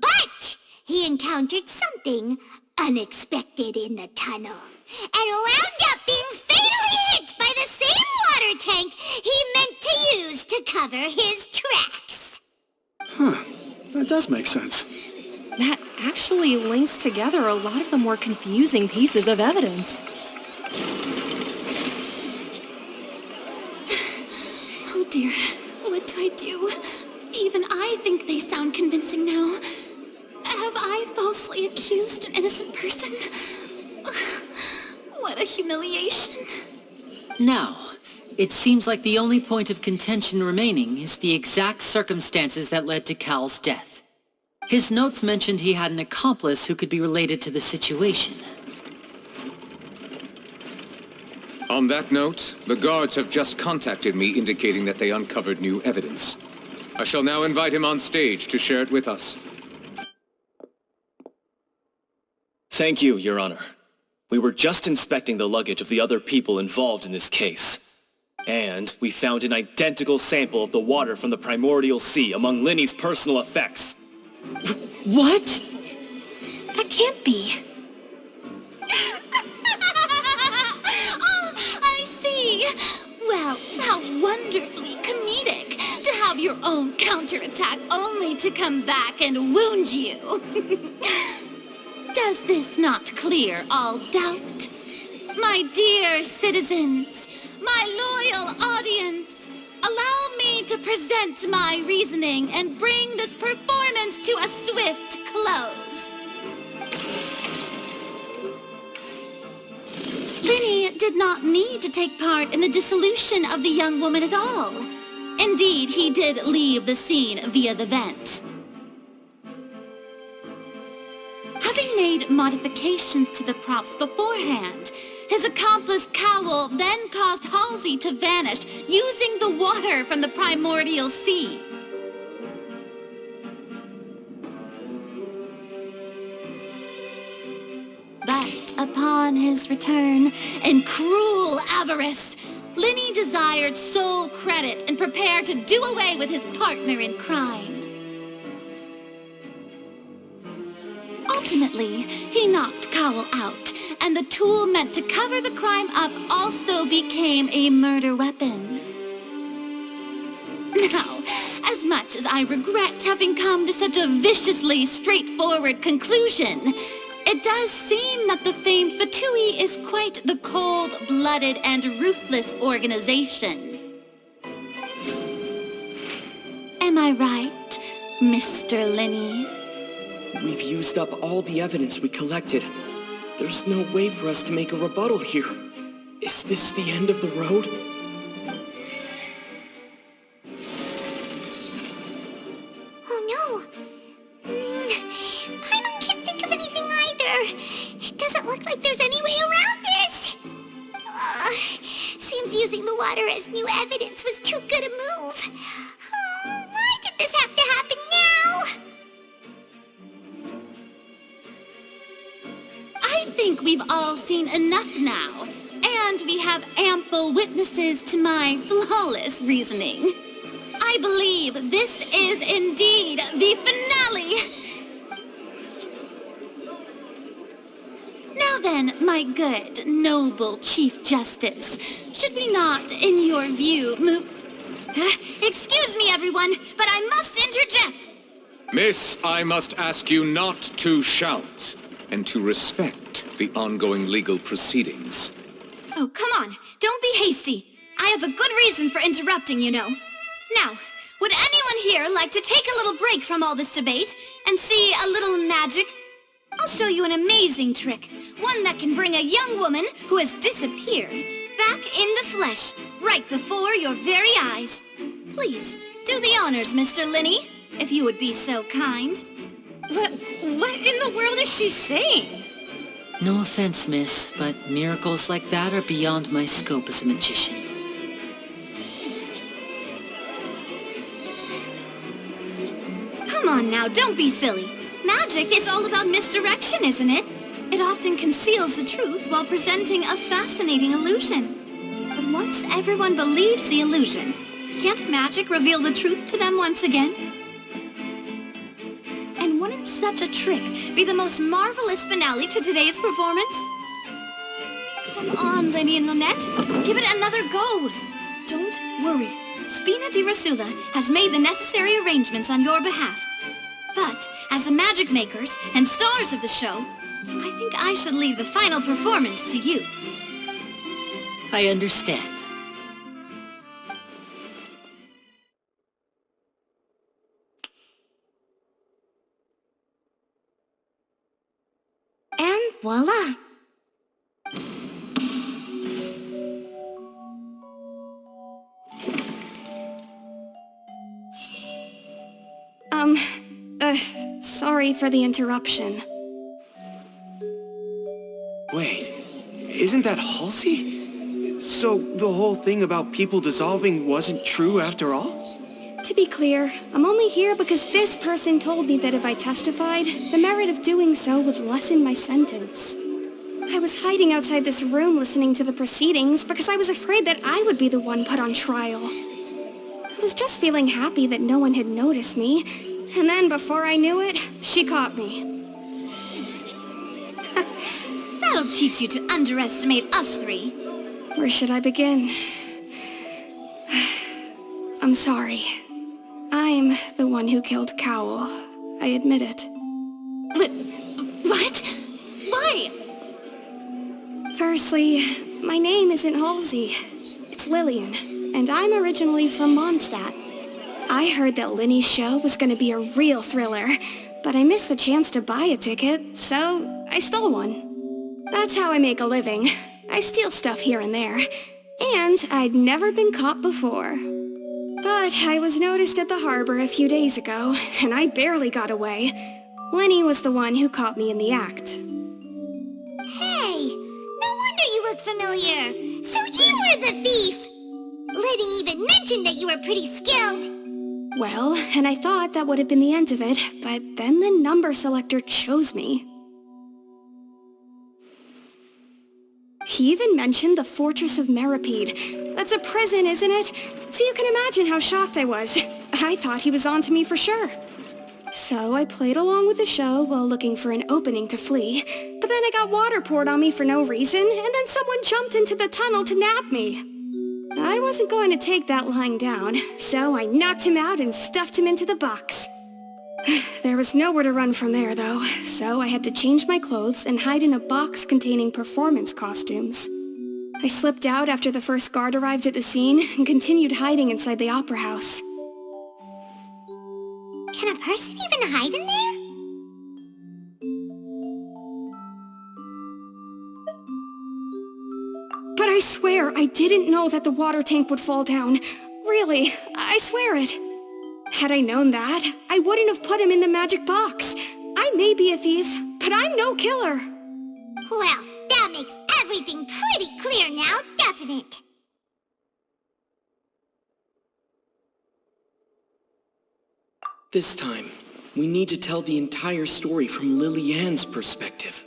But he encountered something unexpected in the tunnel, and wound up being fatally hit by the same water tank he meant to use to cover his tracks. Huh, that does make sense. That actually links together a lot of the more confusing pieces of evidence. Oh dear, what do I do? Even I think they sound convincing now. Have I falsely accused an innocent person? What a humiliation. Now, it seems like the only point of contention remaining is the exact circumstances that led to Cal's death. His notes mentioned he had an accomplice who could be related to the situation. On that note, the guards have just contacted me indicating that they uncovered new evidence. I shall now invite him on stage to share it with us. Thank you, Your Honor. We were just inspecting the luggage of the other people involved in this case. And we found an identical sample of the water from the primordial sea among Linny's personal effects. What? That can't be. Oh, I see. Well, how wonderfully comedic to have your own counterattack only to come back and wound you. Does this not clear all doubt? My dear citizens, my loyal audience, allow me to present my reasoning and bring this performance to a swift close. Linny did not need to take part in the dissolution of the young woman at all. Indeed, he did leave the scene via the vent. Having made modifications to the props beforehand, his accomplice Cowell then caused Halsey to vanish using the water from the primordial sea. But upon his return, in cruel avarice, Linny desired sole credit and prepared to do away with his partner in crime. Ultimately, he knocked Cowell out, and the tool meant to cover the crime up also became a murder weapon. Now, as much as I regret having come to such a viciously straightforward conclusion, it does seem that the famed Fatui is quite the cold-blooded and ruthless organization. Am I right, Mr. Linny? We've used up all the evidence we collected. There's no way for us to make a rebuttal here. Is this the end of the road? Oh no! Paimon can't think of anything either. It doesn't look like there's any way around this. Seems using the water as new evidence was too good a move. Why did this have to happen now? I think we've all seen enough now, and we have ample witnesses to my flawless reasoning. I believe this is indeed the finale. Now then, my good, noble Chief Justice, should we not, in your view, move... Excuse me, everyone, but I must interject. Miss, I must ask you not to shout, and to respect the ongoing legal proceedings. Oh, come on. Don't be hasty. I have a good reason for interrupting, you know. Now, would anyone here like to take a little break from all this debate and see a little magic? I'll show you an amazing trick. One that can bring a young woman who has disappeared back in the flesh, right before your very eyes. Please, do the honors, Mr. Linney, if you would be so kind. What in the world is she saying? No offense, miss, but miracles like that are beyond my scope as a magician. Come on now, don't be silly. Magic is all about misdirection, isn't it? It often conceals the truth while presenting a fascinating illusion. But once everyone believes the illusion, can't magic reveal the truth to them once again? And wouldn't such a trick be the most marvelous finale to today's performance? Come on, Lenny and Lynette. Give it another go. Don't worry. Spina di Rasula has made the necessary arrangements on your behalf. But, as the magic makers and stars of the show, I think I should leave the final performance to you. I understand. And voila! Sorry for the interruption. Wait, isn't that Halsey? So the whole thing about people dissolving wasn't true after all? To be clear, I'm only here because this person told me that if I testified, the merit of doing so would lessen my sentence. I was hiding outside this room listening to the proceedings because I was afraid that I would be the one put on trial. I was just feeling happy that no one had noticed me, and then before I knew it, she caught me. That'll teach you to underestimate us three. Where should I begin? I'm sorry. I'm the one who killed Cowell. I admit it. What? Why? Firstly, my name isn't Halsey. It's Lillian, and I'm originally from Mondstadt. I heard that Linny's show was going to be a real thriller, but I missed the chance to buy a ticket, so I stole one. That's how I make a living. I steal stuff here and there, and I'd never been caught before. But I was noticed at the harbor a few days ago, and I barely got away. Lenny was the one who caught me in the act. Hey, no wonder you look familiar. So you were the thief. Liddy even mentioned that you were pretty skilled. Well, and I thought that would have been the end of it, but then the number selector chose me. He even mentioned the Fortress of Meripede. That's a prison, isn't it? So you can imagine how shocked I was. I thought he was onto me for sure. So I played along with the show while looking for an opening to flee, but then I got water poured on me for no reason, and then someone jumped into the tunnel to nab me. I wasn't going to take that lying down, so I knocked him out and stuffed him into the box. There was nowhere to run from there, though, so I had to change my clothes and hide in a box containing performance costumes. I slipped out after the first guard arrived at the scene and continued hiding inside the opera house. Can a person even hide in there? But I swear I didn't know that the water tank would fall down. Really, I swear it. Had I known that, I wouldn't have put him in the magic box. I may be a thief, but I'm no killer. Well, that makes everything pretty clear now, doesn't it? This time, we need to tell the entire story from Lily-Ann's perspective.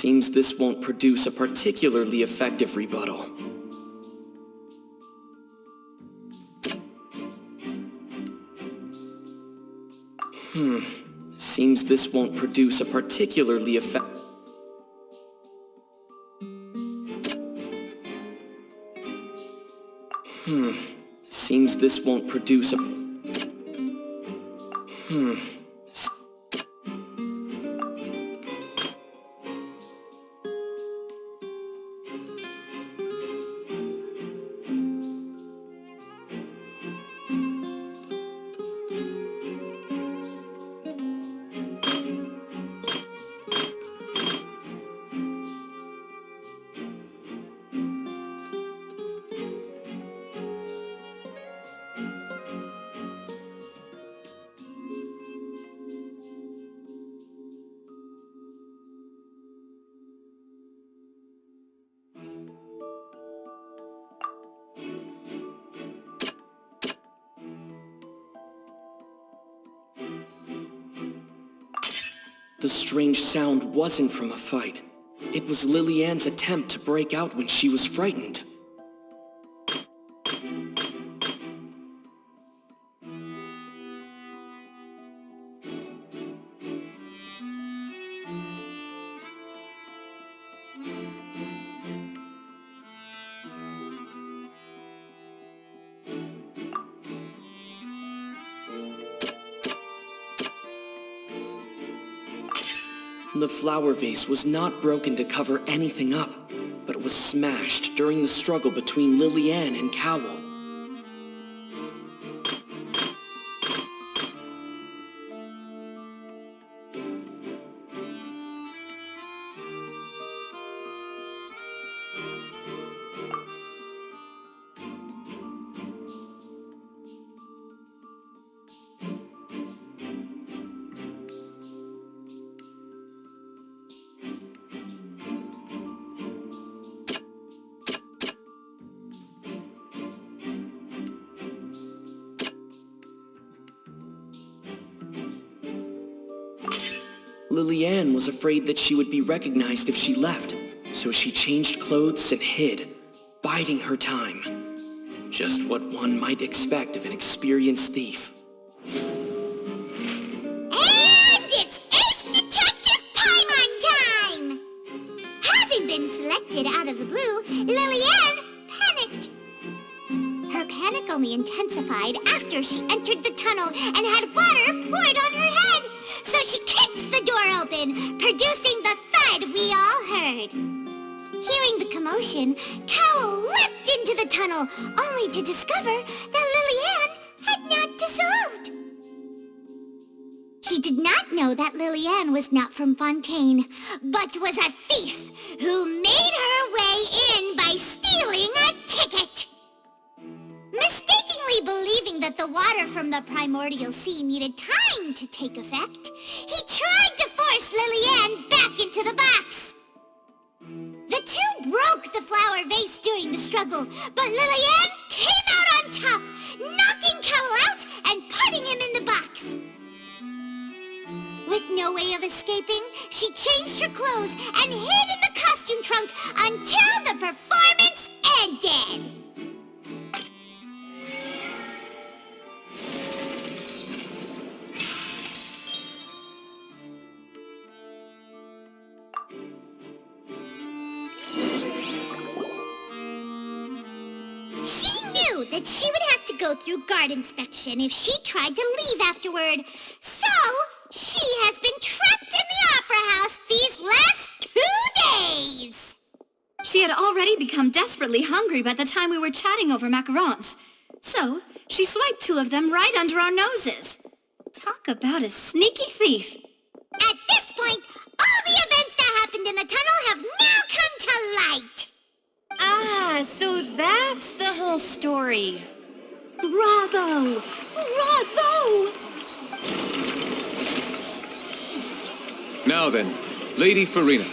Seems this won't produce a particularly effective rebuttal. Seems this won't produce a particularly effective... Seems this won't produce a... The strange sound wasn't from a fight. It was Lillian's attempt to break out when she was frightened. The flower vase was not broken to cover anything up, but it was smashed during the struggle between Lillian and Cowell. Lillian was afraid that she would be recognized if she left, so she changed clothes and hid, biding her time. Just what one might expect of an experienced thief. And it's Ace Detective Paimon time! Having been selected out of the blue, Lillian panicked. Her panic only intensified after she entered the tunnel and had water poured on her head. So she kicked the door open, producing the thud we all heard. Hearing the commotion, Cowell leapt into the tunnel, only to discover that Lillian had not dissolved. He did not know that Lillian was not from Fontaine, but was a thief who made her way in by stealing a ticket. Mistakenly believing that the water from the primordial sea needed time to take effect, he tried to force Lillian back into the box. The two broke the flower vase during the struggle, but Lillian came out on top, knocking Cowell out and putting him in the box. With no way of escaping, she changed her clothes and hid in the costume trunk until the performance ended. She knew that she would have to go through guard inspection if she tried to leave afterward. So, she has been trapped in the Opera House these last 2 days. She had already become desperately hungry by the time we were chatting over macarons. So, she swiped 2 of them right under our noses. Talk about a sneaky thief. At this point, all the events that happened in the tunnel have now come to light. Ah, so that's the whole story. Bravo! Bravo! Now then, Lady Farina,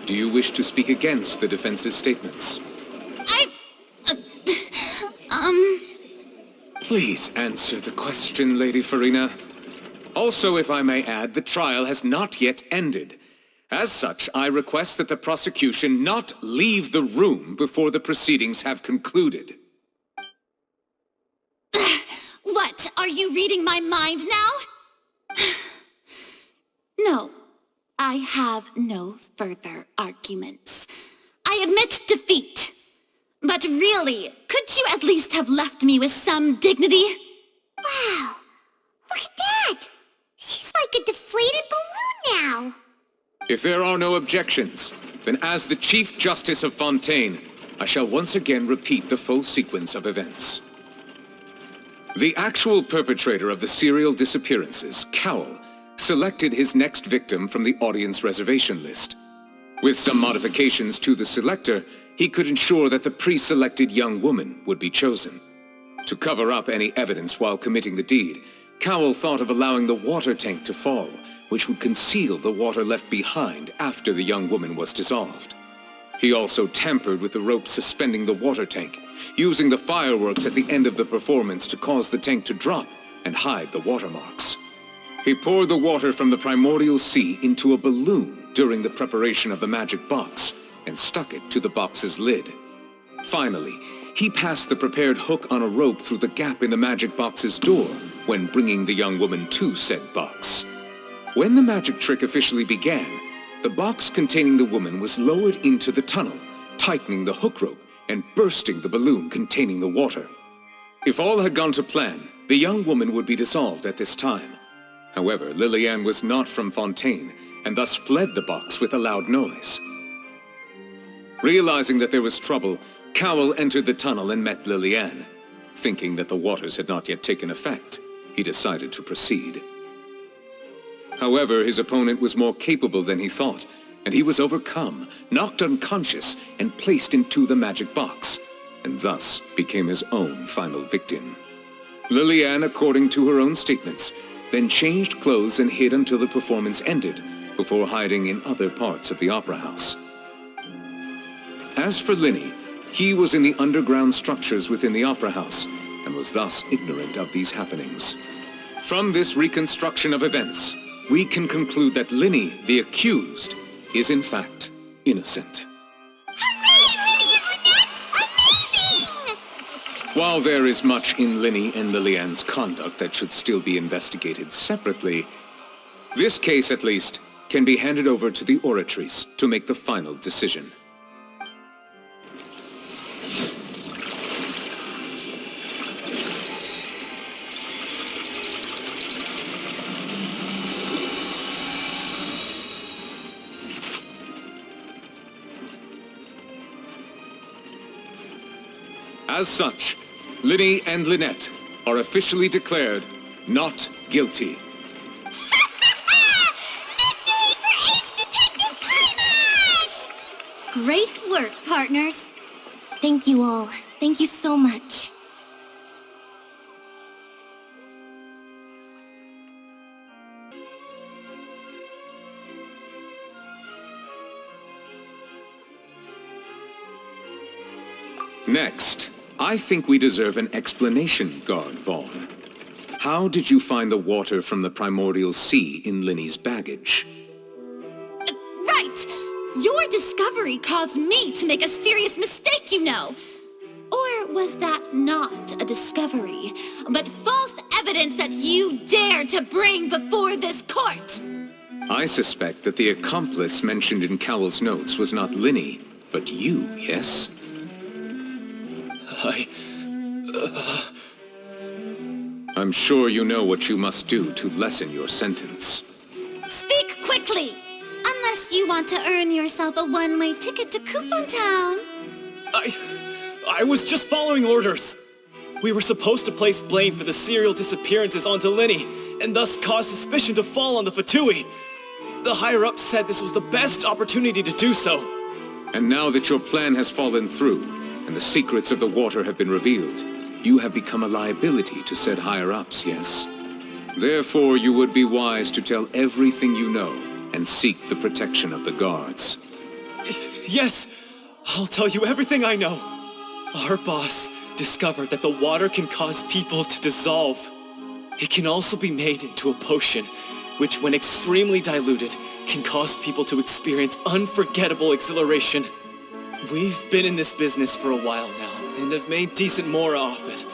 do you wish to speak against the defense's statements? Please answer the question, Lady Farina. Also, if I may add, the trial has not yet ended. As such, I request that the prosecution not leave the room before the proceedings have concluded. What, are you reading my mind now? No, I have no further arguments. I admit defeat. But really, could you at least have left me with some dignity? Wow, look at that! She's like a deflated balloon now. If there are no objections, then as the Chief Justice of Fontaine, I shall once again repeat the full sequence of events. The actual perpetrator of the serial disappearances, Cowell, selected his next victim from the audience reservation list. With some modifications to the selector, he could ensure that the pre-selected young woman would be chosen. To cover up any evidence while committing the deed, Cowell thought of allowing the water tank to fall, which would conceal the water left behind after the young woman was dissolved. He also tampered with the rope suspending the water tank, using the fireworks at the end of the performance to cause the tank to drop and hide the watermarks. He poured the water from the primordial sea into a balloon during the preparation of the magic box and stuck it to the box's lid. Finally, he passed the prepared hook on a rope through the gap in the magic box's door when bringing the young woman to said box. When the magic trick officially began, the box containing the woman was lowered into the tunnel, tightening the hook rope and bursting the balloon containing the water. If all had gone to plan, the young woman would be dissolved at this time. However, Lillian was not from Fontaine and thus fled the box with a loud noise. Realizing that there was trouble, Cowell entered the tunnel and met Lillian. Thinking that the waters had not yet taken effect, he decided to proceed. However, his opponent was more capable than he thought, and he was overcome, knocked unconscious, and placed into the magic box, and thus became his own final victim. Lillian, according to her own statements, then changed clothes and hid until the performance ended, before hiding in other parts of the opera house. As for Linny, he was in the underground structures within the opera house, and was thus ignorant of these happenings. From this reconstruction of events, we can conclude that Linny, the accused, is in fact innocent. While there is much in Linny and Lillian's conduct that should still be investigated separately, this case at least can be handed over to the Oratrice to make the final decision. As such, Linny and Lynette are officially declared not guilty. Great work, partners. Thank you all. Thank you so much. Next, I think we deserve an explanation, Guard Vaughn. How did you find the water from the primordial sea in Linny's baggage? Right! Your discovery caused me to make a serious mistake, you know. Or was that not a discovery, but false evidence that you dared to bring before this court? I suspect that the accomplice mentioned in Cowell's notes was not Linny, but you, yes? I'm sure you know what you must do to lessen your sentence. Speak quickly! Unless you want to earn yourself a one-way ticket to Coupon Town. I was just following orders. We were supposed to place blame for the serial disappearances onto Linny, and thus cause suspicion to fall on the Fatui. The higher-ups said this was the best opportunity to do so. And now that your plan has fallen through, and the secrets of the water have been revealed, you have become a liability to said higher-ups, yes? Therefore, you would be wise to tell everything you know and seek the protection of the guards. Yes, I'll tell you everything I know. Our boss discovered that the water can cause people to dissolve. It can also be made into a potion, which when extremely diluted, can cause people to experience unforgettable exhilaration. We've been in this business for a while now, and have made decent mora off it.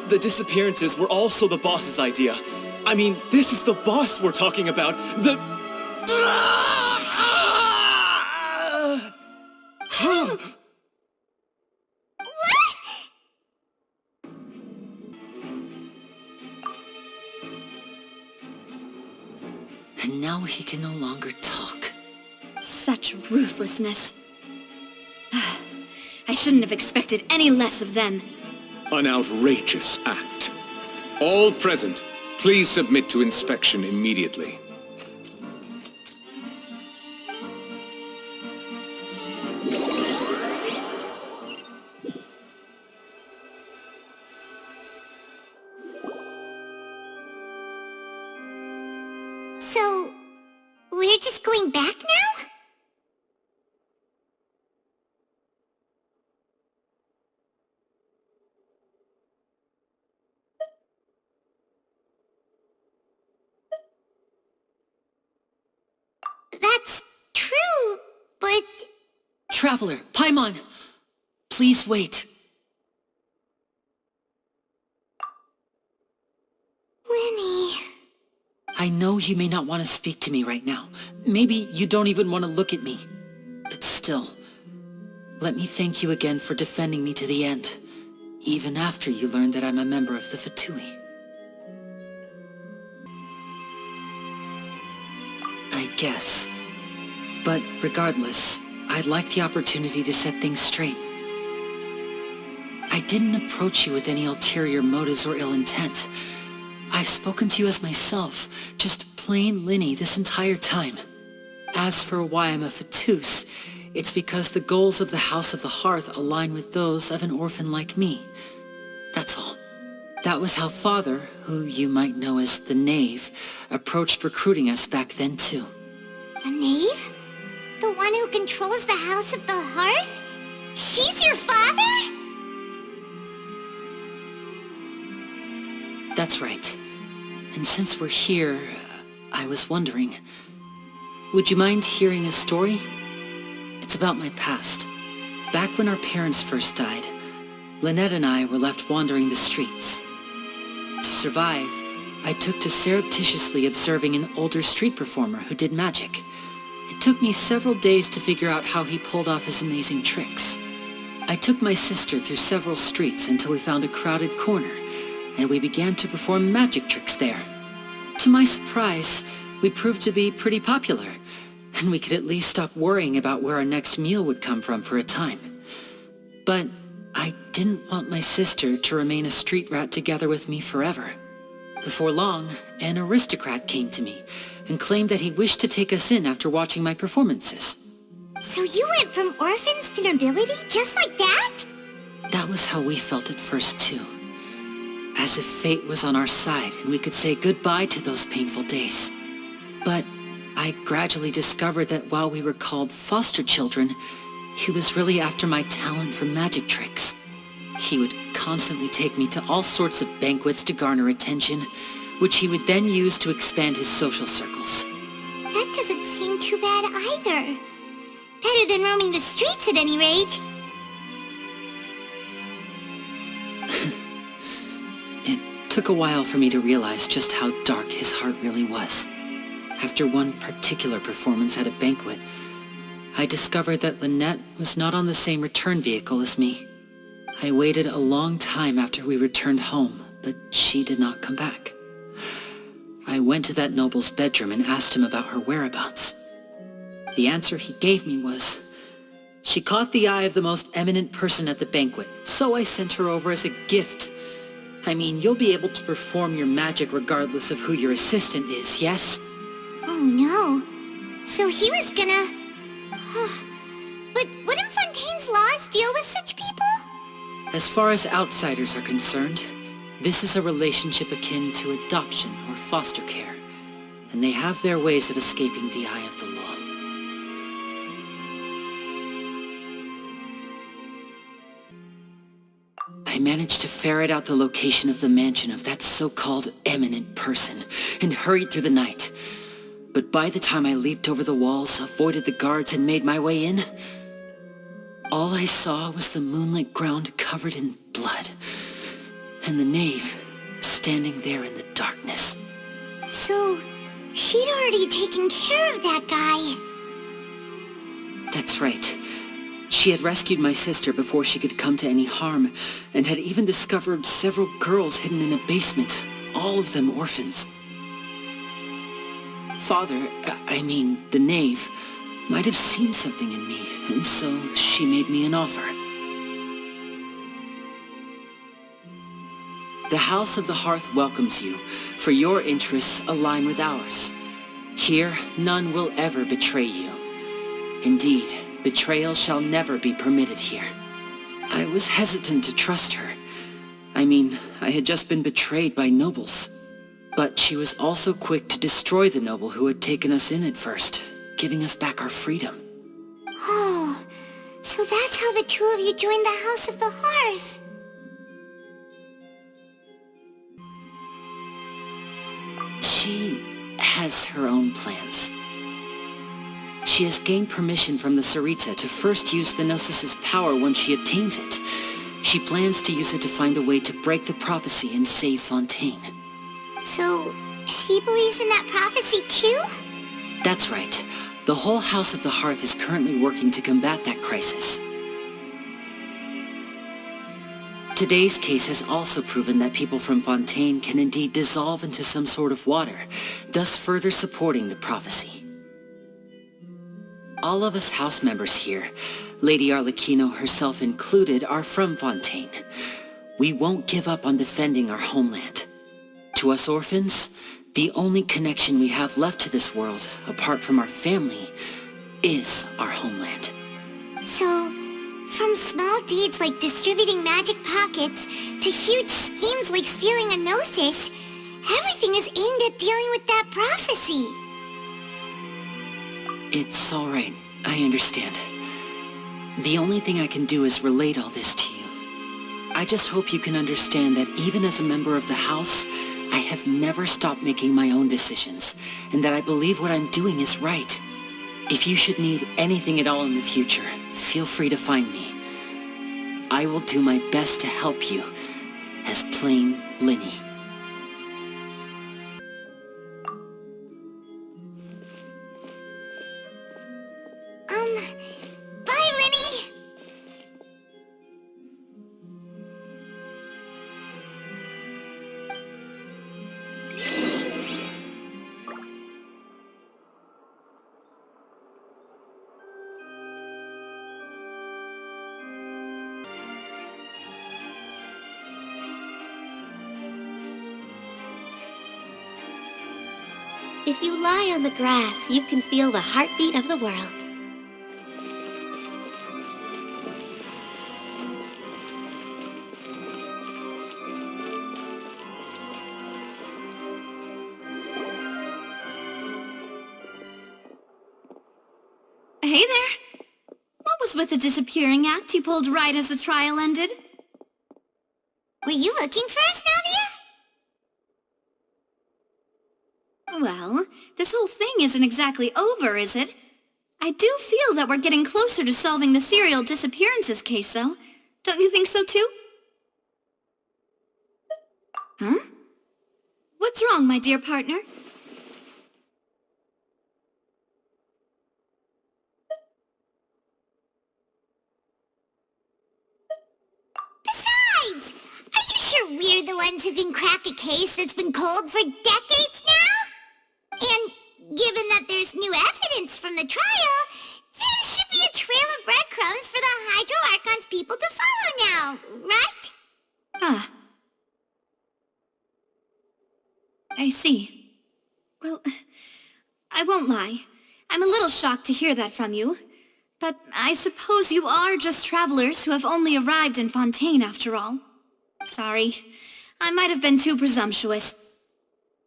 The disappearances were also the boss's idea. I mean, this is the boss we're talking about. And now he can no longer talk. Such ruthlessness. I shouldn't have expected any less of them. An outrageous act. All present, please submit to inspection immediately. So, we're just going back now? That's true, but... Traveler, Paimon! Please wait. Lenny... I know you may not want to speak to me right now. Maybe you don't even want to look at me. But still, let me thank you again for defending me to the end, even after you learned that I'm a member of the Fatui. I guess. But regardless, I'd like the opportunity to set things straight. I didn't approach you with any ulterior motives or ill intent. I've spoken to you as myself, just plain Linny this entire time. As for why I'm a Fatus, it's because the goals of the House of the Hearth align with those of an orphan like me. That's all. That was how Father, who you might know as the Knave, approached recruiting us back then too. The Knave? The one who controls the House of the Hearth? She's your father? That's right. And since we're here, I was wondering, would you mind hearing a story? It's about my past. Back when our parents first died, Lynette and I were left wandering the streets. To survive, I took to surreptitiously observing an older street performer who did magic. It took me several days to figure out how he pulled off his amazing tricks. I took my sister through several streets until we found a crowded corner, and we began to perform magic tricks there. To my surprise, we proved to be pretty popular, and we could at least stop worrying about where our next meal would come from for a time. But I didn't want my sister to remain a street rat together with me forever. Before long, an aristocrat came to me and claimed that he wished to take us in after watching my performances. So you went from orphans to nobility just like that? That was how we felt at first too. As if fate was on our side and we could say goodbye to those painful days. But I gradually discovered that while we were called foster children, he was really after my talent for magic tricks. He would constantly take me to all sorts of banquets to garner attention, which he would then use to expand his social circles. That doesn't seem too bad either. Better than roaming the streets at any rate. It took a while for me to realize just how dark his heart really was. After one particular performance at a banquet, I discovered that Lynette was not on the same return vehicle as me. I waited a long time after we returned home, but she did not come back. I went to that noble's bedroom and asked him about her whereabouts. The answer he gave me was, she caught the eye of the most eminent person at the banquet, so I sent her over as a gift. I mean, you'll be able to perform your magic regardless of who your assistant is, yes? Oh no. So he was gonna... But wouldn't Fontaine's laws deal with such people? As far as outsiders are concerned, this is a relationship akin to adoption or foster care, and they have their ways of escaping the eye of the law. I managed to ferret out the location of the mansion of that so-called eminent person and hurried through the night. But by the time I leaped over the walls, avoided the guards, and made my way in, all I saw was the moonlit ground covered in blood, and the knave standing there in the darkness. So, she'd already taken care of that guy. That's right. She had rescued my sister before she could come to any harm, and had even discovered several girls hidden in a basement, all of them orphans. Father, the knave, might have seen something in me, and so she made me an offer. The House of the Hearth welcomes you, for your interests align with ours. Here, none will ever betray you. Indeed, betrayal shall never be permitted here. I was hesitant to trust her. I had just been betrayed by nobles. But she was also quick to destroy the noble who had taken us in at first, giving us back our freedom. Oh, so that's how the two of you joined the House of the Hearth. She has her own plans. She has gained permission from the Tsaritsa to first use the Gnosis' power when she obtains it. She plans to use it to find a way to break the prophecy and save Fontaine. So, she believes in that prophecy too? That's right. The whole House of the Hearth is currently working to combat that crisis. Today's case has also proven that people from Fontaine can indeed dissolve into some sort of water, thus further supporting the prophecy. All of us house members here, Lady Arlecchino herself included, are from Fontaine. We won't give up on defending our homeland. To us orphans, the only connection we have left to this world, apart from our family, is our homeland. So, from small deeds like distributing magic pockets to huge schemes like stealing a Gnosis, everything is aimed at dealing with that prophecy. It's all right. I understand. The only thing I can do is relate all this to you. I just hope you can understand that even as a member of the House, I have never stopped making my own decisions, and that I believe what I'm doing is right. If you should need anything at all in the future, feel free to find me. I will do my best to help you, as plain Linny. Bye, Linny! If you lie on the grass, you can feel the heartbeat of the world. Hey there! What was with the disappearing act you pulled right as the trial ended? Were you looking for us, Navia? Well, this whole thing isn't exactly over, is it? I do feel that we're getting closer to solving the serial disappearances case, though. Don't you think so, too? Huh? What's wrong, my dear partner? Besides, are you sure we're the ones who can crack a case that's been cold for decades now? And given that there's new evidence from the trial, there should be a trail of breadcrumbs for the Hydro Archon's people to follow now, right? Ah. I see. Well, I won't lie. I'm a little shocked to hear that from you. But I suppose you are just travelers who have only arrived in Fontaine after all. Sorry. I might have been too presumptuous.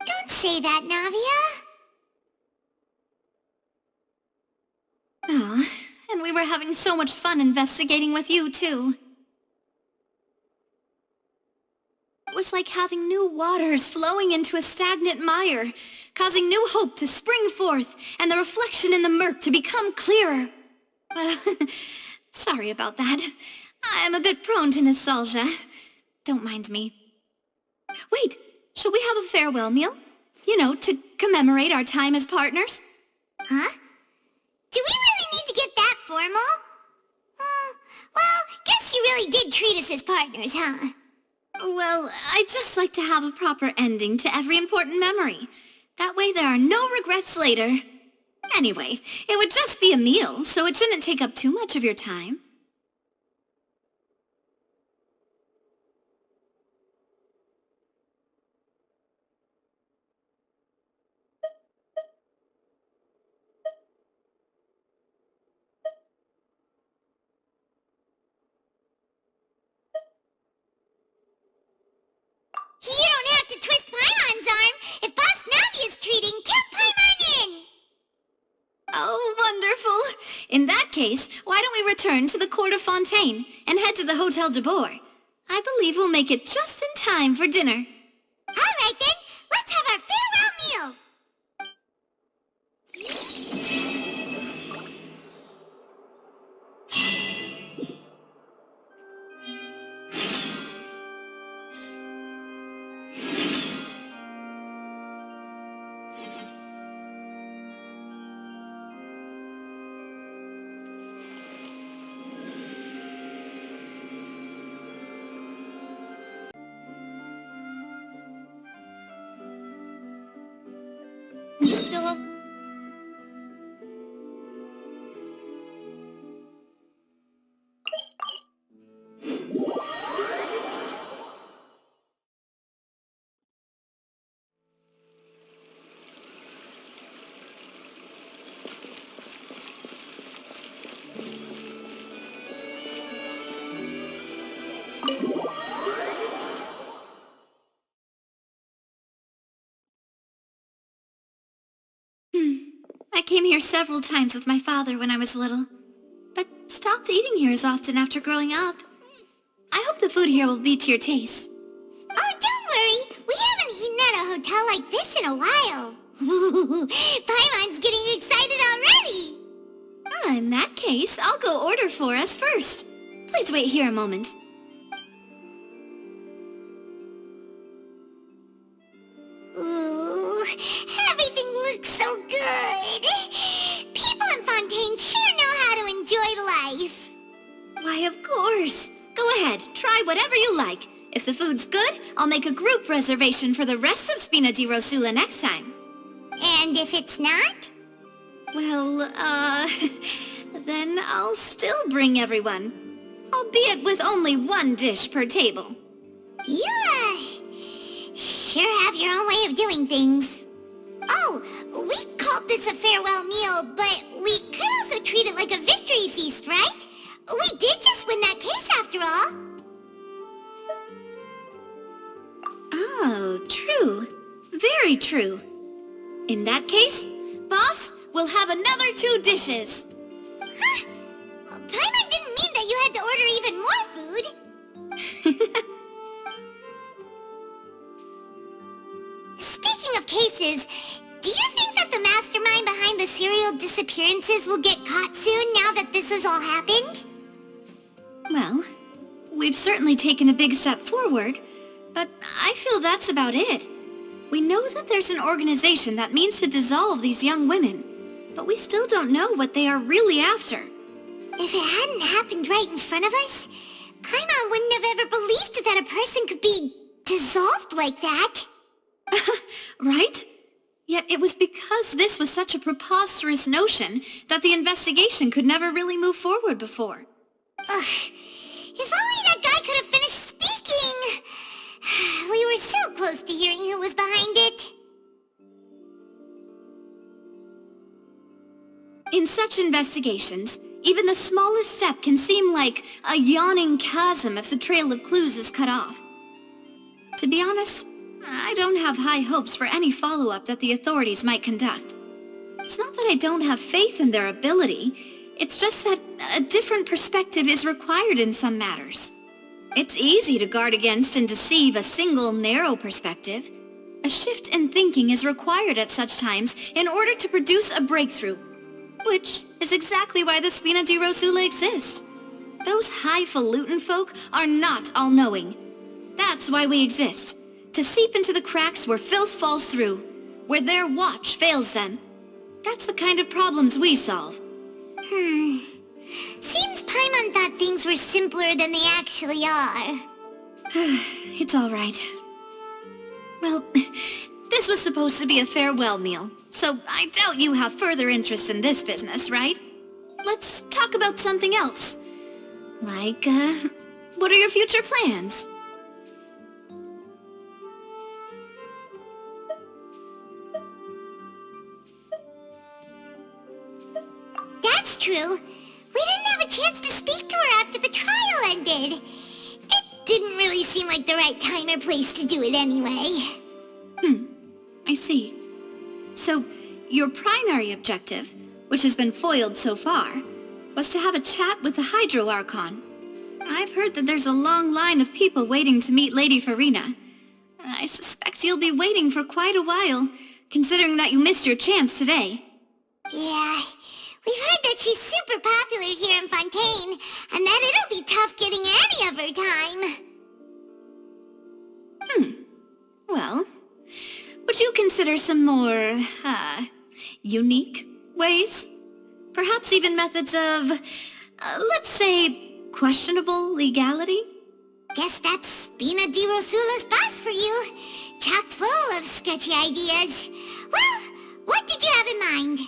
Don't say that, Navia. Oh, and we were having so much fun investigating with you, too. It was like having new waters flowing into a stagnant mire, causing new hope to spring forth and the reflection in the murk to become clearer. Sorry about that. I am a bit prone to nostalgia. Don't mind me. Wait, shall we have a farewell meal? You know, to commemorate our time as partners? Huh? Do we really need to get that formal? Well, guess you really did treat us as partners, huh? Well, I'd just like to have a proper ending to every important memory. That way there are no regrets later. Anyway, it would just be a meal, so it shouldn't take up too much of your time. You don't have to twist Paimon's arm. If Boss Navi is treating, count Paimon in! Oh, wonderful. In that case, why don't we return to the court of Fontaine and head to the Hotel de Boer? I believe we'll make it just in time for dinner. All right then, let's have our farewell meal! Still... I came here several times with my father when I was little, but stopped eating here as often after growing up. I hope the food here will be to your taste. Oh, don't worry. We haven't eaten at a hotel like this in a while. Paimon's getting excited already. In that case, I'll go order for us first. Please wait here a moment. Ooh, everything looks so good. People in Fontaine sure know how to enjoy life. Why, of course. Go ahead, try whatever you like. If the food's good, I'll make a group reservation for the rest of Spina di Rosula next time. And if it's not? Well, then I'll still bring everyone. Albeit with only one dish per table. You, sure have your own way of doing things. Oh, we called this a farewell meal, but we could also treat it like a victory feast, right? We did just win that case after all. Oh, true. Very true. In that case, boss, we'll have another 2 dishes. Huh? Paimon didn't mean that you had to order even more food. Speaking of cases, do you think that the mastermind behind the serial disappearances will get caught soon now that this has all happened? Well, we've certainly taken a big step forward, but I feel that's about it. We know that there's an organization that means to dissolve these young women, but we still don't know what they are really after. If it hadn't happened right in front of us, Paimon wouldn't have ever believed that a person could be dissolved like that. Right? Yet it was because this was such a preposterous notion that the investigation could never really move forward before. Ugh. If only that guy could have finished speaking! We were so close to hearing who was behind it. In such investigations, even the smallest step can seem like a yawning chasm if the trail of clues is cut off. To be honest, I don't have high hopes for any follow-up that the authorities might conduct. It's not that I don't have faith in their ability, it's just that a different perspective is required in some matters. It's easy to guard against and deceive a single narrow perspective, A shift in thinking is required at such times in order to produce a breakthrough, which is exactly why the Spina di Rosula exist. Those highfalutin folk are not all-knowing. That's why we exist, to seep into the cracks where filth falls through, where their watch fails them. That's the kind of problems we solve. Seems Paimon thought things were simpler than they actually are. It's all right. Well, this was supposed to be a farewell meal, so I doubt you have further interest in this business, right? Let's talk about something else. Like, what are your future plans? That's true. We didn't have a chance to speak to her after the trial ended. It didn't really seem like the right time or place to do it anyway. I see. So, your primary objective, which has been foiled so far, was to have a chat with the Hydro Archon. I've heard that there's a long line of people waiting to meet Lady Farina. I suspect you'll be waiting for quite a while, considering that you missed your chance today. Yeah, we've heard that she's super popular here in Fontaine, and that it'll be tough getting any of her time. Well, would you consider some more, unique ways? Perhaps even methods of, let's say, questionable legality? Guess that's Spina di Rosula's boss for you. Chock full of sketchy ideas. Well, what did you have in mind?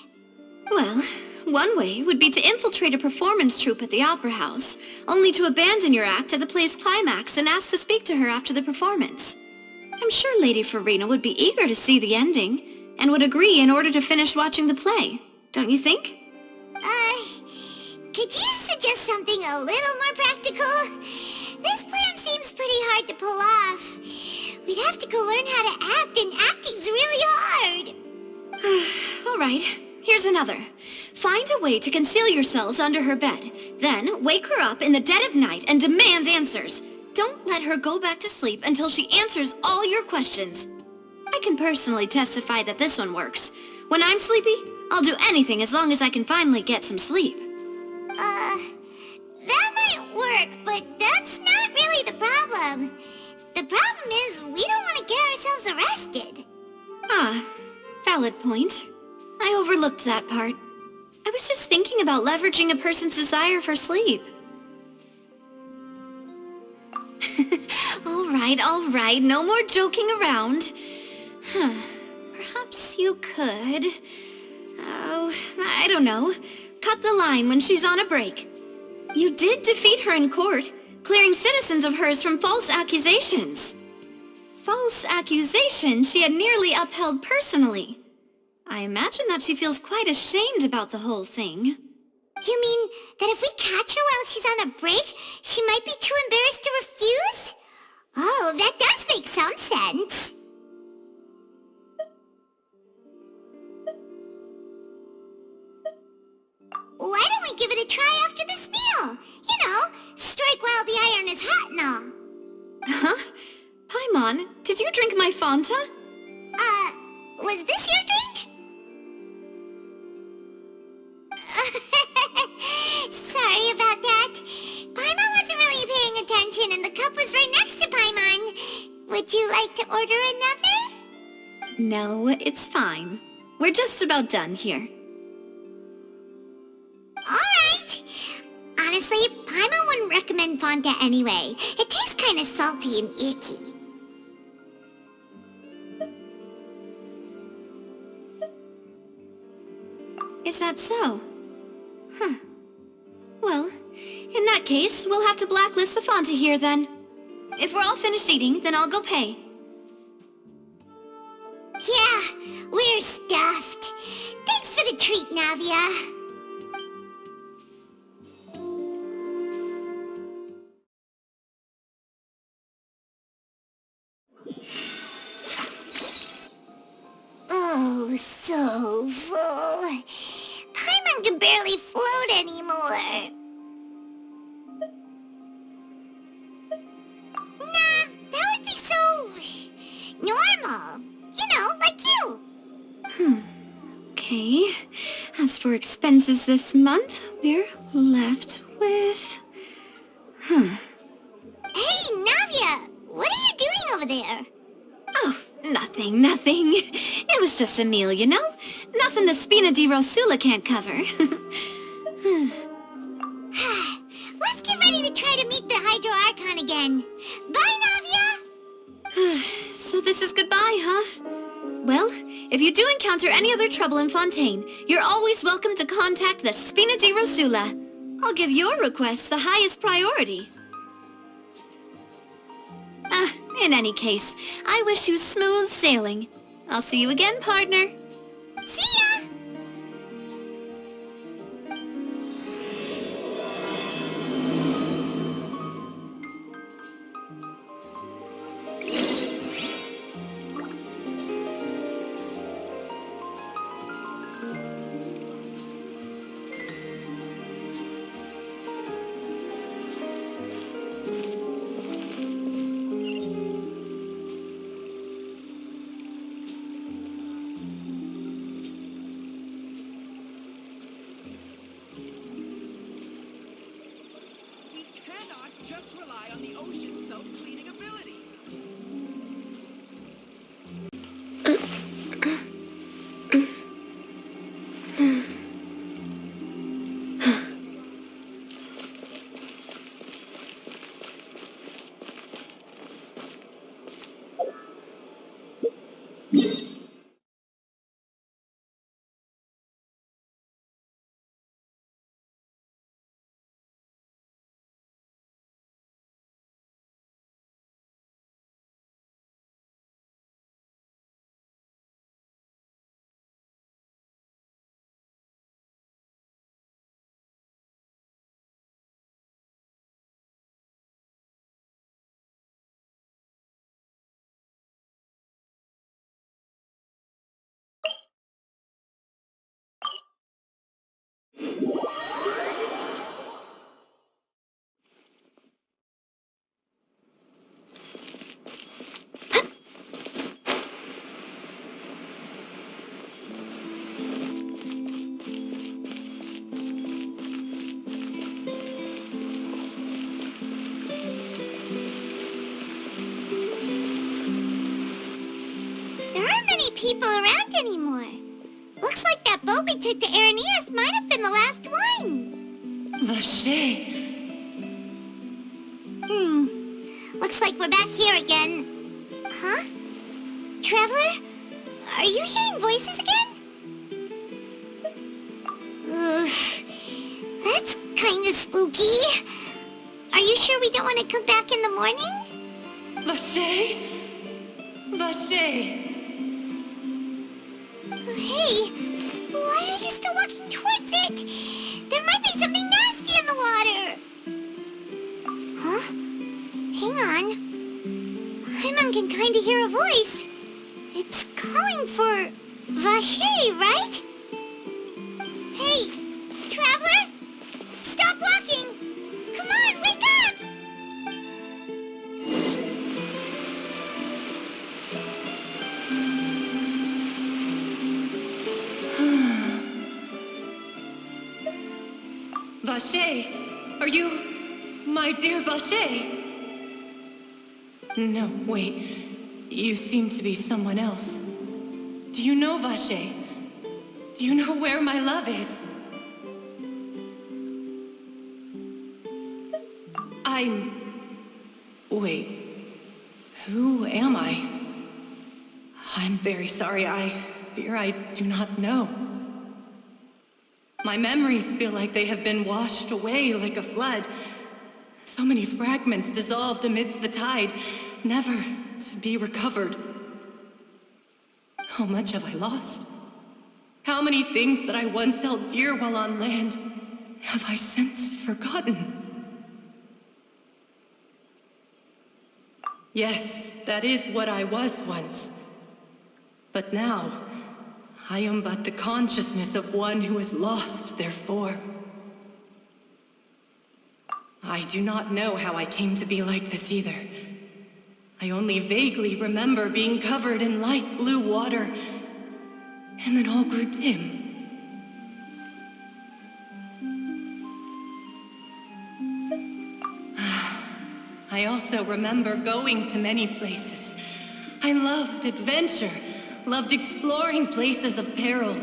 Well, one way would be to infiltrate a performance troupe at the Opera House, only to abandon your act at the play's climax and ask to speak to her after the performance. I'm sure Lady Farina would be eager to see the ending, and would agree in order to finish watching the play, don't you think? Could you suggest something a little more practical? This plan seems pretty hard to pull off. We'd have to go learn how to act, and acting's really hard. All right, here's another. Find a way to conceal yourselves under her bed. Then wake her up in the dead of night and demand answers. Don't let her go back to sleep until she answers all your questions. I can personally testify that this one works. When I'm sleepy, I'll do anything as long as I can finally get some sleep. That might work, but that's not really the problem. The problem is we don't want to get ourselves arrested. Valid point. I overlooked that part. I was just thinking about leveraging a person's desire for sleep. All right, no more joking around. Perhaps you could... I don't know. Cut the line when she's on a break. You did defeat her in court, clearing citizens of hers from false accusations. False accusations she had nearly upheld personally. I imagine that she feels quite ashamed about the whole thing. You mean that if we catch her while she's on a break, she might be too embarrassed to refuse? Oh, that does make some sense. Why don't we give it a try after this meal? You know, strike while the iron is hot and all. Huh? Paimon, did you drink my Fanta? Was this your drink? Sorry about that. Paimon wasn't really paying attention and the cup was right next to Paimon. Would you like to order another? No, it's fine. We're just about done here. Alright. Honestly, Paimon wouldn't recommend Fanta anyway. It tastes kinda salty and icky. Is that so? Huh. Well, in that case, we'll have to blacklist the Fanta here then. If we're all finished eating, then I'll go pay. Yeah, we're stuffed. Thanks for the treat, Navia. Oh, so full. Paimon can barely float anymore. Nah, that would be so... normal. for expenses this month, we're left with... Hey, Navia! What are you doing over there? Oh, nothing. It was just a meal, you know? Nothing the Spina di Rosula can't cover. Let's get ready to try to meet the Hydro Archon again. Bye, Navia! So this is goodbye, huh? Well, if you do encounter any other trouble in Fontaine, you're always welcome to contact the Spina di Rosula. I'll give your request the highest priority. In any case, I wish you smooth sailing. I'll see you again, partner. See ya! Just rely on the ocean's self-cleaning ability. People around anymore. Looks like that boat we took to Araneas might have been the last one. Vache. Looks like we're back here again. Huh? Traveler? Are you hearing voices again? That's kinda spooky. Are you sure we don't want to come back in the morning? Vache? Hey, why are you still walking towards it? There might be something nasty in the water. Huh? Hang on. Paimon can kinda hear a voice. It's calling for Vache, right? Hey, Traveler? Stop walking! Come on, wake up! Vache, are you my dear Vache? No, wait. You seem to be someone else. Do you know Vache? Do you know where my love is? Wait. Who am I? I'm very sorry. I fear I do not know. My memories feel like they have been washed away like a flood. So many fragments dissolved amidst the tide, never to be recovered. How much have I lost? How many things that I once held dear while on land have I since forgotten? Yes, that is what I was once. But now, I am but the consciousness of one who is lost, therefore. I do not know how I came to be like this either. I only vaguely remember being covered in light blue water, and then all grew dim. I also remember going to many places. I loved adventure, loved exploring places of peril.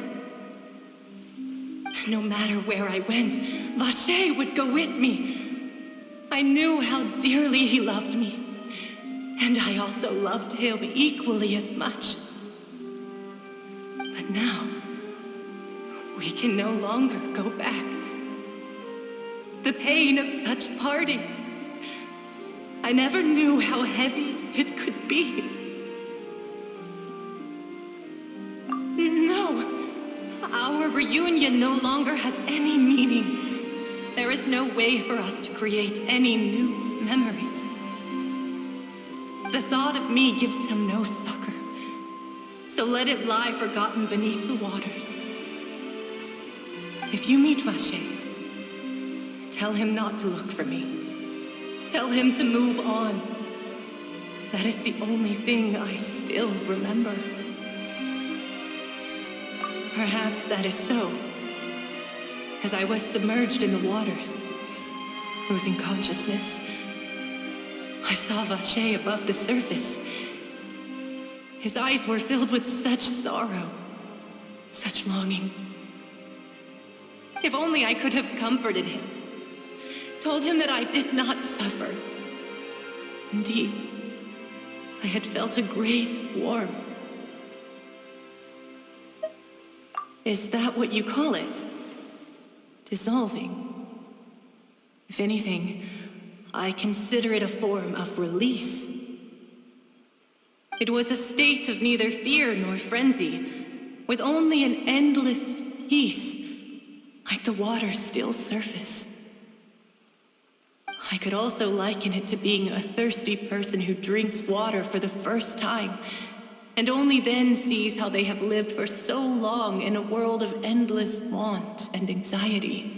No matter where I went, Vacher would go with me. I knew how dearly he loved me, and I also loved him equally as much. But now, we can no longer go back. The pain of such parting, I never knew how heavy it could be. No, our reunion no longer has any meaning. There is no way for us to create any new memories. The thought of me gives him no succor, so let it lie forgotten beneath the waters. If you meet Vacher, tell him not to look for me. Tell him to move on. That is the only thing I still remember. Perhaps that is so, as I was submerged in the waters, losing consciousness. I saw Vacher above the surface. His eyes were filled with such sorrow, such longing. If only I could have comforted him, told him that I did not suffer. Indeed, I had felt a great warmth. Is that what you call it? Dissolving? If anything, I consider it a form of release. It was a state of neither fear nor frenzy, with only an endless peace, like the water's still surface. I could also liken it to being a thirsty person who drinks water for the first time, and only then sees how they have lived for so long in a world of endless want and anxiety.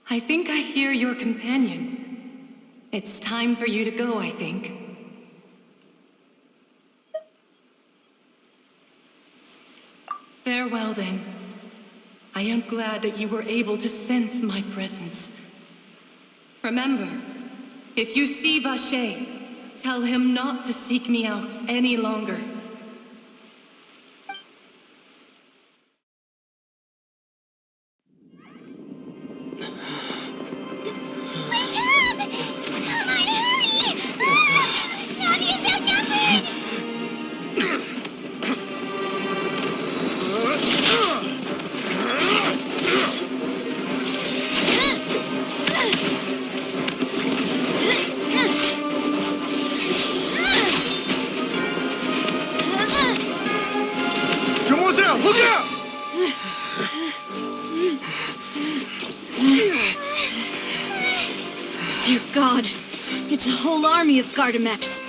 I think I hear your companion. It's time for you to go, I think. Farewell, then. I am glad that you were able to sense my presence. Remember, if you see Vacher, tell him not to seek me out any longer. Look out! Dear God, it's a whole army of Gardamex.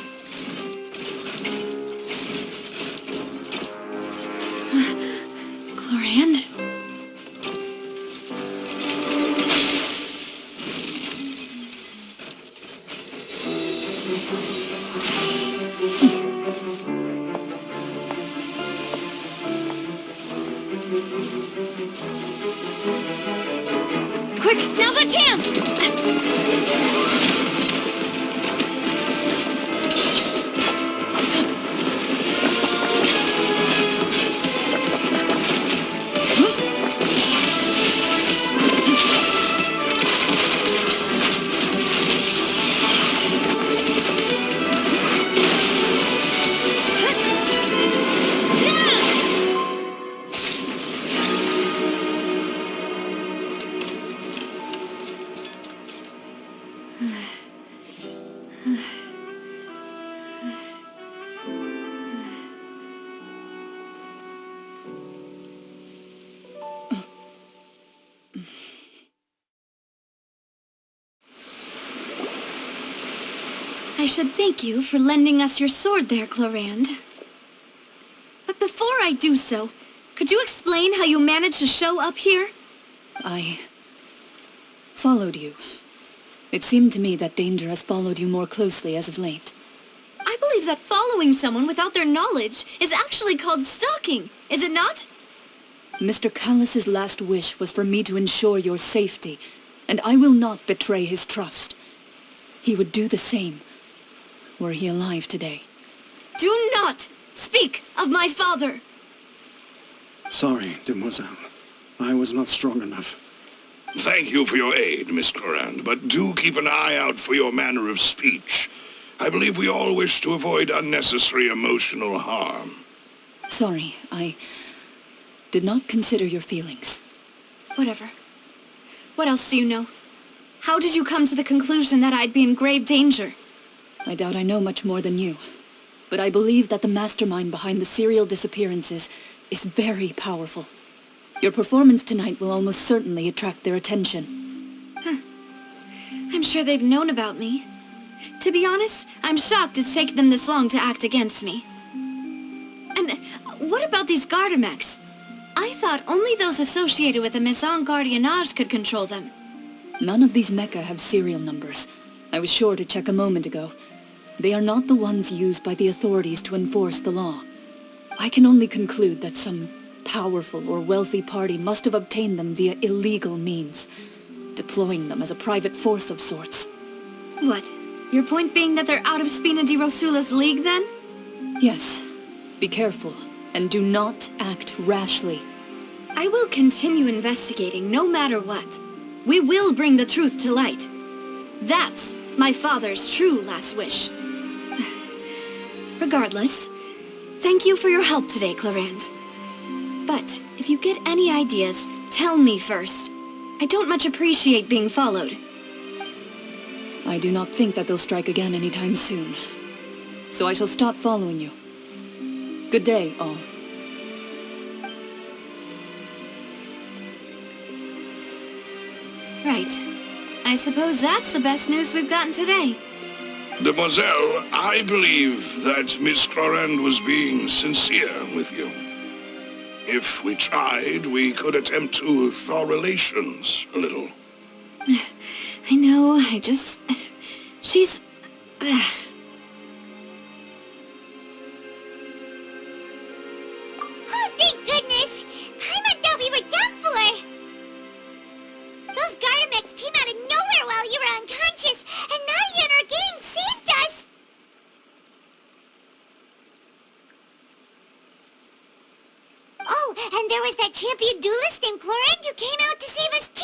Chlorand? Quick, now's our chance! I should thank you for lending us your sword there, Chlorand. But before I do so, could you explain how you managed to show up here? I followed you. It seemed to me that danger has followed you more closely as of late. I believe that following someone without their knowledge is actually called stalking, is it not? Mr. Callus's last wish was for me to ensure your safety, and I will not betray his trust. He would do the same, were he alive today. Do not speak of my father! Sorry, demoiselle. I was not strong enough. Thank you for your aid, Miss Clorand, but do keep an eye out for your manner of speech. I believe we all wish to avoid unnecessary emotional harm. Sorry, I did not consider your feelings. Whatever. What else do you know? How did you come to the conclusion that I'd be in grave danger? I doubt I know much more than you, but I believe that the mastermind behind the serial disappearances is very powerful. Your performance tonight will almost certainly attract their attention. I'm sure they've known about me. To be honest, I'm shocked it's taken them this long to act against me. And what about these Gardamex? I thought only those associated with the Maison Gardiennage could control them. None of these mecha have serial numbers. I was sure to check a moment ago. They are not the ones used by the authorities to enforce the law. I can only conclude that some powerful or wealthy party must have obtained them via illegal means, deploying them as a private force of sorts. What? Your point being that they're out of Spina di Rosula's league, then? Yes. Be careful, and do not act rashly. I will continue investigating no matter what. We will bring the truth to light. That's my father's true last wish. Regardless, thank you for your help today, Clorand. But if you get any ideas, tell me first. I don't much appreciate being followed. I do not think that they'll strike again anytime soon. So I shall stop following you. Good day, all. Right. I suppose that's the best news we've gotten today. Demoiselle, I believe that Miss Clorand was being sincere with you. If we tried, we could attempt to thaw relations a little. I know, she's... Oh, thank goodness! Paimon thought we were done for! Those Gardamex came out of nowhere while you were unconscious, and Nadia and her gang saved us! Oh, and there was that champion duelist named Clorand who came out to save us too!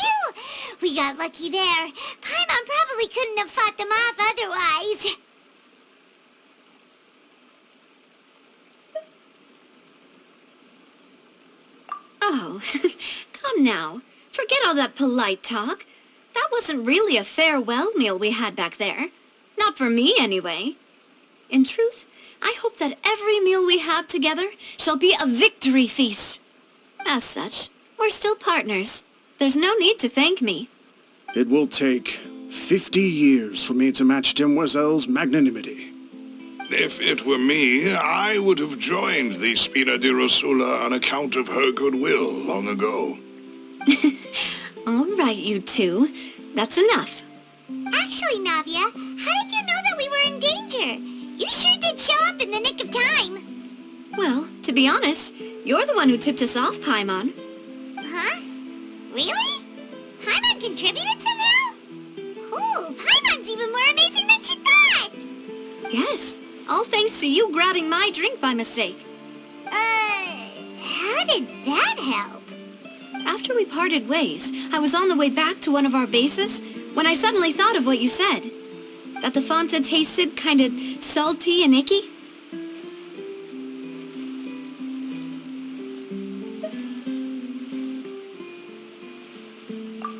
We got lucky there. Paimon probably couldn't have fought them off otherwise. Oh, come now. Forget all that polite talk. That wasn't really a farewell meal we had back there. Not for me, anyway. In truth, I hope that every meal we have together shall be a victory feast. As such, we're still partners. There's no need to thank me. It will take 50 years for me to match Demoiselle's magnanimity. If it were me, I would have joined the Spina di Rosula on account of her goodwill long ago. All right, you two. That's enough. Actually, Navia, how did you know that we were in danger? You sure did show up in the nick of time. Well, to be honest, you're the one who tipped us off, Paimon. Huh? Really? Paimon contributed somehow? Ooh, Paimon's even more amazing than she thought! Yes, all thanks to you grabbing my drink by mistake. How did that help? After we parted ways, I was on the way back to one of our bases when I suddenly thought of what you said. That the Fonta tasted kind of salty and icky.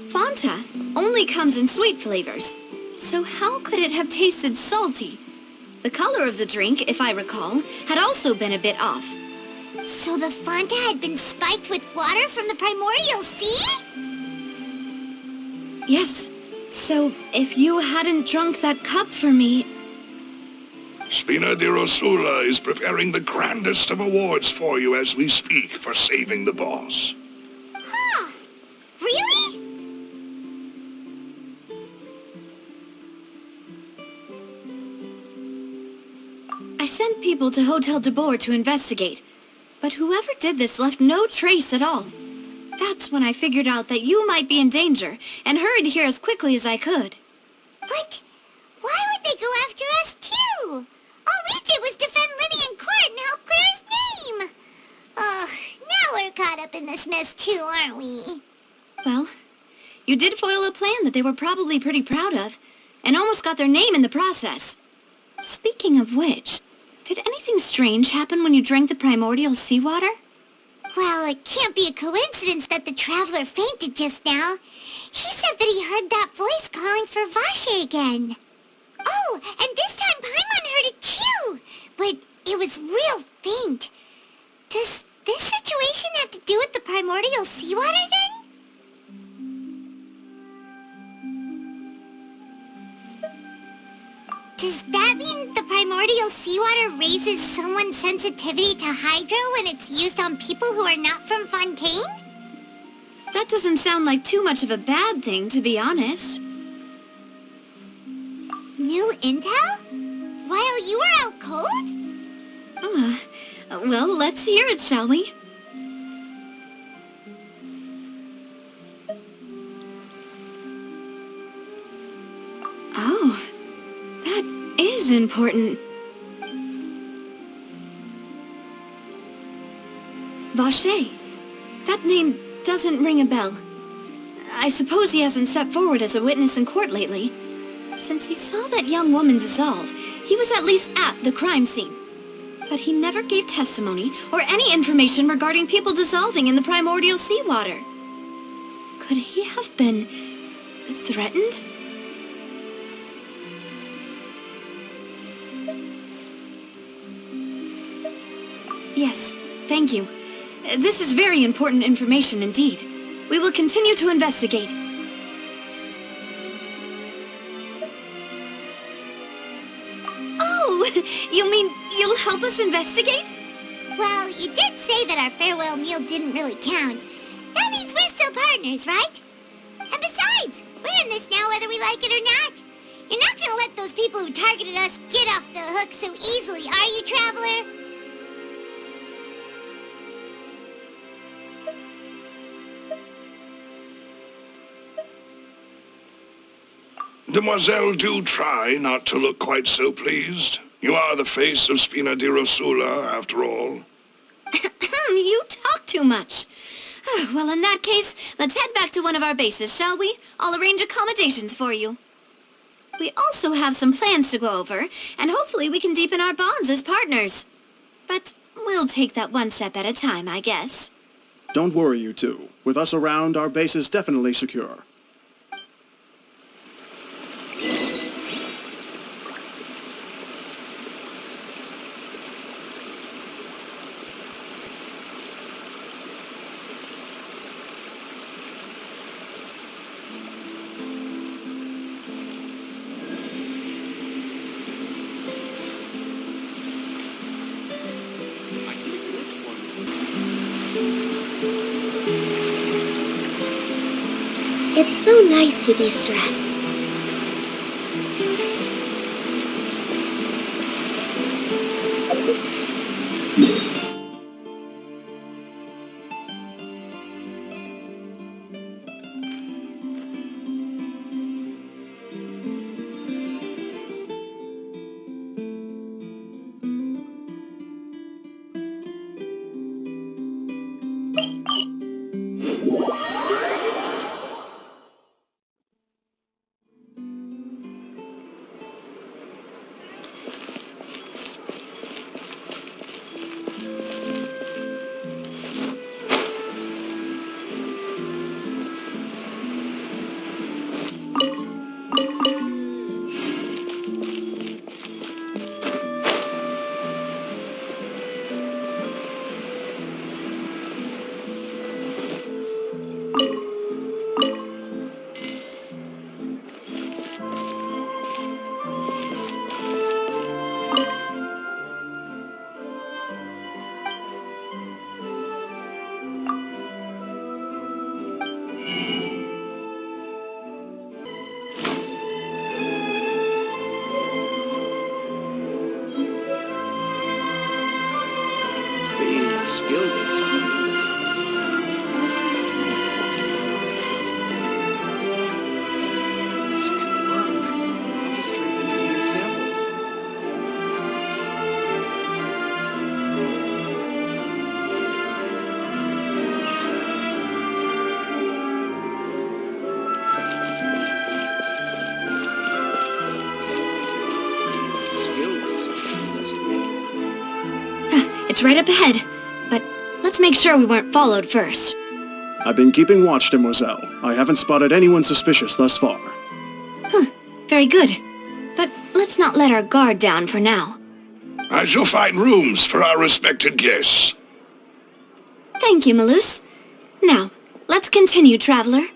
Fonta only comes in sweet flavors, so how could it have tasted salty? The color of the drink, if I recall, had also been a bit off. So the Fonta had been spiked with water from the primordial sea? Yes. So, if you hadn't drunk that cup for me... Spina di Rosula is preparing the grandest of awards for you as we speak for saving the boss. Huh. Really? I sent people to Hotel de Boer to investigate, but whoever did this left no trace at all. That's when I figured out that you might be in danger, and hurried here as quickly as I could. But why would they go after us, too? All we did was defend Linny in court and help clear his name. Ugh, now we're caught up in this mess, too, aren't we? Well, you did foil a plan that they were probably pretty proud of, and almost got their name in the process. Speaking of which, did anything strange happen when you drank the primordial seawater? Well, it can't be a coincidence that the traveler fainted just now. He said that he heard that voice calling for Vache again. Oh, and this time Paimon heard it too, but it was real faint. Does this situation have to do with the primordial seawater then? Does that mean the primordial seawater raises someone's sensitivity to hydro when it's used on people who are not from Fontaine? That doesn't sound like too much of a bad thing, to be honest. New intel? While you were out cold? Well, let's hear it, shall we? Oh, that is important. Vache. That name doesn't ring a bell. I suppose he hasn't stepped forward as a witness in court lately. Since he saw that young woman dissolve, he was at least at the crime scene. But he never gave testimony or any information regarding people dissolving in the primordial seawater. Could he have been threatened? Yes, thank you. This is very important information indeed. We will continue to investigate. Oh, you mean you'll help us investigate? Well, you did say that our farewell meal didn't really count. That means we're still partners, right? And besides, we're in this now whether we like it or not. You're not gonna let those people who targeted us get off the hook so easily, are you, Traveler? Demoiselle, do try not to look quite so pleased. You are the face of Spina di Rosula, after all. You talk too much. Well, in that case, let's head back to one of our bases, shall we? I'll arrange accommodations for you. We also have some plans to go over, and hopefully we can deepen our bonds as partners. But we'll take that one step at a time, I guess. Don't worry, you two. With us around, our base is definitely secure. It's so nice to de-stress. It's right up ahead, but let's make sure we weren't followed first. I've been keeping watch, Demoiselle. I haven't spotted anyone suspicious thus far. Very good. But let's not let our guard down for now. I shall find rooms for our respected guests. Thank you, Malus. Now, let's continue, traveler.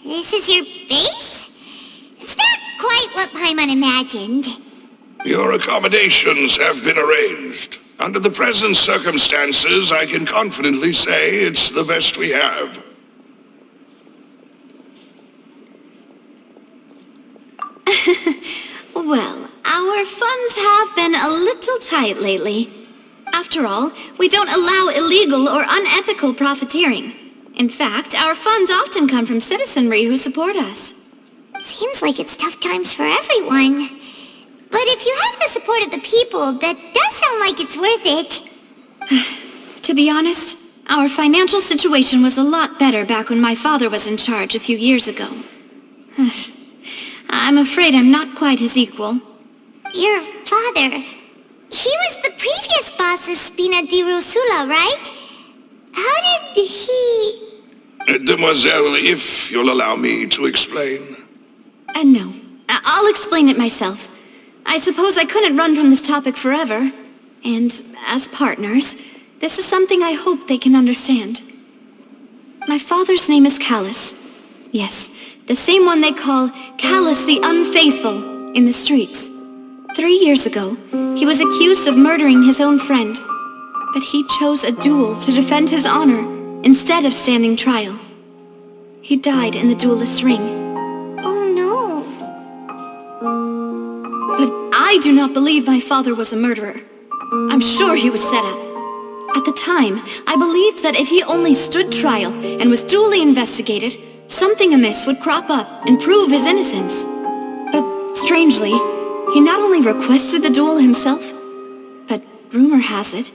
This is your base? It's not quite what Paimon imagined. Your accommodations have been arranged. Under the present circumstances, I can confidently say it's the best we have. Well, our funds have been a little tight lately. After all, we don't allow illegal or unethical profiteering. In fact, our funds often come from citizenry who support us. Seems like it's tough times for everyone. But if you have the support of the people, that does sound like it's worth it. To be honest, our financial situation was a lot better back when my father was in charge a few years ago. I'm afraid I'm not quite his equal. Your father... he was the previous boss of Spina di Rosula, right? How did he... Demoiselle, if you'll allow me to explain. No. I'll explain it myself. I suppose I couldn't run from this topic forever. And as partners, this is something I hope they can understand. My father's name is Callus. Yes, the same one they call Callus the Unfaithful in the streets. 3 years ago, he was accused of murdering his own friend. But he chose a duel to defend his honor instead of standing trial. He died in the duelist's ring. Oh no. But I do not believe my father was a murderer. I'm sure he was set up. At the time, I believed that if he only stood trial and was duly investigated, something amiss would crop up and prove his innocence. But strangely, he not only requested the duel himself, but rumor has it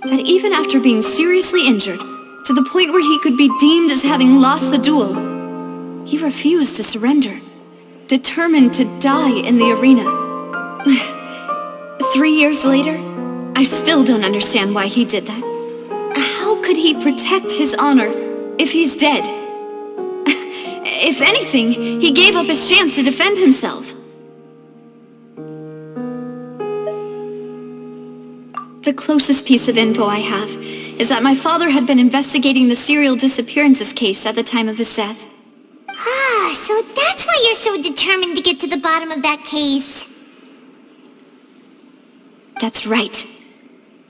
that even after being seriously injured, to the point where he could be deemed as having lost the duel, he refused to surrender, determined to die in the arena. 3 years later, I still don't understand why he did that. How could he protect his honor if he's dead? If anything, he gave up his chance to defend himself. The closest piece of info I have is that my father had been investigating the serial disappearances case at the time of his death. Ah, so that's why you're so determined to get to the bottom of that case. That's right.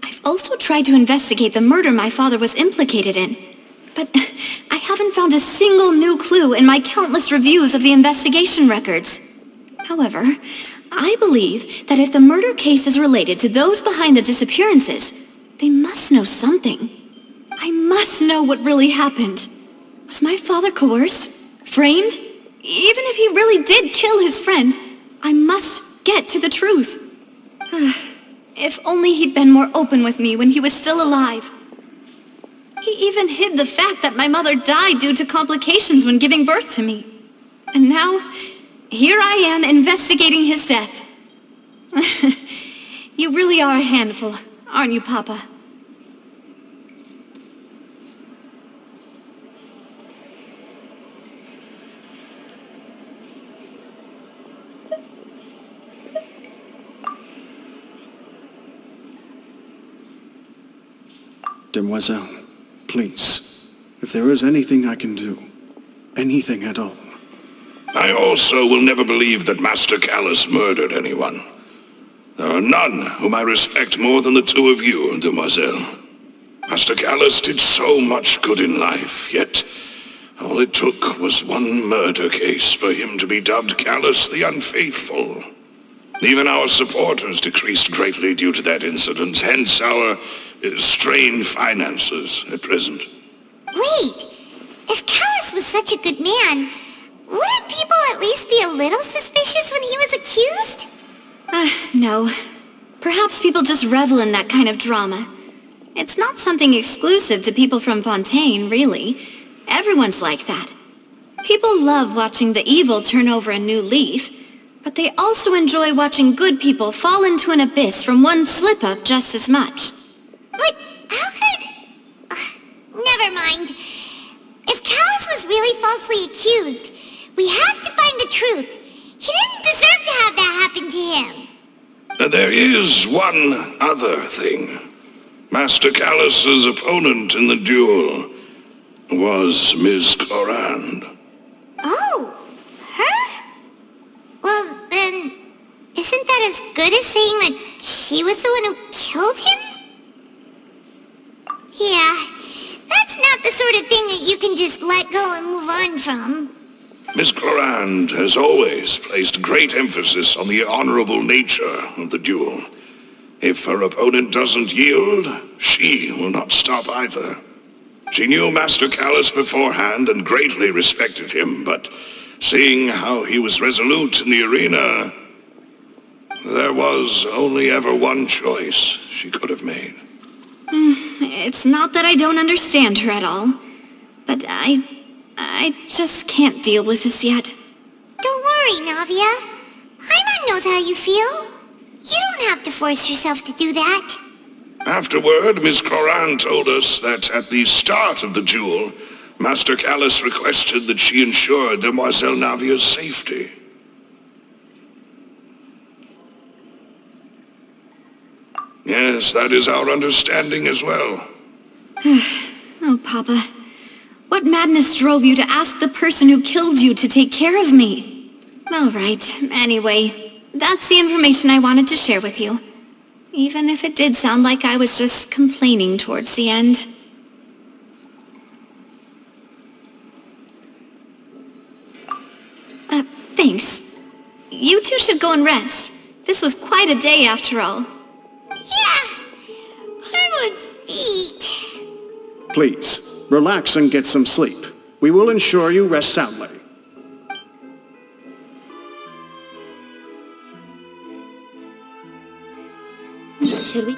I've also tried to investigate the murder my father was implicated in, but I haven't found a single new clue in my countless reviews of the investigation records. However, I believe that if the murder case is related to those behind the disappearances, they must know something. I must know what really happened. Was my father coerced? Framed? Even if he really did kill his friend, I must get to the truth. If only he'd been more open with me when he was still alive. He even hid the fact that my mother died due to complications when giving birth to me. And now, here I am investigating his death. You really are a handful, aren't you, Papa? Demoiselle, please, if there is anything I can do, anything at all. I also will never believe that Master Callus murdered anyone. There are none whom I respect more than the two of you, Demoiselle. Master Callus did so much good in life, yet all it took was one murder case for him to be dubbed Callus the Unfaithful. Even our supporters decreased greatly due to that incident, hence our strained finances at present. Wait, if Callus was such a good man, wouldn't people at least be a little suspicious when he was accused? No. Perhaps people just revel in that kind of drama. It's not something exclusive to people from Fontaine, really. Everyone's like that. People love watching the evil turn over a new leaf, but they also enjoy watching good people fall into an abyss from one slip-up just as much. But how could... never mind. If Callus was really falsely accused, we have to find the truth. He didn't deserve to have that happen to him. There is one other thing. Master Callus's opponent in the duel was Ms. Clorand. Oh, her? Well, then, isn't that as good as saying that she was the one who killed him? Yeah, that's not the sort of thing that you can just let go and move on from. Miss Clorand has always placed great emphasis on the honorable nature of the duel. If her opponent doesn't yield, she will not stop either. She knew Master Callus beforehand and greatly respected him, but seeing how he was resolute in the arena, there was only ever one choice she could have made. It's not that I don't understand her at all, but I just can't deal with this yet. Don't worry, Navia. Paimon knows how you feel. You don't have to force yourself to do that. Afterward, Miss Clorand told us that at the start of the duel, Master Callus requested that she ensure Demoiselle Navia's safety. Yes, that is our understanding as well. Oh, Papa. What madness drove you to ask the person who killed you to take care of me? All right, anyway, that's the information I wanted to share with you. Even if it did sound like I was just complaining towards the end. Thanks. You two should go and rest. This was quite a day after all. Yeah, Paimon's feet. Please, relax and get some sleep. We will ensure you rest soundly. Should we?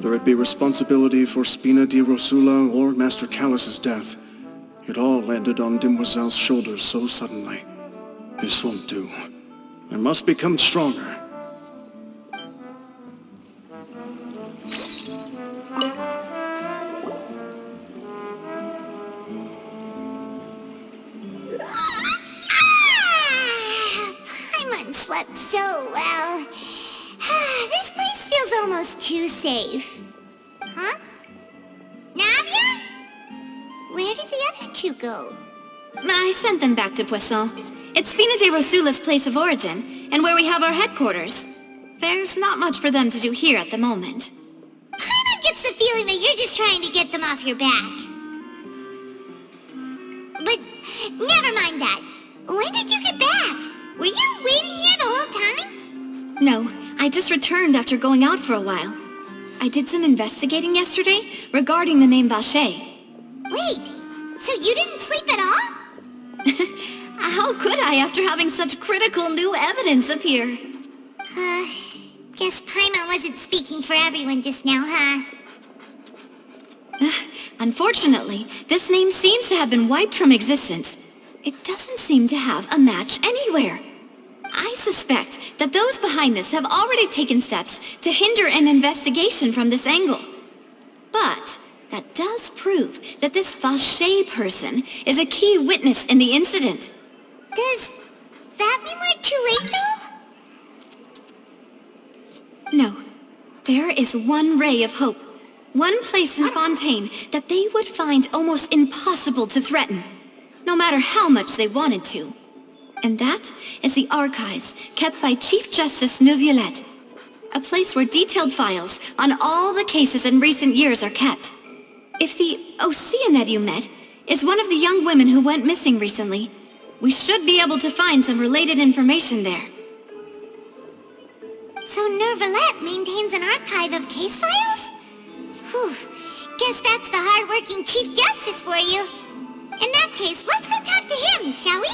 Whether it be responsibility for Spina di Rosula or Master Callus's death, it all landed on Demoiselle's shoulders so suddenly. This won't do. I must become stronger. Paimon slept so well. This place feels almost too safe. Huh? Navia? Where did the other two go? I sent them back to Poisson. It's Spina de Rosula's place of origin, and where we have our headquarters. There's not much for them to do here at the moment. Paimon gets the feeling that you're just trying to get them off your back. But never mind that. When did you get back? Were you waiting here the whole time? No, I just returned after going out for a while. I did some investigating yesterday regarding the name Vacher. Wait, so you didn't sleep at all? How could I after having such critical new evidence appear? Guess Paimon wasn't speaking for everyone just now, huh? Unfortunately, this name seems to have been wiped from existence. It doesn't seem to have a match anywhere. I suspect that those behind this have already taken steps to hinder an investigation from this angle. But that does prove that this Vacher person is a key witness in the incident. Does that mean we're too late, though? No. There is one ray of hope. One place in Fontaine that they would find almost impossible to threaten, no matter how much they wanted to. And that is the archives kept by Chief Justice Neuvillette, a place where detailed files on all the cases in recent years are kept. If the Oceanette you met is one of the young women who went missing recently, we should be able to find some related information there. So Neuvillette maintains an archive of case files? Whew, guess that's the hard-working Chief Justice for you. In that case, let's go talk to him, shall we?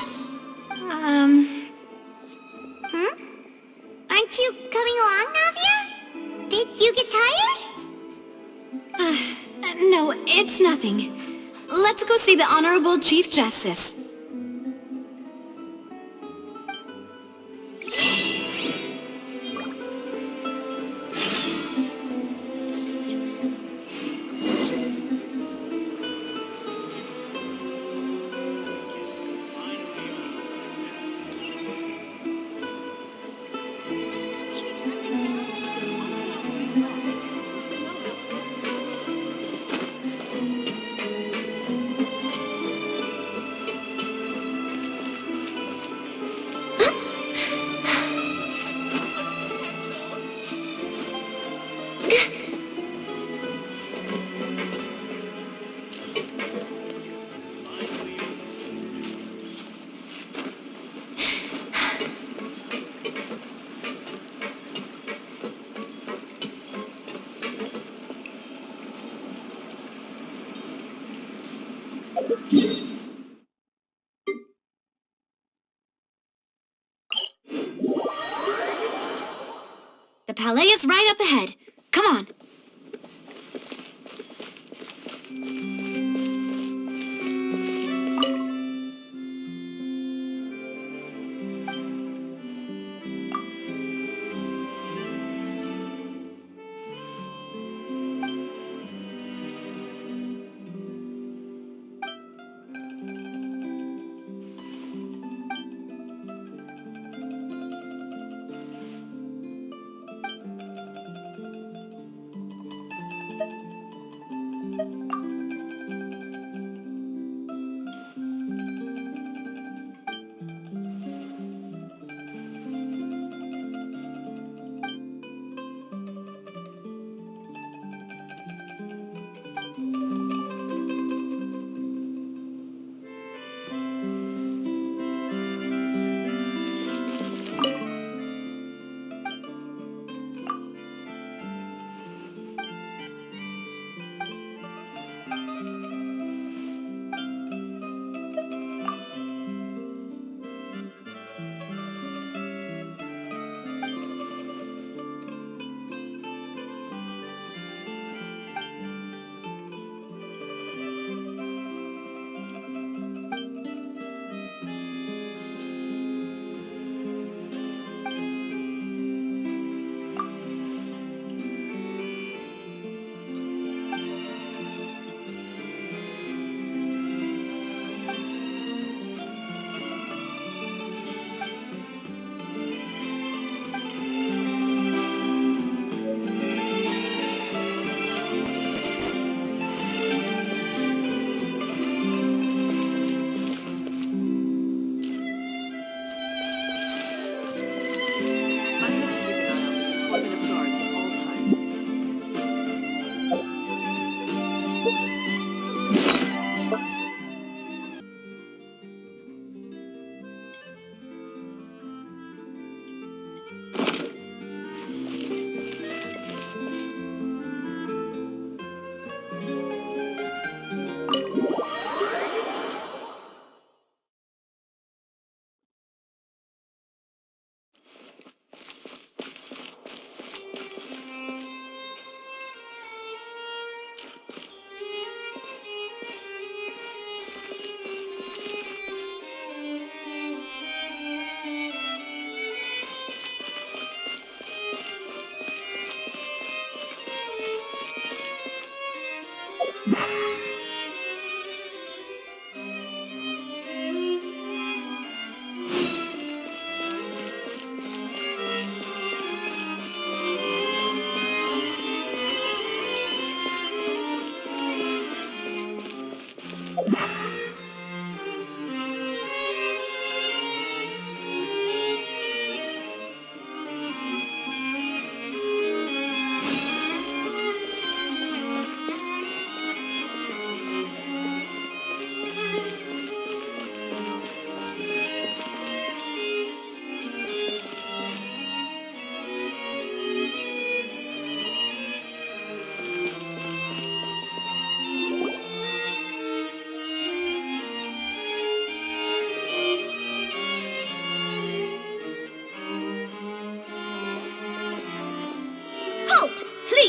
Aren't you coming along, Navia? Did you get tired? No, it's nothing. Let's go see the Honorable Chief Justice. The Palais is right up ahead. Come on.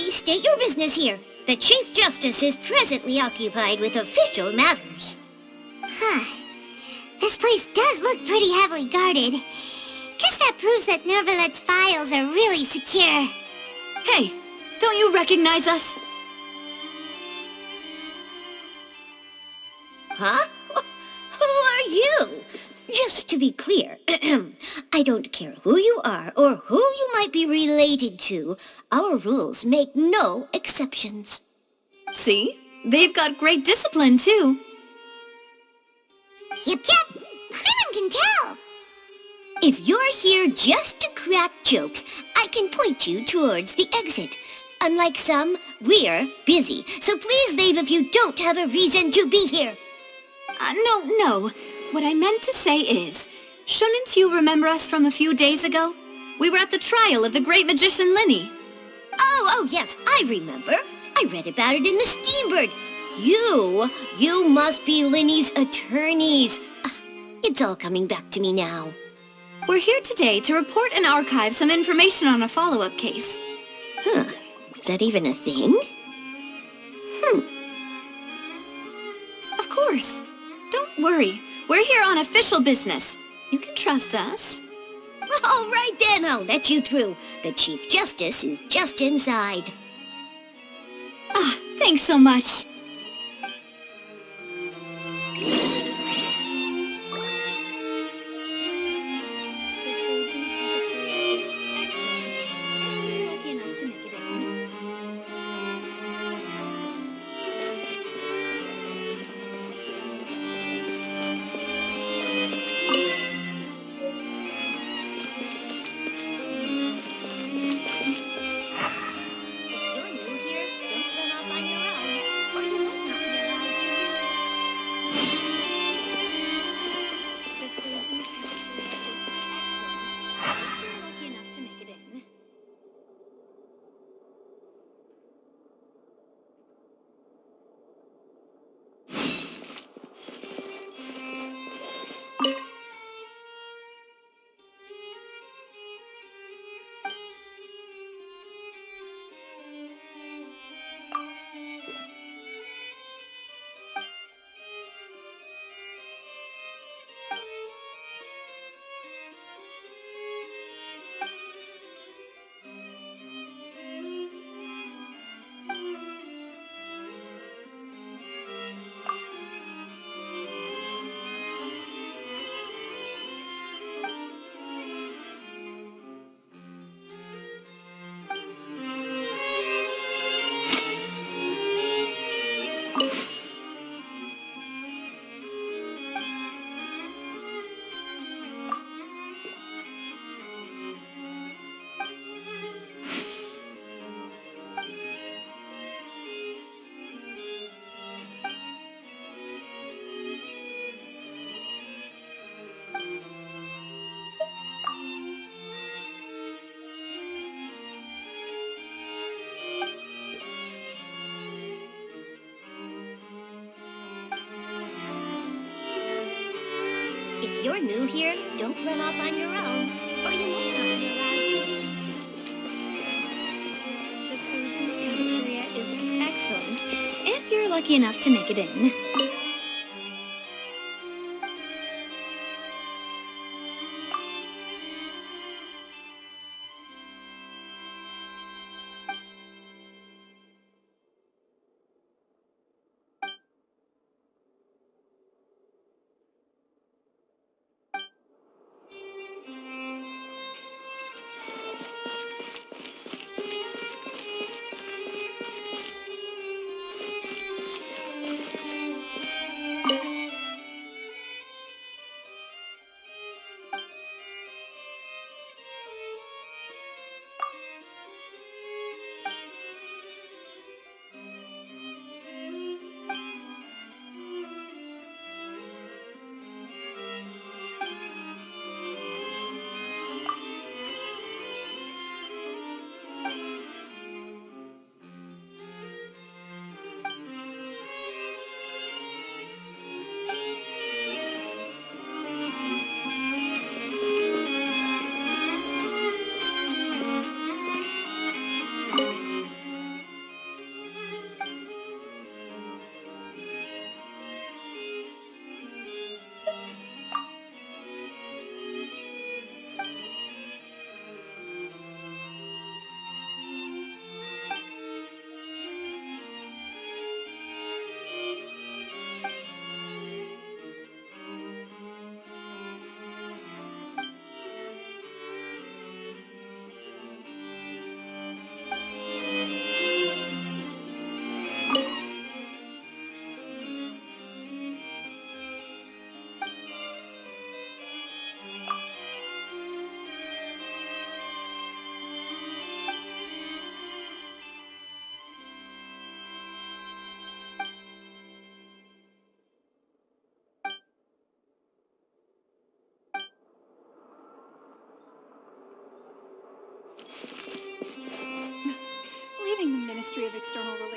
Please state your business here. The Chief Justice is presently occupied with official matters. Huh. This place does look pretty heavily guarded. Guess that proves that Nervalet's files are really secure. Hey, don't you recognize us? Huh? Who are you? Just to be clear, I don't care who you are or who you might be related to. Our rules make no exceptions. See? They've got great discipline, too. Yep. Paimon can tell. If you're here just to crack jokes, I can point you towards the exit. Unlike some, we're busy, so please leave if you don't have a reason to be here. No. What I meant to say is, shouldn't you remember us from a few days ago? We were at the trial of the great magician Linny. Oh, yes, I remember. I read about it in the Steambird. You must be Linny's attorneys. It's all coming back to me now. We're here today to report and archive some information on a follow-up case. Huh. Is that even a thing? Of course. Don't worry. We're here on official business. You can trust us. All right then, I'll let you through. The Chief Justice is just inside. Thanks so much. If you're new here, don't run off on your own, or you might not be allowed to. The food in the cafeteria is excellent, if you're lucky enough to make it in.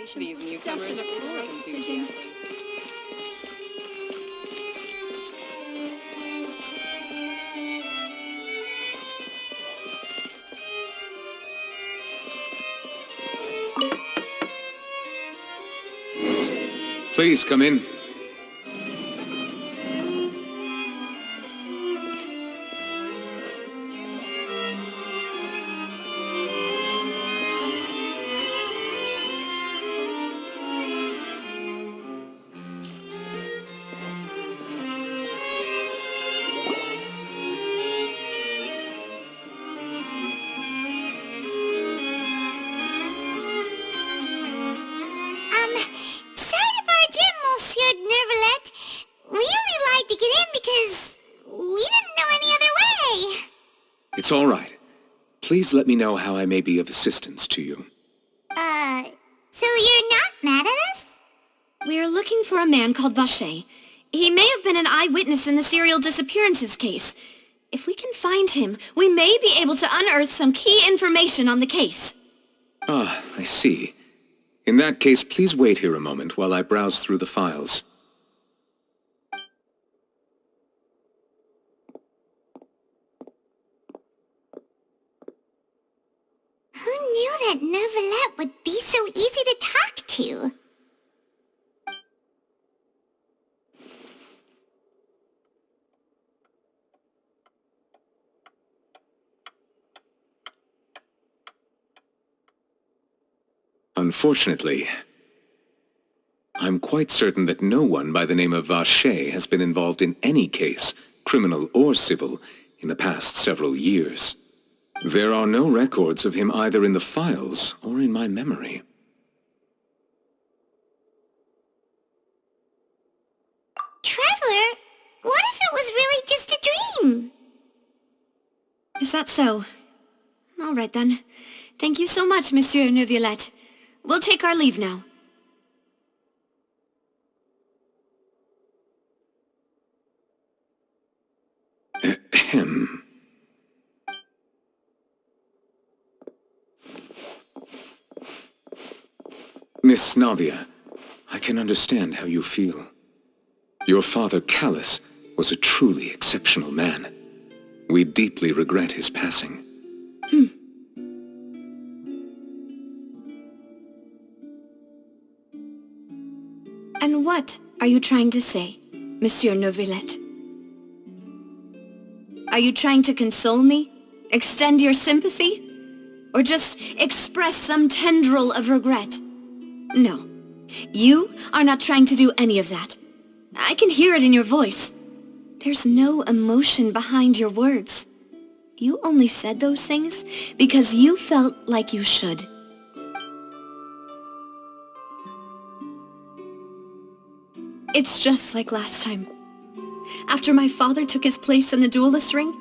regulations These was newcomers are definitely full the of right decision. enthusiasm. Please come in. Sorry to barge in, Monsieur Nervalet. We only lied to get in because we didn't know any other way. It's all right. Please let me know how I may be of assistance to you. So you're not mad at us? We're looking for a man called Vacher. He may have been an eyewitness in the serial disappearances case. If we can find him, we may be able to unearth some key information on the case. Ah, I see. In that case, please wait here a moment while I browse through the files. Who knew that Nervalet would be so easy to talk to? Unfortunately, I'm quite certain that no one by the name of Vacher has been involved in any case, criminal or civil, in the past several years. There are no records of him either in the files or in my memory. Traveler, what if it was really just a dream? Is that so? All right then. Thank you so much, Monsieur Neuvillette. We'll take our leave now. Ahem. Miss Navia, I can understand how you feel. Your father, Callus, was a truly exceptional man. We deeply regret his passing. And what are you trying to say, Monsieur Neuvillette? Are you trying to console me? Extend your sympathy? Or just express some tendril of regret? No. You are not trying to do any of that. I can hear it in your voice. There's no emotion behind your words. You only said those things because you felt like you should. It's just like last time. After my father took his place in the duelist ring,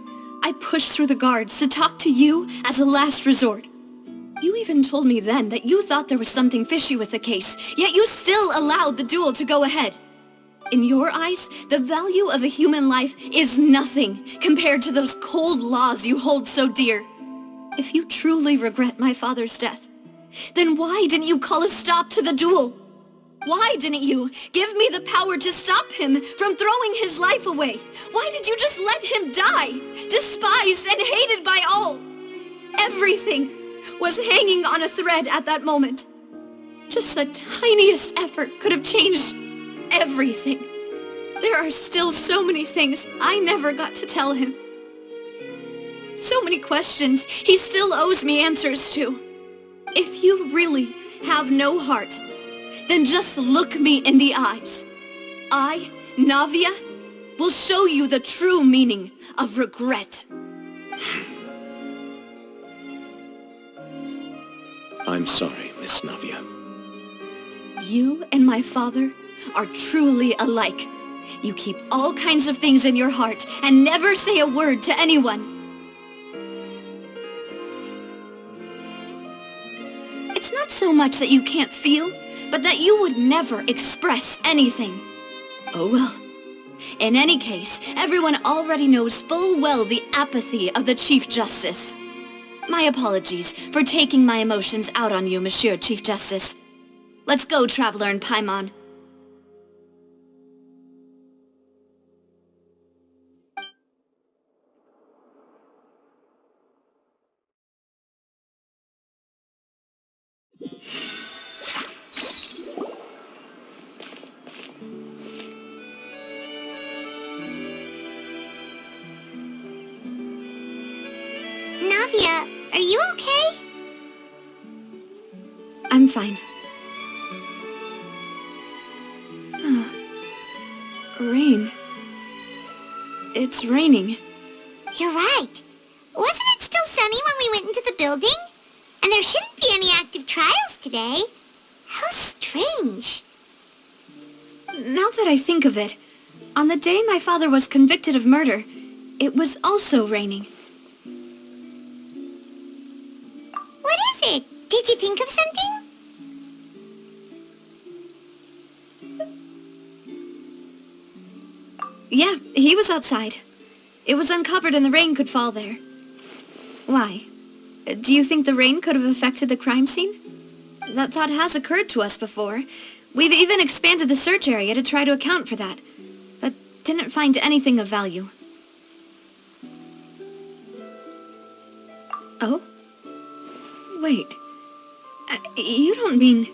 I pushed through the guards to talk to you as a last resort. You even told me then that you thought there was something fishy with the case, yet you still allowed the duel to go ahead. In your eyes, the value of a human life is nothing compared to those cold laws you hold so dear. If you truly regret my father's death, then why didn't you call a stop to the duel? Why didn't you give me the power to stop him from throwing his life away? Why did you just let him die, despised and hated by all? Everything was hanging on a thread at that moment. Just the tiniest effort could have changed everything. There are still so many things I never got to tell him. So many questions he still owes me answers to. If you really have no heart, then just look me in the eyes. I, Navia, will show you the true meaning of regret. I'm sorry, Miss Navia. You and my father are truly alike. You keep all kinds of things in your heart and never say a word to anyone. It's not so much that you can't feel, but that you would never express anything. Oh well. In any case, everyone already knows full well the apathy of the Chief Justice. My apologies for taking my emotions out on you, Monsieur Chief Justice. Let's go, Traveler and Paimon. Navia, are you okay? I'm fine. Rain. It's raining. You're right. Wasn't it still sunny when we went into the building? And there shouldn't be any active trials today. How strange. Now that I think of it, on the day my father was convicted of murder, it was also raining. What is it? Did you think of something? Yeah, he was outside. It was uncovered and the rain could fall there. Why? Do you think the rain could have affected the crime scene? That thought has occurred to us before. We've even expanded the search area to try to account for that, but didn't find anything of value. Oh? Wait. You don't mean...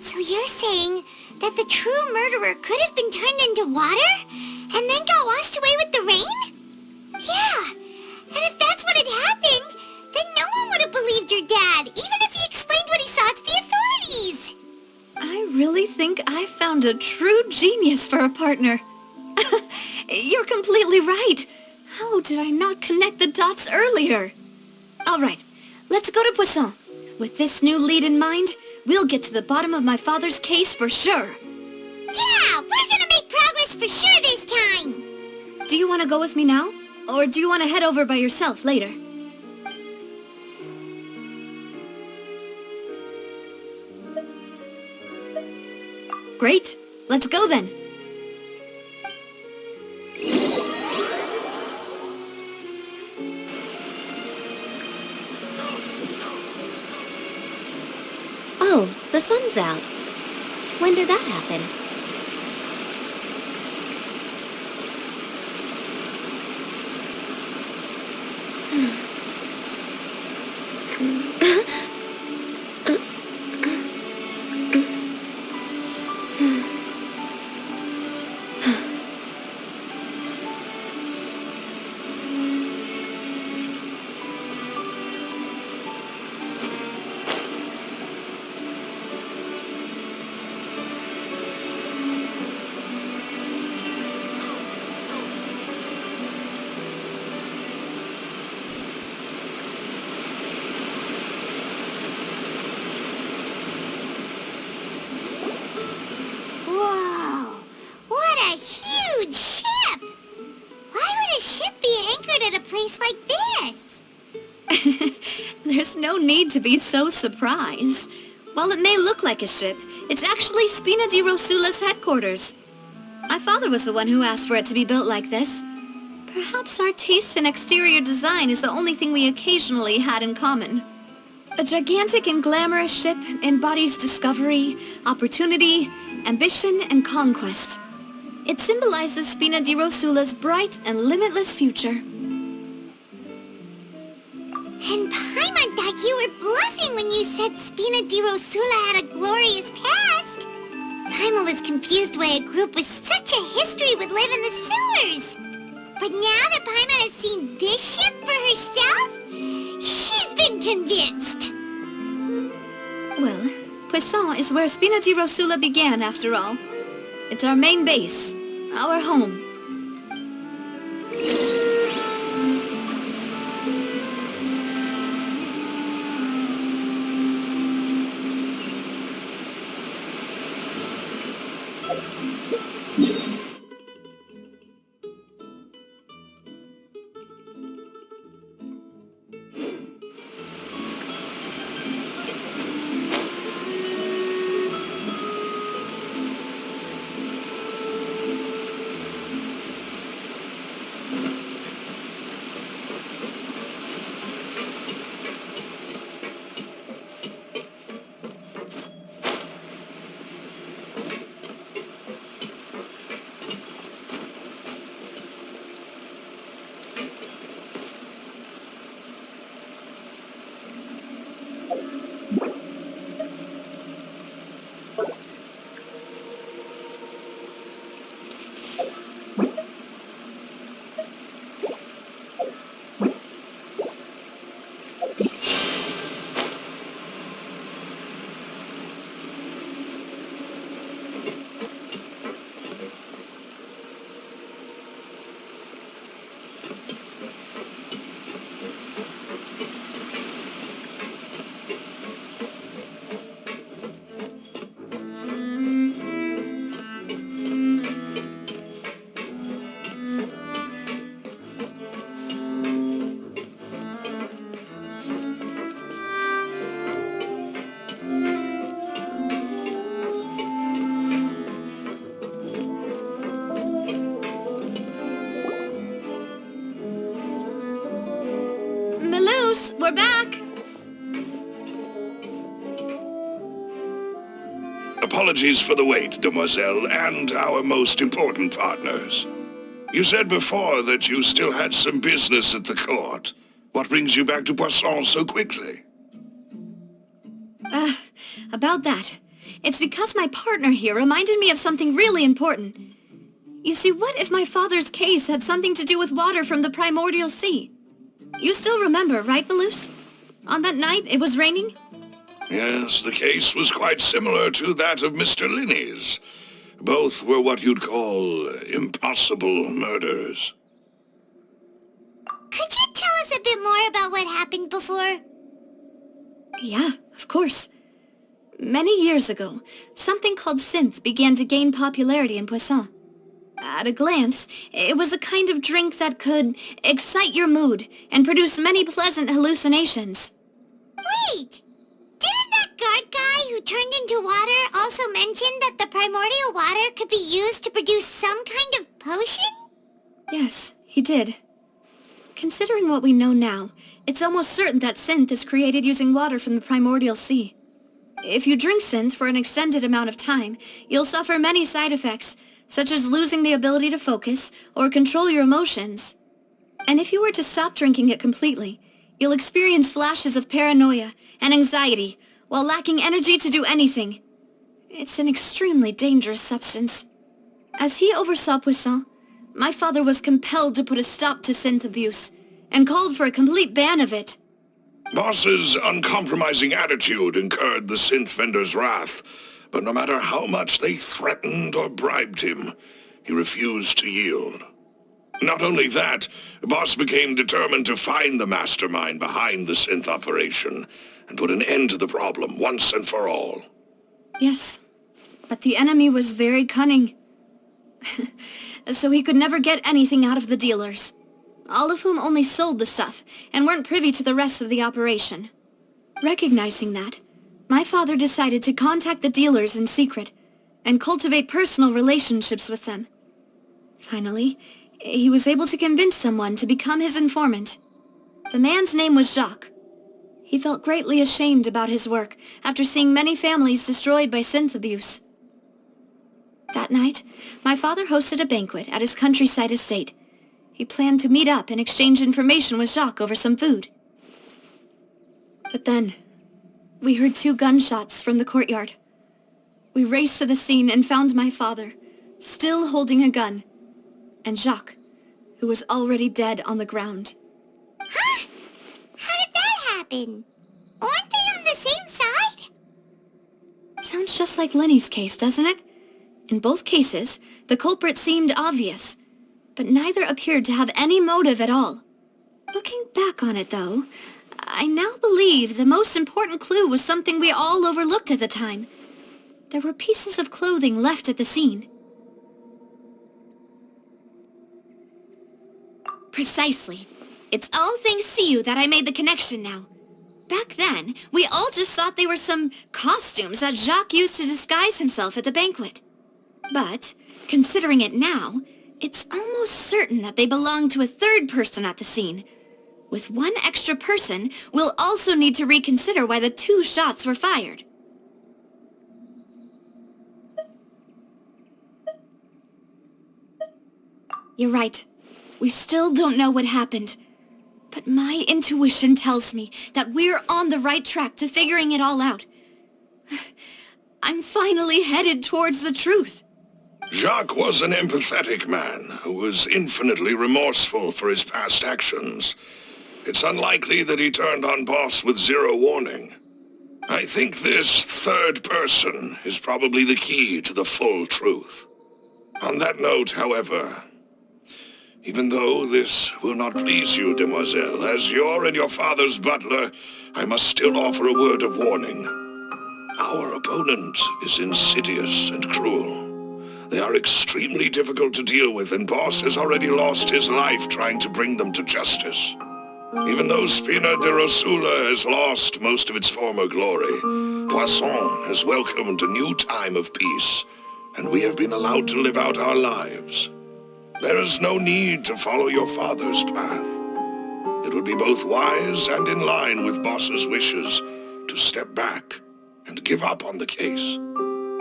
So you're saying that the true murderer could have been turned into water and then got washed away with the rain? Yeah, and if that's what had happened, then no one would have believed your dad, even if he explained what he saw to the authorities. I really think I found a true genius for a partner. You're completely right. How did I not connect the dots earlier? All right, let's go to Poisson. With this new lead in mind, we'll get to the bottom of my father's case for sure. Yeah, we're gonna make progress for sure this time. Do you want to go with me now? Or do you want to head over by yourself later? Great. Let's go then. Oh, the sun's out. When did that happen? Whoa, what a huge ship! Why would a ship be anchored at a place like this? There's no need to be so surprised. While it may look like a ship, it's actually Spina di Rosula's headquarters. My father was the one who asked for it to be built like this. Perhaps our taste in exterior design is the only thing we occasionally had in common. A gigantic and glamorous ship embodies discovery, opportunity, ambition, and conquest. It symbolizes Spina di Rosula's bright and limitless future. And Paimon thought you were bluffing when you said Spina di Rosula had a glorious past. Paimon was confused why a group with such a history would live in the sewers. But now that Paimon has seen this ship for herself, she's been convinced. Well, Poisson is where Spina di Rosula began, after all. It's our main base, our home. we're back! Apologies for the wait, demoiselle, and our most important partners. You said before that you still had some business at the court. What brings you back to Poisson so quickly? About that. It's because my partner here reminded me of something really important. You see, what if my father's case had something to do with water from the primordial sea? You still remember, right, Balus? On that night, it was raining? Yes, the case was quite similar to that of Mr. Linney's. Both were what you'd call impossible murders. Could you tell us a bit more about what happened before? Yeah, of course. Many years ago, something called synth began to gain popularity in Poisson. At a glance, it was a kind of drink that could excite your mood and produce many pleasant hallucinations. Wait! Didn't that guard guy who turned into water also mention that the primordial water could be used to produce some kind of potion? Yes, he did. Considering what we know now, it's almost certain that synth is created using water from the primordial sea. If you drink synth for an extended amount of time, you'll suffer many side effects, such as losing the ability to focus or control your emotions. And if you were to stop drinking it completely, you'll experience flashes of paranoia and anxiety while lacking energy to do anything. It's an extremely dangerous substance. As he oversaw Poisson, my father was compelled to put a stop to synth abuse and called for a complete ban of it. Boss's uncompromising attitude incurred the synth vendor's wrath, but no matter how much they threatened or bribed him, he refused to yield. Not only that, Boss became determined to find the mastermind behind the synth operation and put an end to the problem once and for all. Yes, but the enemy was very cunning. So he could never get anything out of the dealers, all of whom only sold the stuff and weren't privy to the rest of the operation. Recognizing that, my father decided to contact the dealers in secret and cultivate personal relationships with them. Finally, he was able to convince someone to become his informant. The man's name was Jacques. He felt greatly ashamed about his work after seeing many families destroyed by synth abuse. That night, my father hosted a banquet at his countryside estate. He planned to meet up and exchange information with Jacques over some food. But then, we heard 2 gunshots from the courtyard. We raced to the scene and found my father, still holding a gun, and Jacques, who was already dead on the ground. Huh? How did that happen? Aren't they on the same side? Sounds just like Lenny's case, doesn't it? In both cases, the culprit seemed obvious, but neither appeared to have any motive at all. Looking back on it, though, I now believe the most important clue was something we all overlooked at the time. There were pieces of clothing left at the scene. Precisely. It's all thanks to you that I made the connection now. Back then, we all just thought they were some costumes that Jacques used to disguise himself at the banquet. But, considering it now, it's almost certain that they belong to a third person at the scene. With one extra person, we'll also need to reconsider why the 2 shots were fired. You're right. We still don't know what happened. But my intuition tells me that we're on the right track to figuring it all out. I'm finally headed towards the truth. Jacques was an empathetic man who was infinitely remorseful for his past actions. It's unlikely that he turned on Boss with 0 warning. I think this third person is probably the key to the full truth. On that note, however, even though this will not please you, demoiselle, as your and your father's butler, I must still offer a word of warning. Our opponent is insidious and cruel. They are extremely difficult to deal with, and Boss has already lost his life trying to bring them to justice. Even though Spina de Rosula has lost most of its former glory, Poisson has welcomed a new time of peace, and we have been allowed to live out our lives. There is no need to follow your father's path. it would be both wise and in line with Boss's wishes to step back and give up on the case.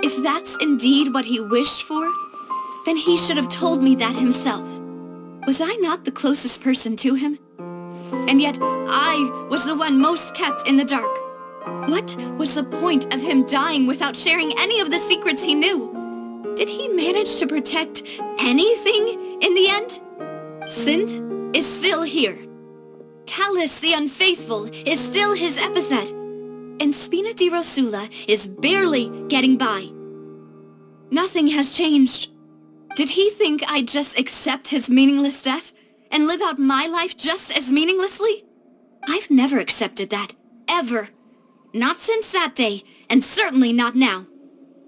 If that's indeed what he wished for, then he should have told me that himself. Was I not the closest person to him? And yet I was the one most kept in the dark. What was the point of him dying without sharing any of the secrets he knew? Did he manage to protect anything in the end? Synth is still here. Callus the Unfaithful is still his epithet. And Spina di Rosula is barely getting by. Nothing has changed. Did he think I'd just accept his meaningless death and live out my life just as meaninglessly? I've never accepted that. Ever. Not since that day, and certainly not now.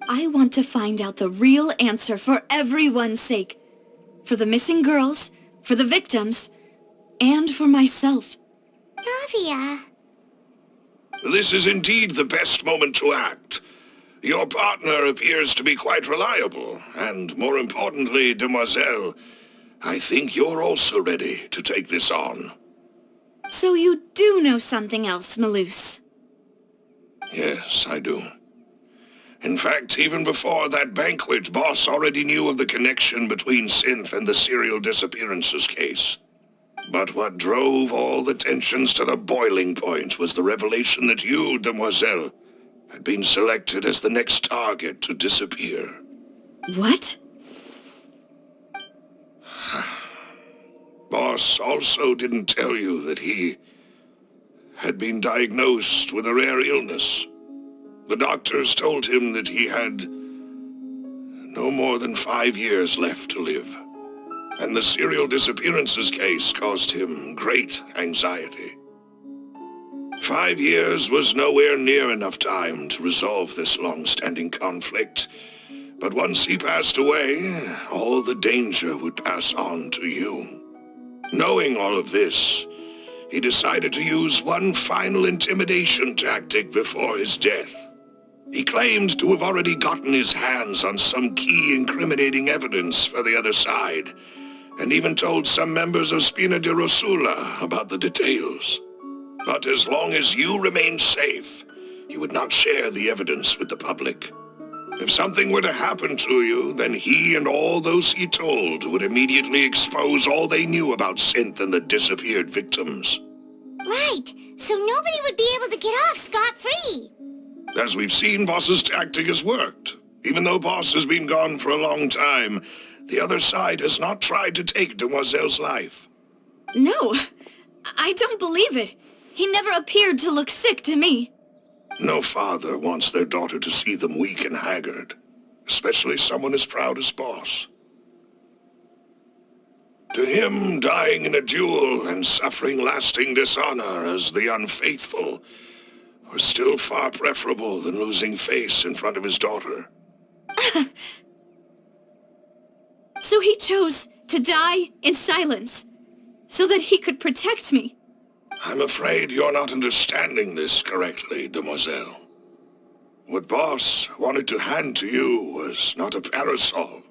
I want to find out the real answer for everyone's sake. For the missing girls, for the victims, and for myself. Navia. This is indeed the best moment to act. Your partner appears to be quite reliable, and more importantly, Demoiselle, I think you're also ready to take this on. So you do know something else, Malus? Yes, I do. In fact, even before that banquet, Boss already knew of the connection between Synth and the serial disappearances case. But what drove all the tensions to the boiling point was the revelation that you, Demoiselle, had been selected as the next target to disappear. What? Boss also didn't tell you that he had been diagnosed with a rare illness. The doctors told him that he had no more than 5 years left to live, and the serial disappearances case caused him great anxiety. 5 years was nowhere near enough time to resolve this long-standing conflict, but once he passed away, all the danger would pass on to you. Knowing all of this, he decided to use one final intimidation tactic before his death. He claimed to have already gotten his hands on some key incriminating evidence for the other side, and even told some members of Spina di Rosula about the details. But as long as you remained safe, he would not share the evidence with the public. If something were to happen to you, then he and all those he told would immediately expose all they knew about Synth and the disappeared victims. Right, so nobody would be able to get off scot-free. As we've seen, Boss's tactic has worked. Even though Boss has been gone for a long time, the other side has not tried to take Demoiselle's life. No, I don't believe it. He never appeared to look sick to me. No father wants their daughter to see them weak and haggard, especially someone as proud as Boss. To him, dying in a duel and suffering lasting dishonor as the unfaithful were still far preferable than losing face in front of his daughter. So he chose to die in silence, so that he could protect me. I'm afraid you're not understanding this correctly, Demoiselle. What Boss wanted to hand to you was not a parasol,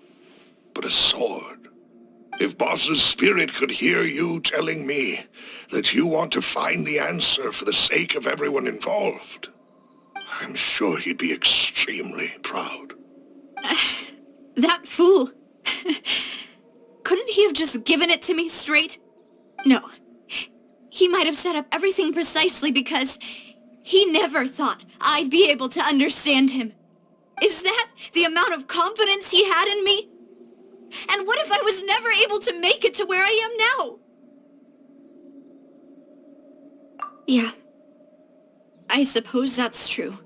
but a sword. If Boss's spirit could hear you telling me that you want to find the answer for the sake of everyone involved, I'm sure he'd be extremely proud. That fool. Couldn't he have just given it to me straight? No. He might have set up everything precisely because he never thought I'd be able to understand him. Is that the amount of confidence he had in me? And what if I was never able to make it to where I am now? Yeah. I suppose that's true.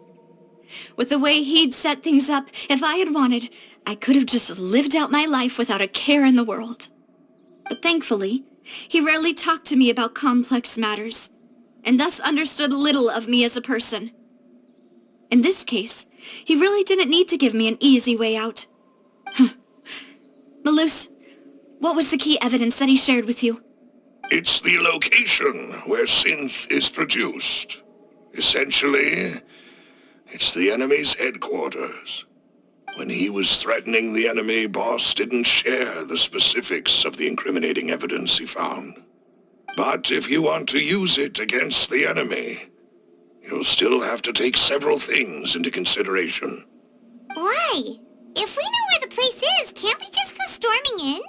With the way he'd set things up, if I had wanted, I could have just lived out my life without a care in the world. But thankfully, he rarely talked to me about complex matters, and thus understood little of me as a person. In this case, he really didn't need to give me an easy way out. Malus, what was the key evidence that he shared with you? It's the location where Synth is produced. Essentially, it's the enemy's headquarters. When he was threatening the enemy, Boss didn't share the specifics of the incriminating evidence he found. But if you want to use it against the enemy, you'll still have to take several things into consideration. Why? If we know where the place is, can't we just go storming in?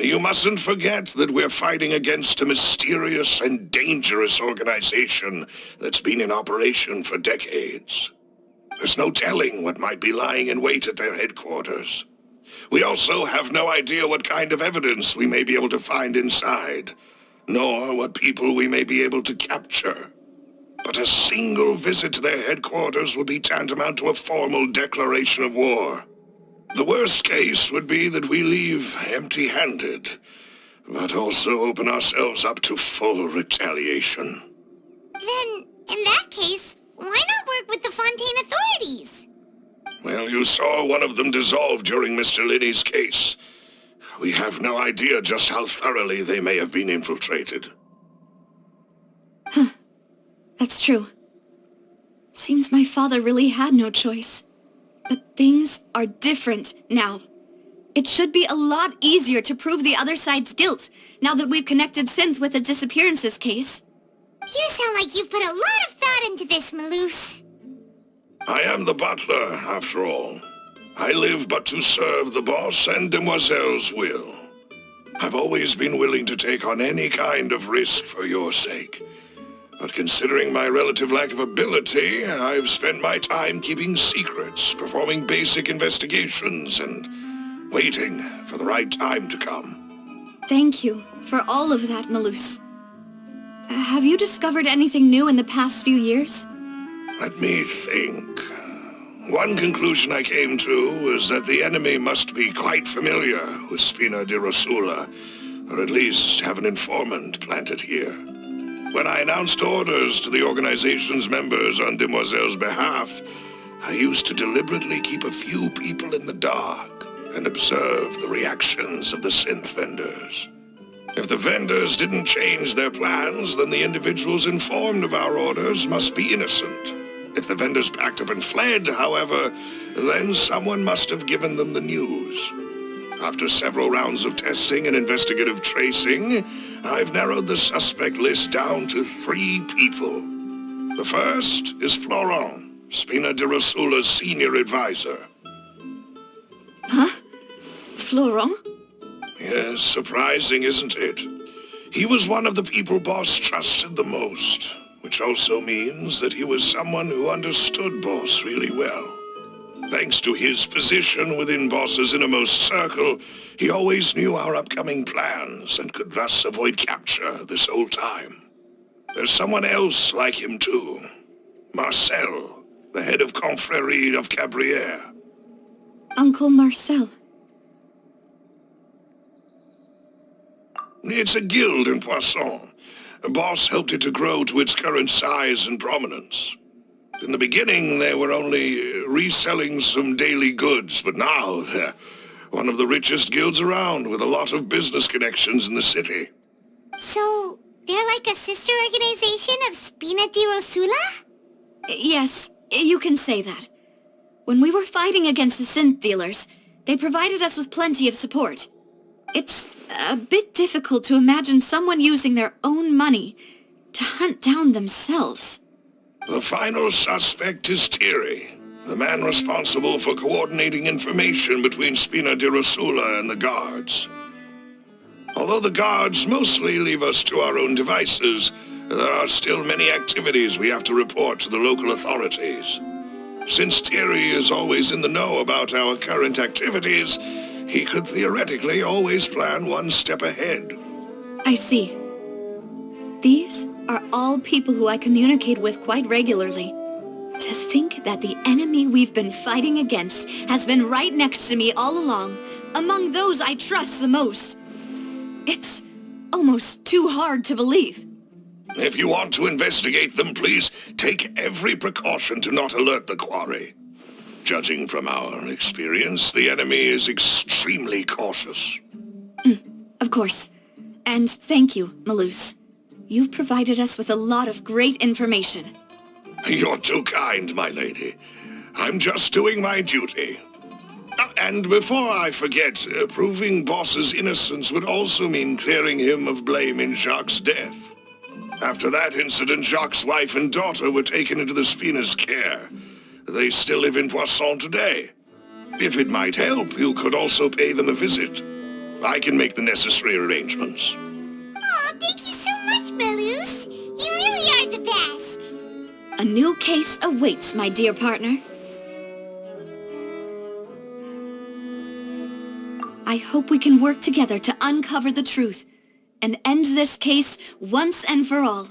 You mustn't forget that we're fighting against a mysterious and dangerous organization that's been in operation for decades. There's no telling what might be lying in wait at their headquarters. We also have no idea what kind of evidence we may be able to find inside, nor what people we may be able to capture. But a single visit to their headquarters would be tantamount to a formal declaration of war. The worst case would be that we leave empty-handed, but also open ourselves up to full retaliation. Then, in that case, why not work with the Fontaine authorities? Well, you saw one of them dissolve during Mr. Linney's case. We have no idea just how thoroughly they may have been infiltrated. Huh. That's true. Seems my father really had no choice. But things are different now. It should be a lot easier to prove the other side's guilt, now that we've connected Synth with the disappearances case. You sound like you've put a lot of thought into this, Maloose. I am the butler, after all. I live but to serve the boss and Demoiselle's will. I've always been willing to take on any kind of risk for your sake. But considering my relative lack of ability, I've spent my time keeping secrets, performing basic investigations, and waiting for the right time to come. Thank you for all of that, Maloose. Have you discovered anything new in the past few years? Let me think. One conclusion I came to was that the enemy must be quite familiar with Spina di Rosula, or at least have an informant planted here. When I announced orders to the organization's members on Demoiselle's behalf, I used to deliberately keep a few people in the dark and observe the reactions of the synth vendors. If the vendors didn't change their plans, then the individuals informed of our orders must be innocent. If the vendors packed up and fled, however, then someone must have given them the news. After several rounds of testing and investigative tracing, I've narrowed the suspect list down to 3 people. The first is Florent, Spina di Rosula's senior advisor. Huh? Florent? Yes, surprising, isn't it? He was one of the people Boss trusted the most, which also means that he was someone who understood Boss really well. Thanks to his position within Boss's innermost circle, he always knew our upcoming plans and could thus avoid capture this whole time. There's someone else like him too. Marcel, the head of Confrérie of Cabrières. Uncle Marcel. It's a guild in Poisson. Boss helped it to grow to its current size and prominence. In the beginning, they were only reselling some daily goods, but now they're one of the richest guilds around with a lot of business connections in the city. So, they're like a sister organization of Spina di Rosula? Yes, you can say that. When we were fighting against the synth dealers, they provided us with plenty of support. It's a bit difficult to imagine someone using their own money to hunt down themselves. The final suspect is Thierry, the man responsible for coordinating information between Spina di Rosula and the guards. Although the guards mostly leave us to our own devices, there are still many activities we have to report to the local authorities. Since Thierry is always in the know about our current activities, he could theoretically always plan one step ahead. I see. These are all people who I communicate with quite regularly. To think that the enemy we've been fighting against has been right next to me all along, among those I trust the most. It's almost too hard to believe. If you want to investigate them, please take every precaution to not alert the quarry. Judging from our experience, the enemy is extremely cautious. Of course. And thank you, Maloose. You've provided us with a lot of great information. You're too kind, my lady. I'm just doing my duty. And before I forget, proving Boss's innocence would also mean clearing him of blame in Jacques' death. After that incident, Jacques' wife and daughter were taken into the Spina's care. They still live in Poisson today. If it might help, you could also pay them a visit. I can make the necessary arrangements. Oh, thank you so much, Melus. You really are the best. A new case awaits, my dear partner. I hope we can work together to uncover the truth and end this case once and for all.